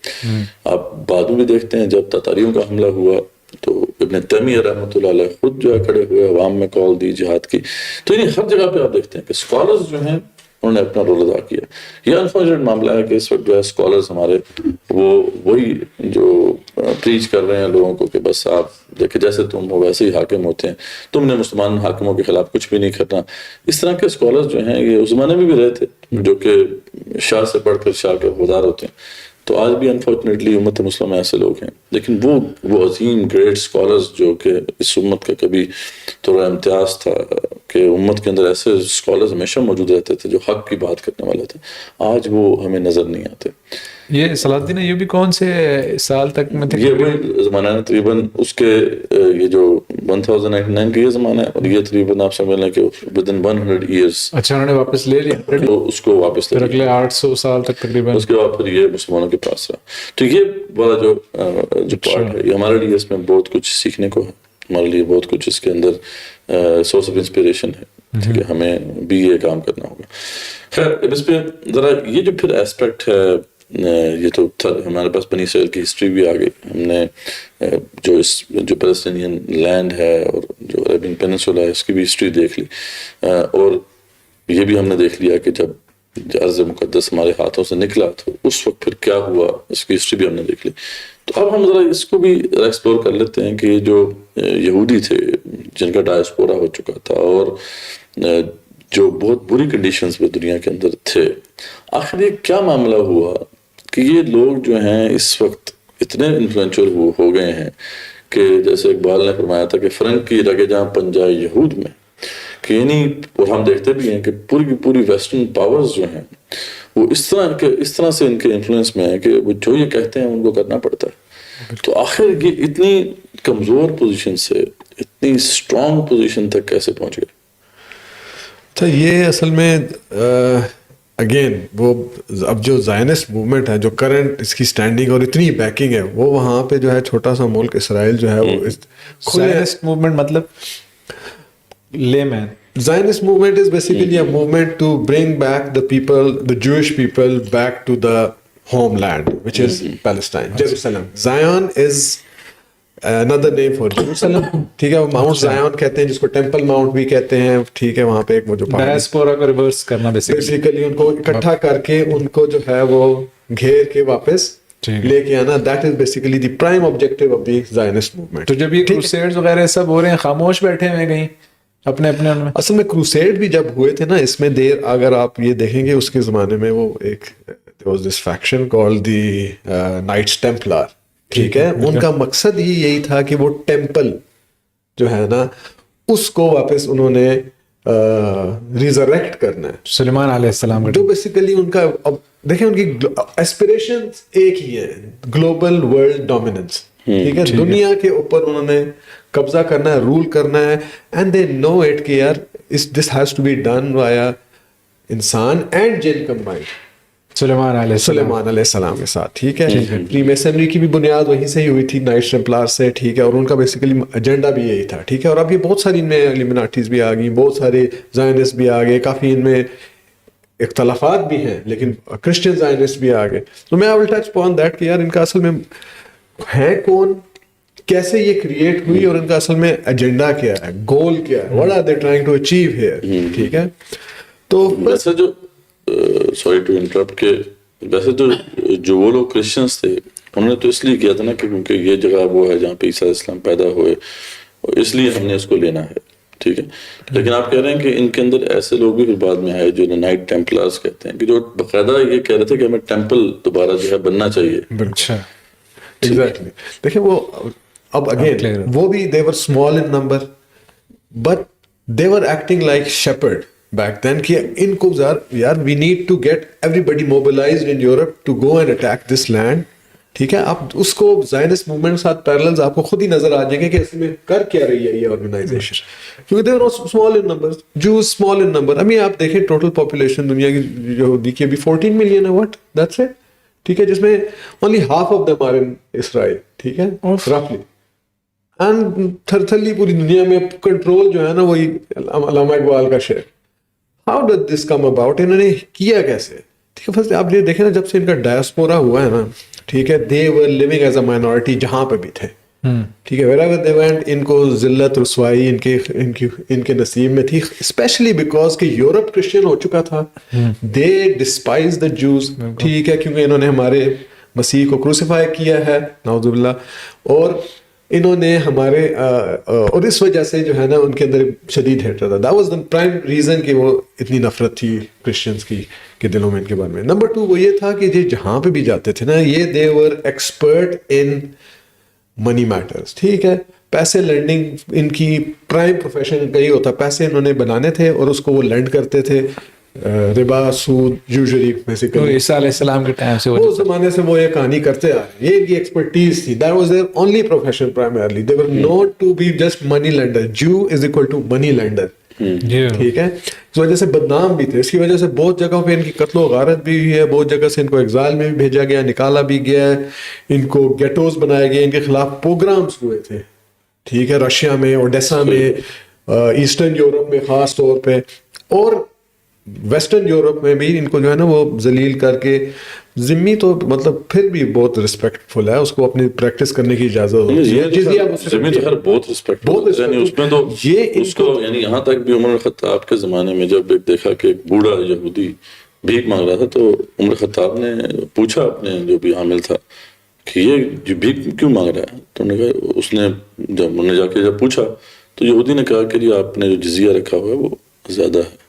آپ بعد میں بھی دیکھتے ہیں جب تاتاریوں کا حملہ ہوا تو ابن تیمیہ رحمۃ اللہ علیہ خود جو ہے کھڑے ہوئے، عوام میں کال دی جہاد کی. تو یعنی ہر جگہ پہ آپ دیکھتے ہیں کہ اسکالرز جو ہیں انہوں نے اپنا رول ادا کیا. یہ انفارچونیٹ معاملہ ہے کہ اس وقت جو ہے اسکالرز ہمارے وہی جو پریچ کر رہے ہیں لوگوں کو کہ بس آپ دیکھیں جیسے تم ہو ویسے ہی حاکم ہوتے ہیں، تم نے مسلمان حاکموں کے خلاف کچھ بھی نہیں کرنا. اس طرح کے اسکالرز جو ہیں یہ اس زمانے میں بھی رہے تھے جو کہ شاہ سے پڑھ کر شاہ کے عہدیدار ہوتے ہیں. تو آج بھی انفارچونیٹلی امت مسلمہ میں ایسے لوگ ہیں، لیکن وہ عظیم گریٹ اسکالرز جو کہ اس امت کا کبھی تھوڑا امتیاز تھا کہ امت کے اندر ایسے اسکالرز ہمیشہ موجود رہتے تھے جو حق کی بات کرنے والے تھے، آج وہ ہمیں نظر نہیں آتے. یہ صلاح الدین ایوبی کون سے سال تک میں تھے؟ یہ وہی زمانہ ہے تقریباً اس کے یہ جو 1099 کا یہ زمانہ ہے، اور یہ تقریباً آپ سمجھ لیں کہ within 100 years. اچھا انہوں نے واپس لے لیا تو اس کو واپس لے پھر اگلے 800 سال تک تقریباً. اس کے بعد پھر یہ مسلمانوں کے پاس رہا. تو یہ والا جو پارٹ ہے یہ ہمارے لیے اس میں بہت کچھ سیکھنے کو ہے، ہمارے لیے بہت کچھ اس کے اندر سورس آف انسپریشن ہے کہ ہمیں بھی یہ کام کرنا ہوگا. خیر اس پہ ذرا یہ جو پھر ایسپیکٹ ہے، یہ تو ہمارے پاس بنی اسرائیل کی ہسٹری بھی آ گئی. ہم نے جو پیلسٹینین لینڈ ہے اور جو عربین پیننسولا ہے اس کی بھی ہسٹری دیکھ لی، اور یہ بھی ہم نے دیکھ لیا کہ جب ارض مقدس ہمارے ہاتھوں سے نکلا تو اس وقت پھر کیا ہوا اس کی ہسٹری بھی ہم نے دیکھ لی. تو اب ہم ذرا اس کو بھی ایکسپلور کر لیتے ہیں کہ یہ جو یہودی تھے جن کا ڈائسپورا ہو چکا تھا اور جو بہت بری کنڈیشنز میں دنیا کے اندر تھے، آخر یہ کیا معاملہ ہوا کہ یہ لوگ جو ہیں اس وقت اتنے انفلوئنشل ہو گئے ہیں کہ جیسے اقبال نے فرمایا تھا کہ فرنگ کی رگے جہاں پنجہ یہود میں، کہ یعنی اور ہم دیکھتے بھی ہیں کہ پوری کی پوری ویسٹرن پاورز جو ہیں وہ اس طرح سے ان کے انفلوئنس میں ہے کہ وہ جو یہ کہتے ہیں ان کو کرنا پڑتا ہے. تو آخر یہ اتنی کمزور پوزیشن سے اتنی اسٹرانگ پوزیشن تک کیسے پہنچ گئے؟ تو یہ اصل میں اگین وہ اب جو زائنسٹ موومنٹ ہے جو کرنٹ اس کی سٹینڈنگ اور اتنی بیکنگ ہے، وہ وہاں پہ جو ہے چھوٹا سا ملک اسرائیل جو ہے وہ زائنسٹ موومنٹ مطلب لیمین. Zionist movement is basically a movement to bring back the people, the Jewish people, back to the homeland, which is Palestine, Jerusalem. Zion is another name for Jerusalem. ٹھیک ہے، ماؤنٹ زائن کہتے ہیں جس کو temple Mount بھی کہتے ہیں. ٹھیک ہے، وہاں پہ ایک وہ جو ڈائسپورا کو ریورس کرنا، بیسیکلی ان کو اکٹھا کر کے ان کو جو ہے وہ گھیر کے واپس لے کے آنا. That is basically the prime objective of the زائنسٹ movement. تو جب یہ کروسیڈز وغیرہ سب ہو رہے ہیں خاموش بیٹھے ہوئے کہیں اپنے اپنے ان میں. اصل میں کروسیڈ بھی جب ہوئے تھے نا اس میں دیر اگر آپ یہ دیکھیں گے اس کے زمانے میں وہ ایک was this faction called the Knights Templar. ٹھیک ہے, ان کا مقصد ہی یہی تھا کہ وہ ٹیمپل جو ہے نا اس کو واپس انہوں نے ریزریکٹ کرنا ہے سلیمان علیہ السلام جو بیسیکلی ان کا. اب دیکھیں ان کی ایسپریشن ایک ہی ہے, گلوبل ورلڈ ڈومیننس. ٹھیک ہے, دنیا کے اوپر انہوں نے قبضہ کرنا ہے, رول کرنا ہے. اینڈ دے نو اٹ کہ یار this has to be done via انسان اینڈ جن کمبائنڈ سلیمان علیہ السلام کے ساتھ. ٹھیک ہے, پری میسنری کی بھی بنیاد وہیں سے ہی ہوئی تھی نائٹس ٹیمپلار سے. ٹھیک ہے, اور ان کا بیسیکلی ایجنڈا بھی یہی تھا. ٹھیک ہے, اور اب یہ بہت ساری ان میں ایلیمناٹیز بھی آ گئی, بہت سارے زائنسٹ بھی آ گئے, کافی ان میں اختلافات بھی ہیں, لیکن کرسچن زائنسٹ بھی آ گئے. تو میں آئی ول ٹچ اپون دیٹ کہ یار ان کا اصل میں ہے کون, کیسے یہ کریٹ ہوئی, اور ان کا اصل میں ایجنڈا کیا ہے, گول کیا ہے, what are they trying to achieve here. ٹھیک ہے, تو ویسے جو سوری ٹو انٹرپٹ کہ ویسے تو جو وہ لوگ کرسچنس تھے انہوں نے تو اس لیے کیا تھا نا کہ کیونکہ یہ جگہ وہ ہے جہاں پہ عیسیٰ علیہ السلام پیدا ہوئے, اور اس لیے ہم نے اس کو لینا ہے. ٹھیک ہے, لیکن آپ کہہ رہے ہیں کہ ان کے اندر ایسے لوگ بھی پھر بعد میں آئے جو نائٹ ٹیمپلرز کہتے ہیں کہ جو باقاعدہ یہ کہہ رہے تھے کہ ہمیں ٹیمپل دوبارہ جو ہے بننا چاہیے. اچھا ایگزیکٹلی. دیکھیں وہ اب اگین وہ بھی they were small in number but they were acting like shepherd back then کہ ان کو یار we need to get everybody mobilized in Europe to go and attack this land. ٹھیک ہے, آپ اس کو زائنسٹ موومنٹ کے ساتھ پیرللز آپ کو خود ہی نظر آ جائیں گے کہ اس میں کر کیا رہی ہے یہ آرگنائزیشن, کیونکہ they were small in numbers, Jews small in number. ابھی آپ دیکھیں ٹوٹل پاپولیشن دنیا کی یہودی کی ابھی 14 ملین ہے. What that's it. ٹھیک ہے, جس میں only half of them are in اسرائیل. ٹھیک ہے, roughly. اینڈ تھرتھلی پوری دنیا میں کنٹرول جو ہے نا وہی علامہ اقبال کا شعر. How did this come about, انہوں نے کیا کیسے. ٹھیک ہے, فرسٹ آپ یہ دیکھیں نا جب سے ان کا ڈائسپورا ہوا ہے نا, ٹھیک ہے, they were living as a minority جہاں پہ بھی تھے. ٹھیک ہے, wherever they went ان کو ذلت رسوائی ان کے نصیب میں تھی, اسپیشلی بیکاز کہ یورپ کرسچن ہو چکا تھا. دے ڈسپائز دا جوز. ٹھیک ہے, کیونکہ انہوں نے ہمارے مسیح کو کروسیفائی کیا ہے نعوذ باللہ, اور انہوں نے ہمارے اور اس وجہ سے جو ہے نا ان کے اندر شدید ہیٹرڈ تھا. That was the prime reason کہ وہ اتنی نفرت تھی کرسچنس کی کے دلوں میں ان کے بارے میں. نمبر 2 وہ یہ تھا کہ یہ جہاں پہ بھی جاتے تھے نا یہ دے ور ایکسپرٹ ان منی میٹرز. ٹھیک ہے, پیسے لینڈنگ ان کی پرائم پروفیشن ان کا ہی ہوتا, پیسے انہوں نے بنانے تھے اور اس کو وہ لینڈ کرتے تھے, ربا سود یوزلی بیسیکلی عیسیٰ علیہ السلام کے ٹائم سے وہ زمانے سے وہ یہ کہانی کرتے آ رہے ہیں, یہ ان کی ایکسپرٹیز تھی. That was their only profession primarily. They were not to be just money lender. جو is equal to money lender. ٹھیک ہے, اس وجہ سے بدنام بھی تھے. اس کی وجہ سے بہت جگہوں پہ ان کی قتل و غارت بھی ہوئی ہے, بہت جگہ سے ان کو ایگزائل میں بھی بھیجا گیا, نکالا بھی گیا ہے, ان کو گیٹوز بنائے گئے, ان کے خلاف پروگرامز ہوئے تھے. ٹھیک ہے, رشیا میں, اوڈیسا میں, ایسٹرن یورپ میں خاص طور پہ, اور ویسٹرن یورپ میں بھی ان کو جو ہے نا وہ ذلیل کر کے. ذمی تو مطلب پھر بھی بہت رسپیکٹ فل ہے, اس کو اپنی پریکٹس کرنے کی اجازت ہوتی ہے. بہت رسپیکٹ یعنی اس میں تو اس کو یعنی یہاں تک بھی عمر خطاب کے زمانے میں جب ایک دیکھا کہ ایک بوڑھا یہودی بھیک مانگ رہا تھا تو عمر خطاب نے پوچھا اپنے جو بھی عامل تھا کہ یہ بھیک کیوں مانگ رہا ہے. تو انہوں نے کہا, اس نے جب انہوں نے جا کے جب پوچھا تو یہودی نے کہا کہ یہ آپ نے جو جزیہ رکھا ہوا ہے وہ زیادہ ہے.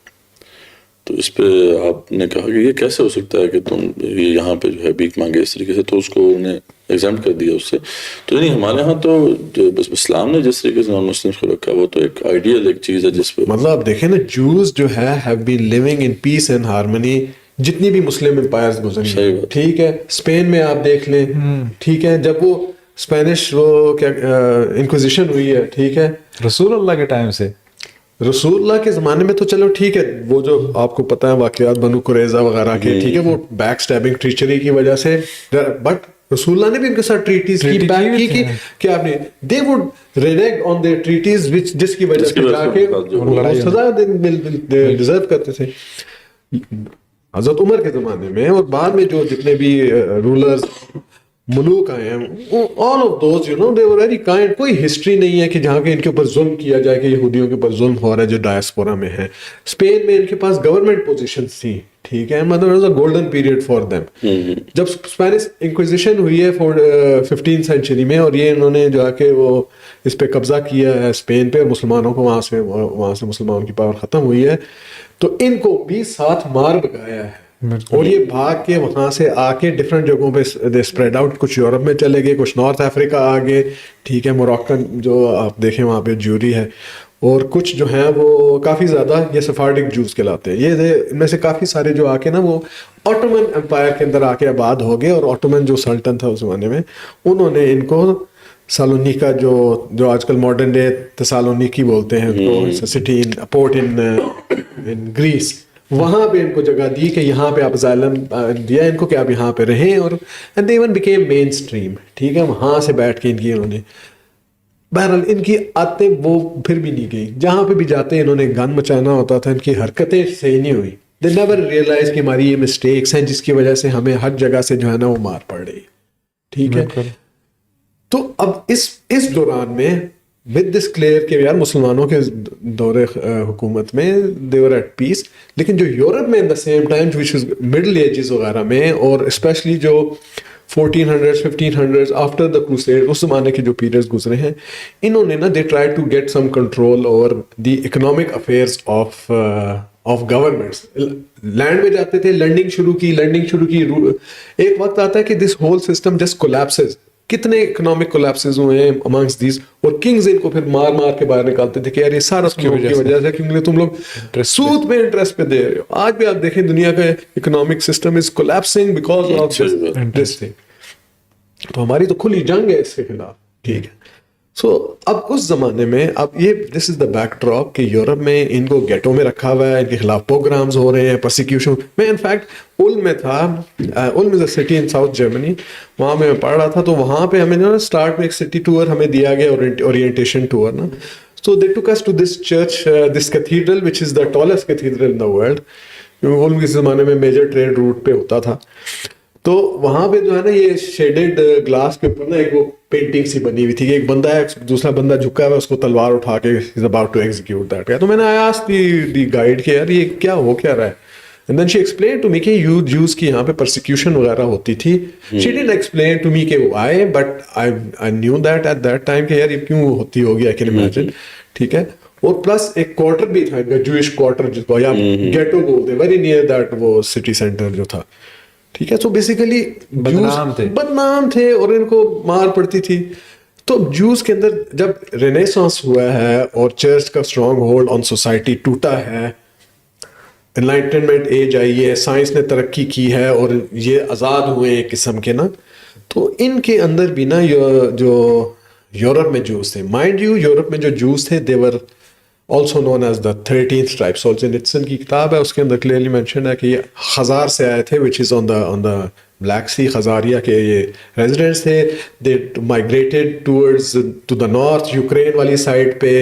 تو اس پہ آپ نے کہا کہ یہ کیسے ہو سکتا ہے کہ تم یہاں پہ جو ہے بھیک مانگے اس طریقے سے. تو اس کو انہوں نے ایگزامٹ کر دیا اس سے. تو یعنی ہمارے ہاں تو جو بس اسلام نے جس طریقے سے نان مسلمس کو رکھا وہ تو ایک آئیڈیل ایک چیز ہے جس پہ مطلب آپ دیکھیں نا جوز جو ہے have been living in peace and harmony جتنی بھی مسلم امپائرز گزری. ٹھیک ہے, اسپین میں آپ دیکھ لیں. ٹھیک ہے, جب وہ اسپینش وہ کیا انکوزیشن ہوئی ہے. ٹھیک ہے, رسول اللہ کے ٹائم سے, رسول اللہ کے زمانے میں تو چلو ٹھیک ہے, وہ جو آپ کو پتہ ہے واقعات بنو قریظہ وغیرہ کے, ٹھیک ہے, وہ بیک سٹیبنگ ٹریچری کی وجہ سے, بٹ رسول اللہ نے بھی ان کے ساتھ ٹریٹیز کی بیک کی کہ آپ نے they would renege on their treaties جس کی وجہ سے جا کے سزا ڈیزرو کرتے تھے. حضرت عمر کے زمانے میں اور بعد میں جو جتنے بھی رولرز ملوک آئے ہیں, all of those you know they were very kind. کوئی ہسٹری نہیں ہے کہ جہاں کے ان کے اوپر ظلم کیا جائے کہ یہودیوں کے اوپر ظلم ہو رہا ہے جو ڈائسپورا میں ہے. اسپین میں ان کے پاس گورنمنٹ پوزیشنز تھیں, ٹھیک ہے, مطلب گولڈن پیریڈ فار دیم. جب اسپینش انکویزیشن ہوئی ہے 15 سینچری میں, اور یہ انہوں نے جو ہے کہ وہ اس پہ قبضہ کیا ہے اسپین پہ, مسلمانوں کو وہاں سے مسلمانوں کی پاور ختم ہوئی ہے, تو ان کو بھی ساتھ مار بگایا ہے. اور یہ بھاگ کے وہاں سے آ کے ڈفرینٹ جگہوں پہ دے اسپریڈ آؤٹ, کچھ یورپ میں چلے گئے, کچھ نارتھ افریقہ آ گئے, ٹھیک ہے, موراکن جو آپ دیکھیں وہاں پہ جیوری ہے, اور کچھ جو ہیں وہ کافی زیادہ یہ سفارڈک جوز کہلاتے ہیں. یہ ان میں سے کافی سارے جو آ کے نا وہ آٹومن امپائر کے اندر آ کے آباد ہو گئے, اور آٹومن جو سلطن تھا اس زمانے میں انہوں نے ان کو سالونیکا جو آج کل ماڈرن ڈے تسالونیکی بولتے ہیں, سٹی پورٹ ان گریس, وہاں پہ ان کو جگہ دی کہ یہاں پہ آپ اسائلم دیا ان کو کہ آپ یہاں پہ رہیں, اور and they even became mainstream, ٹھیک ہے. وہاں سے بیٹھ کے ان کی انہوں نے بہرحال ان کی عادتیں وہ پھر بھی نہیں گئی, جہاں پہ بھی جاتے انہوں نے گن مچانا ہوتا تھا, ان کی حرکتیں صحیح نہیں ہوئی. دے نیور ریئلائز کہ ہماری یہ مسٹیکس ہیں جس کی وجہ سے ہمیں ہر جگہ سے جو ہے نا وہ مار پڑ رہی, ٹھیک ہے. تو اب اس دوران میں ود دس کلیئر کہ یار مسلمانوں کے دور حکومت میں دے ور ایٹ پیس, لیکن جو یورپ میں in the same time which is middle ages وغیرہ میں, اور اسپیشلی جو 1400s 1500s after the crusade, اس زمانے کے جو پیریڈز گزرے ہیں, انہوں نے نا they try to get some control over the economic affairs of governments. Land میں جاتے تھے, لینڈنگ شروع کی. ایک وقت آتا ہے کہ دس ہول سسٹم جسٹ کولیپسز. کتنے اکنامک کولیپسز ہوئے ہیں امانگس دیز, اور کنگز ان کو پھر مار مار کے باہر نکالتے تھے کہ یار یہ سارا کی وجہ سے, کیونکہ تم لوگ سود پہ انٹرسٹ پہ دے رہے ہو. آج بھی آپ دیکھیں دنیا کا economic system is collapsing because of this thing. تو ہماری تو کھلی جنگ ہے اس کے خلاف, ٹھیک ہے. سو اب اس زمانے میں اب یہ دس از دا بیک ڈراپ کہ یورپ میں ان کو گیٹوں میں رکھا ہوا ہے, ان کے خلاف پروگرامز ہو رہے ہیں, پرسیکیوشن. میں انفیکٹ اولم میں تھا, Ulm is a city in south Germany, وہاں میں پڑھ رہا تھا. تو وہاں پہ ہمیں نا اسٹارٹ میں ایک سٹی ٹور ہمیں دیا گیا, اورینٹیشن ٹور نا. So they took us to this church, this cathedral which is the tallest cathedral in the world. Ulm کے زمانے میں میجر ٹریڈ روٹ پہ ہوتا تھا. تو وہاں پہ جو ہے نا یہ شیڈڈ گلاس کے اوپر نا ایک وہ پینٹنگ سی بنی ہوئی تھی کہ ایک بندہ ہے, دوسرا بندہ جھکا ہوا ہے, اس کو تلوار اٹھا کے is about to execute that. تو میں نے آسک دی گائیڈ کہ یار یہ کیا ہو کیا رہا ہے. And then she explain to me کہ جوز کی یہاں پہ پرسیکیوشن وغیرہ ہوتی تھی. She didn't explain to me کہ why, but I knew that at that time کہ یار یہ کیوں ہوتی ہوگی, آئی کین امیجن, ٹھیک ہے. اور پلس ایک کوارٹر بھی تھا, جوئش کوارٹر جس کو یا گیٹو بولتے, ویری نیئر دیٹ وہ سٹی سینٹر جو تھا, ٹھیک ہے. سو بیسیکلی بدنام تھے اور ان کو مار پڑتی تھی. تو جوز کے اندر جب رینیسانس ہوا ہے اور چرچ کا اسٹرانگ ہولڈ آن سوسائٹی ٹوٹا ہے, انلائٹنمنٹ ایج آئی ہے, سائنس نے ترقی کی ہے, اور یہ آزاد ہوئے ایک قسم کے نا, تو ان کے اندر بھی نا جو یورپ میں جوز تھے, مائنڈ یو یورپ میں جو جوز تھے دے ور also known as the 13th tribe. Solzhenitsyn کی کتاب ہے, اس کے اندر clearly mentioned ہے کہ یہ خزار سے آئے تھے, which is on the Black Sea, خزاریا کے یہ residents تھے. They migrated towards to the north, Ukraine والی سائڈ پہ,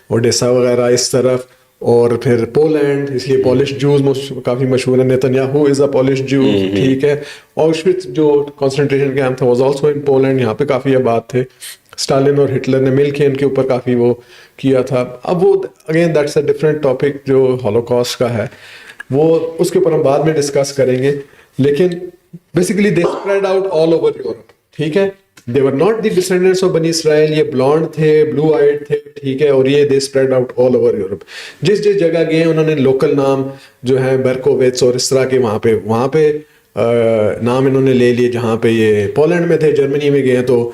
اوڈیسا وغیرہ اس طرف, اور پھر پولینڈ, اس لیے پولش جوز کافی مشہور ہے. نیتنیاہو از اے پولش جو, ٹھیک ہے. آؤشوٹس جو کنسنٹریشن کیمپ تھا was also in Poland, یہاں پہ کافی آباد تھے. اسٹالن اور ہٹلر نے مل کے ان کے اوپر کافی وہ کیا تھا. اب وہ again that's a different topic جو ہولوکاسٹ کا ہے, وہ اس کے اوپر ہم بعد میں ڈسکس کریں گے. لیکن basically they spread out all over Europe, ٹھیک ہے. They were not the descendants of بنی اسرائیل, یہ بلانڈ تھے, بلو آئیڈ تھے, ٹھیک ہے. اور یہ they spread out all over Europe. جس جگہ گئے انہوں نے لوکل نام جو ہے برکوویٹس اور اس طرح کے وہاں پہ نام انہوں نے لے لیے. جہاں پہ یہ پولینڈ میں تھے, جرمنی میں گئے تو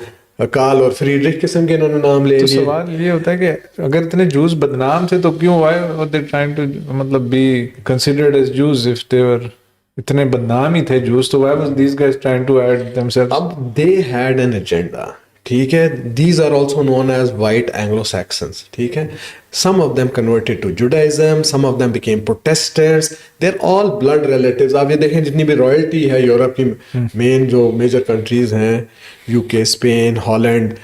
کارل اور فریڈرک قسم کے انہوں نے نام لے لیے. سوال یہ ہوتا ہے کہ اگر اتنے جوز بدنام تھے تو کیوں مطلب be considered as Jews if they were اتنے بدنام ہی تھے جوز, تو why was these guys trying to add themselves? اب they had an agenda, ٹھیک ہے. These are also known as white Anglo-Saxons, ٹھیک ہے. Some of them converted to Judaism, some of them became Protestants. They're all blood relatives. آپ یہ دیکھیں جتنی بھی رائلٹی ہے یورپ کی مین جو میجر کنٹریز ہیں, یو کے, اسپین, ہالینڈ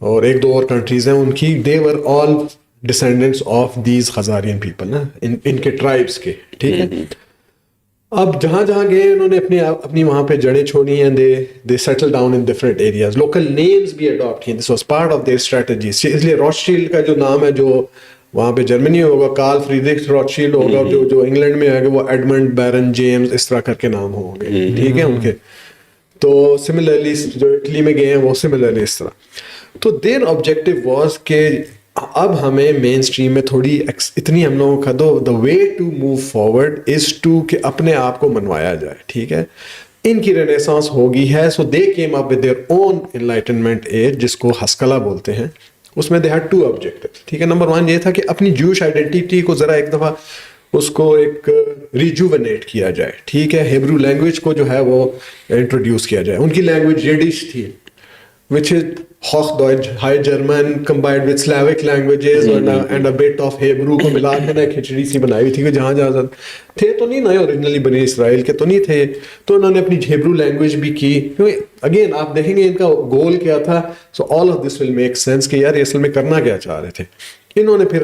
اور ایک دو اور کنٹریز ہیں, ان کی they were all descendants of these Khazarian people نا, ان کے ٹرائبس کے, ٹھیک ہے. اب جہاں جہاں گئے انہوں نے اپنی وہاں پہ جڑیں چھوڑی ہیں, they settle down in different areas, local names بھی اڈاپٹ کیے, this was part of their strategies. اس لیے روتشیلڈ کا جو نام ہے جو وہاں پہ جرمنی ہوگا, کارل فریڈرک روتشیلڈ ہوگا, جو انگلینڈ میں آئے گا وہ ایڈمنڈ بیرن جیمز اس طرح کر کے نام ہوں گے, ٹھیک ہے ان کے. تو سملرلی جو اٹلی میں گئے ہیں وہ سملرلی اس طرح. تو دیر آبجیکٹو واز کہ اب ہمیں مین اسٹریم میں تھوڑی اتنی ہم لوگوں کا the way to move forward is to کہ اپنے آپ کو منوایا جائے, ٹھیک ہے. ان کی رینیسانس ہوگی ہے, so they came up with their own enlightenment age جس کو ہسکلا بولتے ہیں. اس میں دے ہیڈ ٹو آبجیکٹو, ٹھیک ہے. نمبر 1 یہ تھا کہ اپنی جوش آئیڈینٹی کو ذرا ایک دفعہ اس کو ایک ریجوونیٹ کیا جائے, ٹھیک ہے. ہیبرو لینگویج کو جو ہے وہ انٹروڈیوس کیا جائے. ان کی لینگویج یڈش تھی, which is Hochdeutsch, High German combined with Slavic languages and a bit of Hebrew کو ملا کے نا کھچڑی سی بنائی ہوئی تھی کہ جہاں جہاں تھے تو نہیں نئے اوریجنلی بنی اسرائیل کے تو نہیں تھے, تو انہوں نے اپنی ہیبرو لینگویج بھی کی. اگین آپ دیکھیں گے ان کا گول کیا تھا. So all of this will make sense کہ یار یہ اصل میں کرنا کیا چاہ رہے تھے. انہوں نے پھر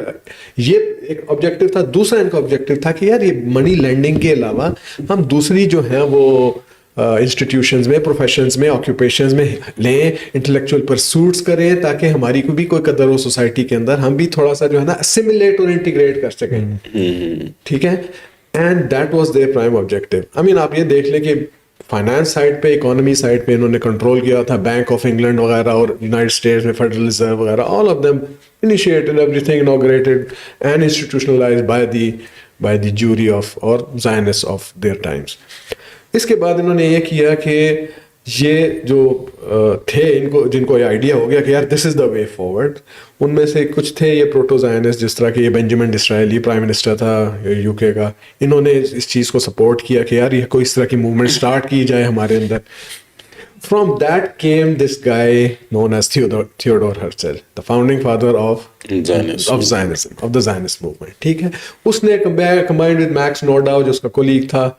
یہ ایک آبجیکٹو تھا. دوسرا ان کا آبجیکٹو تھا کہ یار یہ منی لینڈنگ کے علاوہ ہم دوسری جو ہیں وہ انسٹیٹیوشنز میں, پروفیشنز میں, آکوپیشنز میں لیں, انٹلیکچوئل پرسوٹس کریں تاکہ ہماری کو بھی کوئی قدر ہو سوسائٹی کے اندر, ہم بھی تھوڑا سا جو ہے نا اسیمیلیٹ اور انٹیگریٹ کر سکیں, ٹھیک ہے. And that was their prime objective. I mean آپ یہ دیکھ لیں کہ فائنانس سائڈ پہ, اکانومی سائڈ پہ انہوں نے کنٹرول کیا تھا. بینک آف انگلینڈ وغیرہ اور یونائٹڈ اسٹیٹس میں فیڈرل ریزرو وغیرہ, all of them initiated everything, inaugurated and institutionalized by the Jewry of اور زائنسٹ آف دیئر ٹائمس. اس کے بعد انہوں نے یہ کیا کہ یہ جو تھے ان کو جن کو یہ آئیڈیا ہو گیا کہ یار دس از دا وے فارورڈ, ان میں سے کچھ تھے یہ پروٹو زائنسٹ, جس طرح کہ یہ بینجامن ڈسرائیلی پرائم منسٹر تھا یو کے کا. انہوں نے اس چیز کو سپورٹ کیا کہ یار یہ کوئی اس طرح کی موومنٹ اسٹارٹ کی جائے ہمارے اندر. From that came this guy known as Theodor Herzl, the founding father of Zionism, of the Zionist movement. ٹھیک ہے. اس نے combined with Max Nordau جو اس کا کولیگ تھا,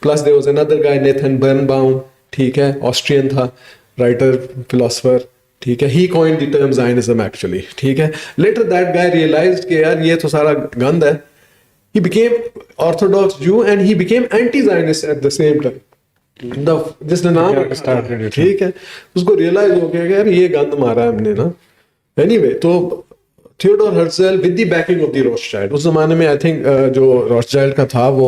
plus there was another guy Nathan Birnbaum, ٹھیک ہے, آسٹرین تھا, writer, philosopher, ٹھیک ہے. He coined the term Zionism actually, ٹھیک ہے. Later that guy realized کہ یار یہ تو سارا گند ہے. He became Orthodox Jew and he became anti-Zionist at the same time. جس نے نام ٹھیک ہے, اس کو ریئلائز ہو گیا کہ یار یہ گند مارا ہے ہم نے نا. اینی وے تو Theodor Herzl with the backing of the Rothschild, اس زمانے میں آئی تھنک جو روتشائلڈ کا تھا وہ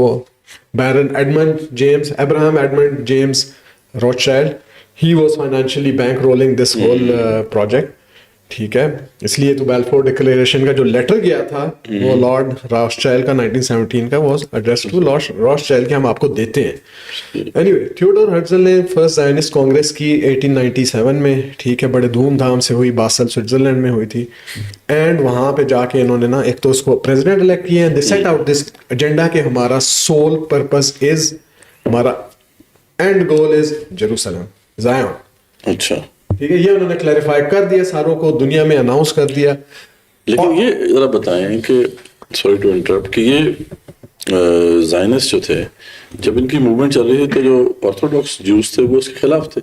baron Abraham Edmund James Rothschild, he was financially bankrolling this whole project, ٹھیک ہے. اس لیے تو بیلفور ڈکلیریشن کا جو لیٹر گیا تھا وہ لارڈ روتشائلڈ کا 1917 کا واز ایڈریس ٹو لارڈ روتشائلڈ کہ ہم آپ کو دیتے ہیں. اینی وے تھیوڈور ہرزل نے فرسٹ زائنسٹ کانگریس کی 1897 میں, ٹھیک ہے, بڑے دھوم دھام سے ہوئی, باسل سوئٹزرلینڈ میں ہوئی تھی. اینڈ وہاں پہ جا کے انہوں نے نا ایک تو اس کو پریزیڈنٹ الیکٹ کیا, دے سیٹ آؤٹ دس ایجنڈا کہ ہمارا سول پرپز از, ہمارا اینڈ گول از جیروسلم, زایون. اچھا, ٹھیک ہے. یہ انہوں نے کلیریفائی کر دیا, ساروں کو دنیا میں اناؤنس کر دیا. لیکن یہ ذرا بتائیں کہ سوری ٹو انٹرپٹ کہ یہ زائنسٹ جو تھے جب ان کی موومنٹ چل رہی تھی تو جو آرتھوڈاکس جوز تھے وہ اس کے خلاف تھے.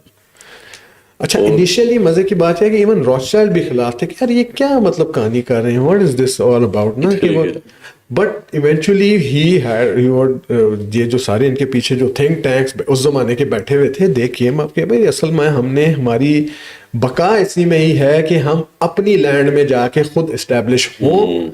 اچھا, انیشیلی مزے کی بات ہے کہ ایون روتشائلڈ بھی خلاف تھے کہ یار یہ کیا مطلب کہانی کر رہے ہیں, what is this all about نا, کہ وہ بٹ ایونچولی یہ جو سارے ان کے پیچھے جو تھنک ٹینکس اس زمانے کے بیٹھے ہوئے تھے, دے کیم اپ کہ بھائی اصل میں ہم نے ہماری بقا اسی میں ہی ہے کہ ہم اپنی لینڈ میں جا کے خود اسٹیبلش ہوں.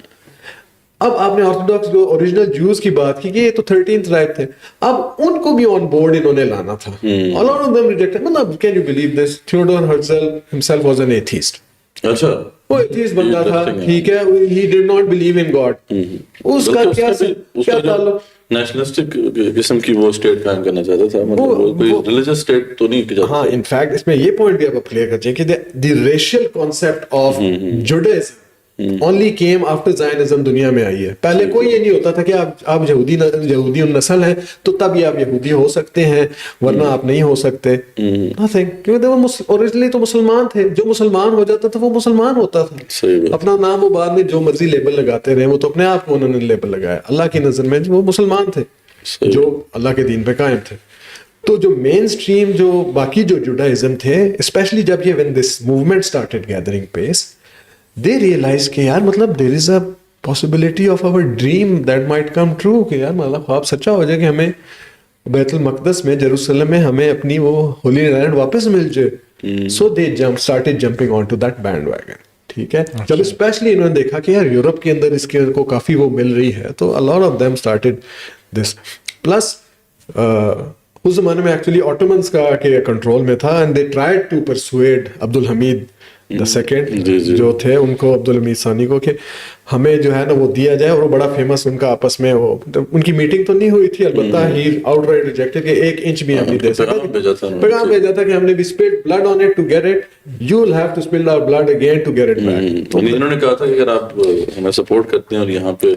اب آپ نے آرتھوڈاکس جو اوریجنل جوز کی بات کی کہ یہ تو 13th ٹرائب تھے, اب ان کو بھی آن بورڈ انہوں نے لانا تھا. A lot of them rejected. مطلب can you believe this? Theodor Herzl himself was an atheist. اچھا, وہ ایتھیسٹ بندہ تھا, ٹھیک ہے. He did not believe in God. اس کا کیا تعلق نیشنلسٹک قسم کی وہ اسٹیٹ قائم کرنا چاہتا تھا, مطلب کوئی ریلیجس اسٹیٹ تو نہیں کی. ہاں, ان فیکٹ اس میں یہ پوائنٹ بھی آپ کلیئر کر چاہیے کہ the racial concept of Judaism only came after Zionism دنیا میں آئی ہے. پہلے کوئی یہ نہیں ہوتا تھا کہ آپ یہودی نسل ہیں تو تب یہ آپ یہودی ہو سکتے ہیں, ورنہ آپ نہیں ہو سکتے. nothing, کیونکہ وہ اوریجنلی تو مسلمان تھے, جو مسلمان ہو جاتا تھا وہ مسلمان ہوتا تھا. اپنا نام و بعد میں جو مرضی لیبل لگاتے رہے, وہ تو اپنے آپ کو انہوں نے لیبل لگایا. اللہ کی نظر میں وہ مسلمان تھے جو اللہ کے دین پہ قائم تھے. تو جو مین اسٹریم جو باقی جو جوڈائزم تھے, اسپیشلی جب یہ when this movement started gathering pace, they realize کہ یار مطلب there is a possibility of our dream that might come true, کہ یار مطلب خواب سچا ہو جائے کہ ہمیں بیت المقدس میں جیروسلم میں ہمیں اپنی وہ ہولی لینڈ واپس مل جائے. So they started jumping on to that bandwagon. ٹھیک ہے, جب اسپیشلی انہوں نے دیکھا کہ یار یورپ کے اندر اس کے کو کافی وہ مل رہی ہے, تو a lot of them started this. Plus اس زمانے میں ایکچولی آٹومنس کا کے کنٹرول میں تھا, and they tried to persuade عبد الحمید دا سیکنڈ جو تھے ان کو, عبد الحمید ثانی کو, کہ ہمیں جو ہے نا وہ دیا جائے. اور وہ بڑا فیمس ان کا آپس میں وہ ان کی میٹنگ تو نہیں ہوئی تھی, البتہ ہی آؤٹ رائٹ ریجیکٹڈ کہ 1 انچ بھی ہم نہیں دے سکتے. پیغام بھیجا تھا کہ ہم نے بھی spilled blood on it to get it, you will have to spilled our blood again to get it back. انہوں نے کہا تھا کہ اگر آپ ہمیں سپورٹ کرتے ہیں اور یہاں پہ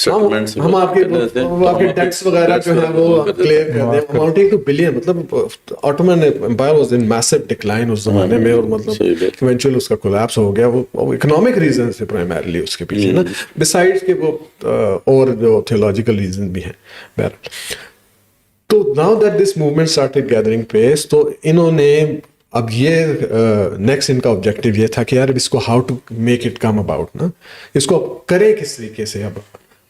ہم آپ کے ٹیکس وغیرہ جو ہے وہ کلیئر کر دیں. اماؤنٹنگ ٹو بلین, مطلب Ottoman empire was in massive decline اس زمانے میں, اور مطلب ایونچوئل اس کا کولیپس ہو گیا. وہ اکنامک ریزن سے پرائمرلی اس کے پیچھے نا, بسائڈس کہ وہ اور جو تھیولوجیکل ریزن بھی ہیں. بہرحال تو now that this movement started gathering pace, تو انہوں نے اب یہ نیکسٹ ان کا آبجیکٹو یہ تھا کہ یار اس کو how to make it come about نا, اس کو کرے کس طریقے سے. اب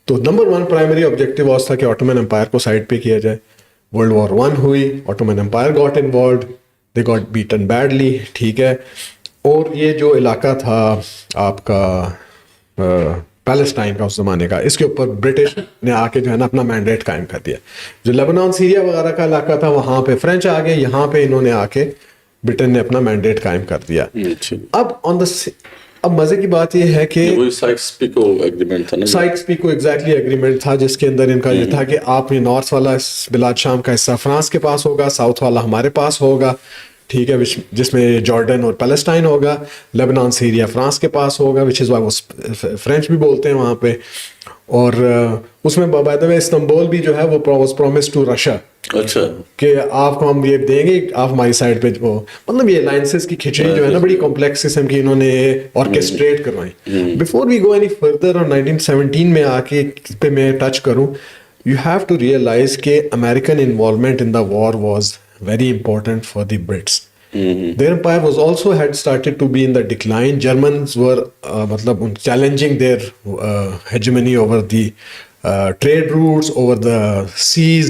تو نمبر 1 پرائمری آبجیکٹو واز تھا کہ آٹومن امپائر کو سائڈ پہ کیا جائے. ورلڈ وار 1 ہوئی, Ottoman empire got involved, they got beaten badly. ٹھیک ہے, اور یہ جو علاقہ تھا آپ کا پیلسٹائن کا اس زمانے کا, اس کے اوپر برٹش نے آ کے جو ہے نا اپنا مینڈیٹ قائم کر دیا. جو لیبنان سیریا وغیرہ کا علاقہ تھا وہاں پہ فرینچ آ گئے, یہاں پہ انہوں نے آ کے برٹن نے اپنا مینڈیٹ قائم کر دیا. اب مزے کی بات یہ ہے کہ سائکس پیکو ایگریمنٹ تھا نا, سائکس پیکو ایگزیکٹلی ایگریمنٹ تھا, جس کے اندر ان کا یہ تھا کہ آپ یہ نارتھ والا بلاد شام کا حصہ فرانس کے پاس ہوگا, ساؤتھ والا ہمارے پاس ہوگا. ٹھیک ہے, جس میں جارڈن اور پیلسٹائن ہوگا. لیبنان سیریا فرانس کے پاس ہوگا, وچ از وائی وہ فرینچ بھی بولتے ہیں وہاں پہ. اور اس میں بائی دا وے استنبول بھی جو ہے وہ واز پرومس ٹو رشیا, اچھا, کہ آپ کو ہم یہ دیں گے, آپ ہماری سائڈ پہ. وہ مطلب یہ الائنسز کی کھچڑی جو ہے نا بڑی کمپلیکس قسم کی انہوں نے آرکیسٹریٹ کروائی. Before we go any further, اور 1917 میں آ کے پہ میں ٹچ کروں, یو ہیو ٹو ریئلائز کہ American involvement in the war was very important for the Brits. Their empire was also had started to be in the decline. Germans were matlab challenging their hegemony over the trade routes, over the seas.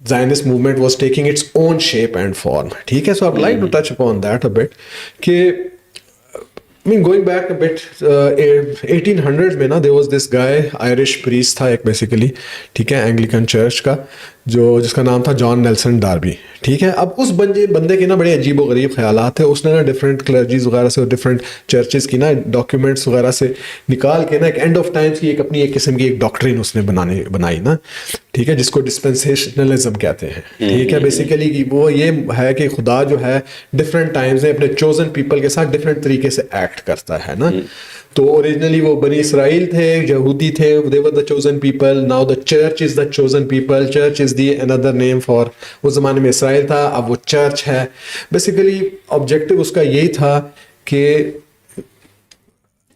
Zionist movement was taking its own shape and form. ٹھیک ہے, so I'd like to touch upon that a bit. کہ I mean, going back a bit, 1800s میں نا there was this guy, Irish priest تھا ایک basically, ٹھیک ہے, Anglican church کا, جس کا نام تھا جان نیلسن ڈاربی. ٹھیک ہے, اب اس بندے کے نا بڑے عجیب و غریب خیالات تھے. اس نے نا ڈفرینٹ کلرجیز وغیرہ سے اور ڈفرینٹ چرچز کی نا ڈاکیومنٹس وغیرہ سے نکال کے نا ایک اینڈ آف ٹائمس کی ایک اپنی ایک قسم کی ایک ڈاکٹرین اس نے بنائی نا. ٹھیک ہے, جس کو ڈسپینسیشنلزم کہتے ہیں. ٹھیک ہے, بیسیکلی وہ یہ ہے کہ خدا جو ہے ڈفرینٹ ٹائمز میں اپنے چوزن پیپل کے ساتھ ڈفرینٹ طریقے سے ایکٹ کرتا ہے نا. تو اوریجنلی وہ بنی اسرائیل تھے, یہودی تھے, they were the chosen people. Now the church is the chosen people. Church is the another name for, اس زمانے میں اسرائیل تھا, اب وہ چرچ ہے. بیسیکلی آبجیکٹو اس کا یہی تھا کہ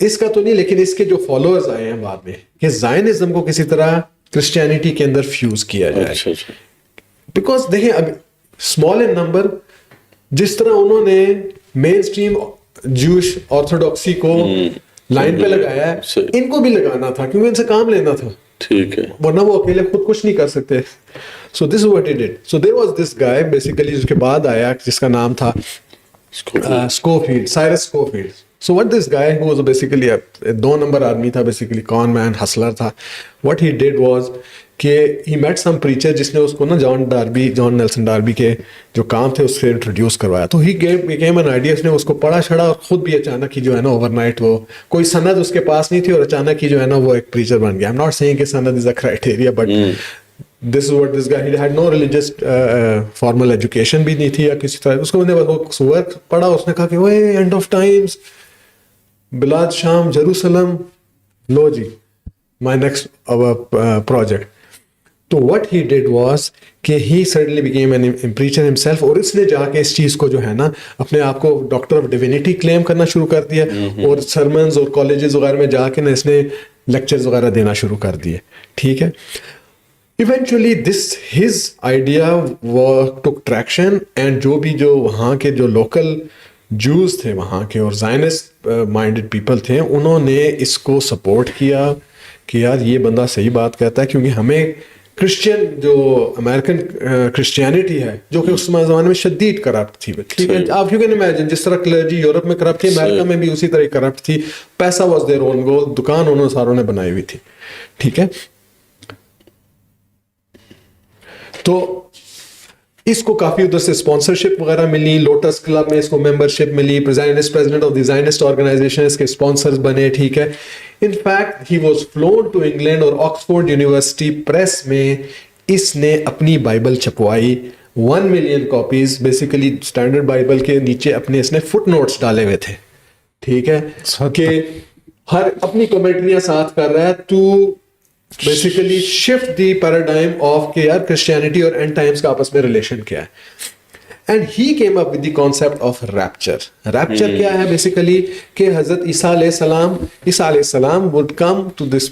اس کا تو نہیں, لیکن اس کے جو فالوورز آئے ہیں بعد میں, کہ زائنزم کو کسی طرح کرسچینٹی کے اندر فیوز کیا جائے. بیکاز دیکھیں اب اسمال ان نمبر, جس طرح انہوں نے مین اسٹریم جوش آرتھوڈاکسی کو لائن پہ لگایا ہے, ان کو بھی لگانا تھا, کیونکہ ان سے کام لینا تھا. ٹھیک ہے, ورنہ وہ اکیلے خود کچھ نہیں کر سکتے. So this what he did. So there was this guy basically, اس کے بعد آیا جس کا نام تھا Scofield, Cyrus Scofield. So what this guy who was basically 2 نمبر آدمی تھا, بیسیکلی کان مین ہسلر تھا. وٹ ہی ڈیڈ واز کہ ہی میٹ سم پریچر جس نے اس کو نا جان نیلسن ڈاربی کے جو کام تھے اس سے انٹروڈیوس کروایا. تو ہی گیم این آئیڈیا, اس نے اس کو پڑھا چھڑا اور خود بھی اچانک ہی جو ہے نا اوور نائٹ, وہ کوئی سند اس کے پاس نہیں تھی اور اچانک ہی جو ہے نا وہ ایک پریچر بن گیا. آئی ایم ناٹ سیئنگ کہ سند is a criteria, but this is what this guy, he had no religious formal education بھی نہیں تھی یا کسی طرح. اس کو وہ پڑھا, اس نے کہا کہ وہ اینڈ آف ٹائمس, بلاد شام, جیروسلم, لو جی مائی نیکسٹ پروجیکٹ. تو وٹ ہی ڈیڈ واز کہ he suddenly became an preacher himself, اور اس نے جا کے اس چیز کو جو ہے نا اپنے آپ کو ڈاکٹر آف ڈیوینٹی کلیم کرنا شروع کر دیا, اور سرمنز اور کالجز وغیرہ میں جا کے نا اس نے لیکچرز وغیرہ دینا شروع کر دیے. ٹھیک ہے, eventually this his idea took traction, and جو وہاں کے جو لوکل جوز تھے وہاں کے اور زائنسٹ مائنڈڈ پیپل تھے, انہوں نے اس کو سپورٹ کیا کہ یار یہ بندہ صحیح بات کہتا ہے, کیونکہ ہمیں کرسچین جو امریکن کرسچینٹی ہے جو کہ اس زمانے میں شدید کرپٹ تھی, ٹھیک ہے, آپ یو کین امیجن جس طرح کلرجی یورپ میں کرپٹ تھی, امریکہ میں بھی اسی طرح کرپٹ تھی. پیسہ واز دیئر اون گول, دکان انہوں ساروں نے بنائی ہوئی تھی, ٹھیک ہے. تو اس کو کافی ادھر سے اسپانسرشپ وغیرہ ملی, لوٹس کلب میں اس کو ممبرشپ ملی, president of the Zionist organization اس کے اسپانسرز بنے, ٹھیک ہے. In fact he was flown to England, اور آکسفورڈ یونیورسٹی پریس میں اس نے اپنی بائبل چھپوائی 1 million copies. Basically standard Bible کے نیچے اپنے اس نے فٹ نوٹس ڈالے ہوئے تھے, ٹھیک ہے, کہ ہر اپنی کمنٹریاں ساتھ کر رہا ہے to basically shift the paradigm of کہ یار کرسچینٹی اور اینڈ ٹائمس کا آپس میں ریلیشن کیا ہے. And he came up with the concept of rupture. Rupture کیا ہے بیسیکلی کہ حضرت عیسیٰ علیہ السلام would come to this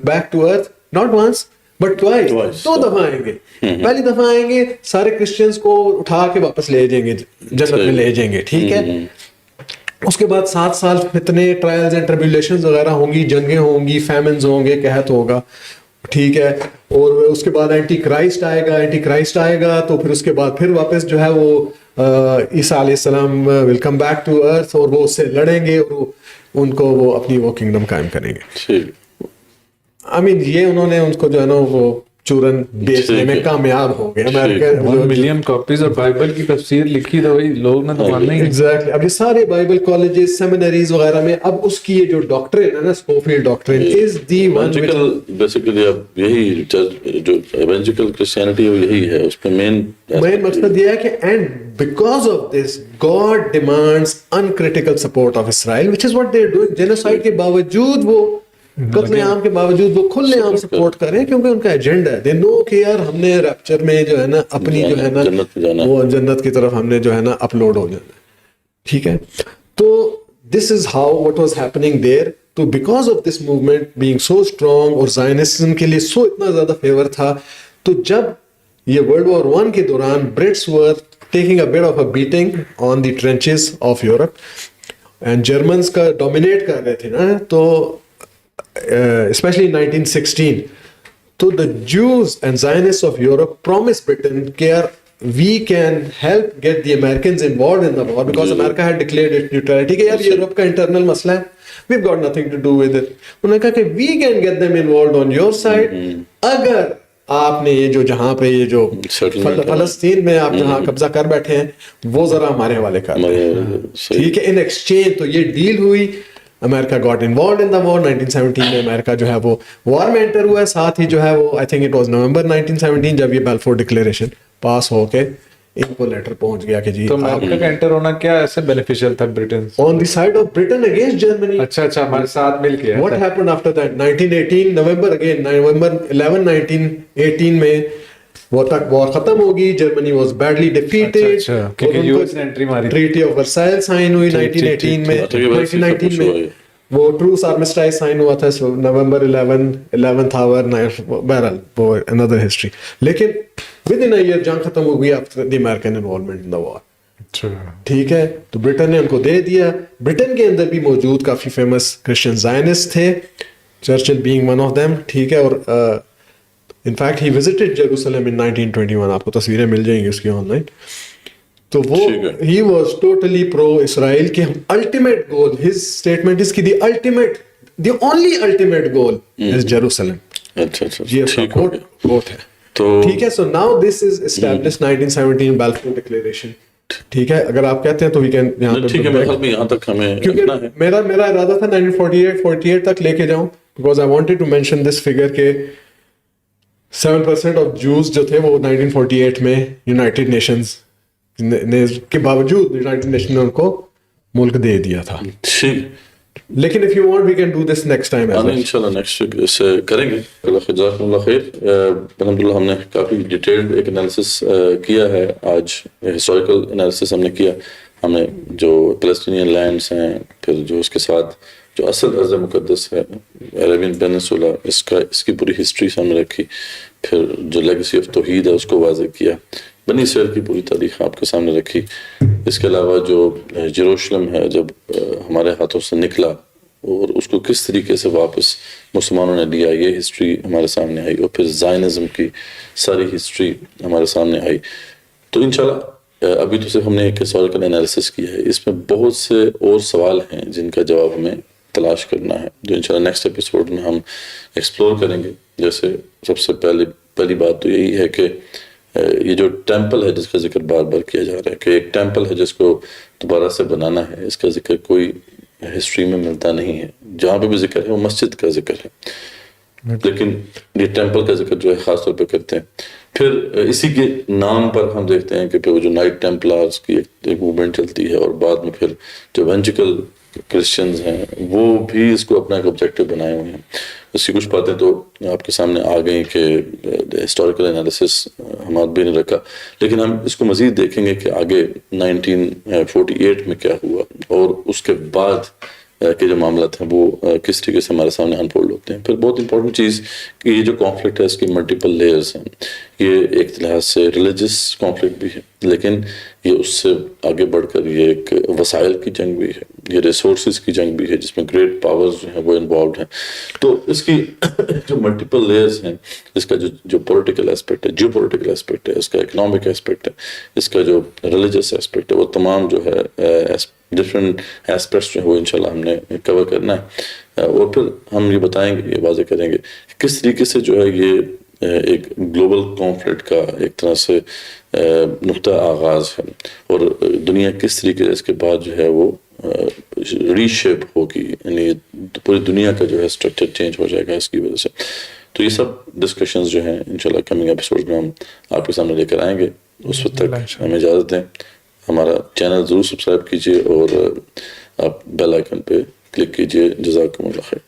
back to earth not once but twice. 2 دفعہ آئیں گے. پہلی دفعہ آئیں گے سارے کرسچنس کو اٹھا کے واپس لے جائیں گے, جنت میں لے جائیں گے, ٹھیک ہے. اس کے بعد 7 سال فتنے, ٹرائلز اینڈ ٹریبیولیشنز وغیرہ ہوں گی, جنگیں ہوں گی, فیمنز ہوں گے, قحط ہوگا, ٹھیک ہے. اور اس کے بعد اینٹی کرائسٹ آئے گا تو پھر اس کے بعد پھر واپس جو ہے وہ عیسیٰ علیہ السلام ول کم بیک ٹو ارتھ, اور وہ اس سے لڑیں گے اور ان کو وہ اپنی وہ کنگڈم قائم کریں گے. آئی مین یہ انہوں نے ان کو جو ہے نا وہ چورن بیچنے میں کامیاب ہو گئے. 1 ملین کاپیز اور بائبل کی تفسیر لکھی تو وہی لوگ نے تو ماننا ہی. ایگزیکٹلی. اب یہ سارے بائبل کالجز, سیمینریز وغیرہ میں اب اس کی یہ جو ڈاکٹرین ہے نا, Scofield doctrine is the one basically. اب یہی جو ایونجیکل کرسچینٹی ہے یہی ہے, اس پہ مین مقصد یہ ہے کہ and because of this God demands uncritical support of Israel which is what they are doing. Genocide کے باوجود, وہ قتل عام کے باوجود وہ کھلے عام سپورٹ کر رہے ہیں, کیونکہ ان کا ایجنڈا ہے. دے نو کہ یار ہم نے ریپچر میں جو ہے نا اپنی جو ہے نا وہ جنت کی طرف ہم نے جو ہے نا اپلوڈ ہو جانا ہے, ٹھیک ہے. تو this is how what was happening there. تو because of this movement being so strong اور زائنسزم کے لیے سو اتنا زیادہ فیور تھا, تو جب یہ ورلڈ وار 1 کے دوران Brits were taking a bit of a beating on the trenches of Europe and Germans کا ڈومینیٹ کر رہے تھے نا, تو especially in 1916, so the Jews and Zionists of Europe promised Britain that we can help get the Americans involved in the war because America had declared its neutrality. کہ یار Europe کا internal مسئلہ ہے, we've got nothing to do with it. انہوں نے کہا کہ we can get them involved on your side اگر آپ نے یہ جو جہاں پہ یہ جو فلسطین میں آپ جہاں قبضہ کر بیٹھے ہیں وہ ذرا ہمارے حوالے کر دیں, ٹھیک ہے. ان ایکسچینج تو یہ ڈیل ہوئی. امریکہ گاٹ انوالوڈ ان دا وار. 1917 میں امریکہ جو ہے وہ وار میں انٹر ہوا ہے. ساتھ ہی جو ہے وہ آئی تھنک اٹ واز نومبر 1917 جب یہ بیلفور ڈکلیریشن پاس ہو کے ان کو لیٹر پہنچ گیا کہ جی تو امریکہ کا انٹر ہونا کیا ایسے بینیفیشیل تھا Britain on the side of Britain against Germany. اچھا ہمارے ساتھ مل کے. واٹ ہیپنڈ آفٹر دیٹ 1918 نومبر 11 1918 میں وہ تک وار ختم ہوگی. Germany was badly defeated. Treaty of Versailles sign ہوئی 1918 میں. 1919 میں وہ ٹروس آرمسٹائز سائن ہوا تھا نومبر 11th آور. بہرحال وہ another history. لیکن ود ان ایئر جنگ ختم ہو گئی after the American involvement in the war. ٹھیک ہے. تو برٹن نے ان کو دے دیا. برٹن کے اندر بھی موجود کافی فیمس کرسچن زائنسٹ تھے, Churchill being one of them, ٹھیک ہے. اور in fact he visited Jerusalem in 1921. آپ کو تصویریں مل جائیں گی اس کی آن لائن. تو وہ he was totally pro Israel کے ultimate goal. His statement is کہ the ultimate the only ultimate goal is Jerusalem. یہ اس کا کوٹ ہے. ٹھیک ہے. So now this is established 1917 Balfour declaration. ٹھیک ہے. اگر آپ کہتے ہیں تو وی کین یہاں تک ہمیں, کیونکہ میرا ارادہ تھا 1948 تک لے کے جاؤں, because I wanted to mention this figure کہ 7% آف جوز جو تھے وہ 1948 میں یونائٹیڈ نیشنز کے باوجود یونائٹیڈ نیشن نے ان کو ملک دے دیا تھا. لیکن if you want we can do this next time. انشاءاللہ نیکسٹ ویک اس کریں گے. جزاکم اللہ خیر. الحمدللہ ہم نے کافی ڈیٹیلڈ ایک انالیسس کیا ہے آج. ہسٹوریکل انالیسس ہم نے کیا. ہم نے جو فلسطینین لینڈس ہیں, پھر جو اس کے ساتھ جو اصل ارض مقدس ہے عربین پیننسولا, اس کی پوری ہسٹری سامنے رکھی. پھر جو لیگیسی آف توحید ہے اس کو واضح کیا. بنی اسرائیل کی پوری تاریخ آپ کے سامنے رکھی. اس کے علاوہ جو یروشلم ہے جب ہمارے ہاتھوں سے نکلا اور اس کو کس طریقے سے واپس مسلمانوں نے لیا, یہ ہسٹری ہمارے سامنے آئی, اور پھر زائنزم کی ساری ہسٹری ہمارے سامنے آئی. تو انشاءاللہ ابھی تو صرف ہم نے ایک ہسٹوریکل انالیسس کیا ہے, اس میں بہت سے اور سوال ہیں جن کا جواب ہمیں تلاش کرنا ہے, جو انشاءاللہ نیکسٹ ایپیسوڈ میں ہم ایکسپلور کریں گے. جیسے سب سے پہلی بات تو یہی ہے کہ یہ جو ٹیمپل ہے جس کا ذکر بار بار کیا جا رہا ہے کہ ایک ٹیمپل ہے جس کو دوبارہ سے بنانا ہے, اس کا ذکر کوئی ہسٹری میں ملتا نہیں ہے. جہاں پہ بھی ذکر ہے وہ مسجد کا ذکر ہے, لیکن یہ ٹیمپل کا ذکر جو ہے خاص طور پہ کرتے ہیں. پھر اسی کے نام پر ہم دیکھتے ہیں کہ پھر وہ جو نائٹ ٹیمپلارز کی ایک موومنٹ چلتی ہے, اور بعد میں پھر جو ایونجیکل کرسچنز ہیں وہ بھی اس کو اپنا ایک آبجیکٹو بنائے ہوئے ہیں. اس کی کچھ باتیں تو آپ کے سامنے آ گئیں کہ ہسٹوریکل انالیسس ہم بھی نے رکھا, لیکن ہم اس کو مزید دیکھیں گے کہ آگے 1948 میں کیا ہوا اور اس کے بعد کے جو معاملات ہیں وہ کس طریقے سے ہمارے سامنے انفولڈ ہوتے ہیں. پھر بہت امپورٹنٹ چیز کہ یہ جو کانفلکٹ ہے اس کی ملٹیپل لیئرز ہیں. یہ ایک لحاظ سے ریلیجس کانفلکٹ بھی ہے, لیکن یہ اس سے آگے بڑھ کر یہ ایک وسائل کی جنگ بھی ہے, یہ ریسورسز کی جنگ بھی ہے جس میں گریٹ پاورز جو ہیں وہ انوالوڈ ہیں. تو اس کی جو ملٹیپل لیئرز ہیں, اس کا جو پولیٹیکل اسپیکٹ ہے, جیو پولیٹیکل اسپیکٹ ہے, اس کا اکنامک اسپیکٹ ہے, اس کا جو ریلیجس اسپیکٹ ہے, وہ تمام جو ہے ڈفرینٹ ایسپیکٹس جو ہے وہ انشاءاللہ ہم نے کور کرنا ہے. اور پھر ہم یہ بتائیں گے, یہ واضح کریں گے کہ کس طریقے سے جو ہے یہ ایک گلوبل کانفلکٹ کا ایک طرح سے نقطہ آغاز ہے, اور دنیا کس طریقے سے اس کے بعد جو ہے وہ ری شیپ ہوگی, یعنی پوری دنیا کا جو ہے اسٹرکچر چینج ہو جائے گا اس کی وجہ سے. تو یہ سب ڈسکشنز جو ہیں انشاءاللہ کمنگ ایپیسوڈ میں ہم آپ کے سامنے لے کر آئیں گے. اس وقت تک ہمیں اجازت دیں. ہمارا چینل ضرور سبسکرائب کیجیے اور آپ بیل آئیکن پہ کلک کیجیے. جزاکم اللہ خیر.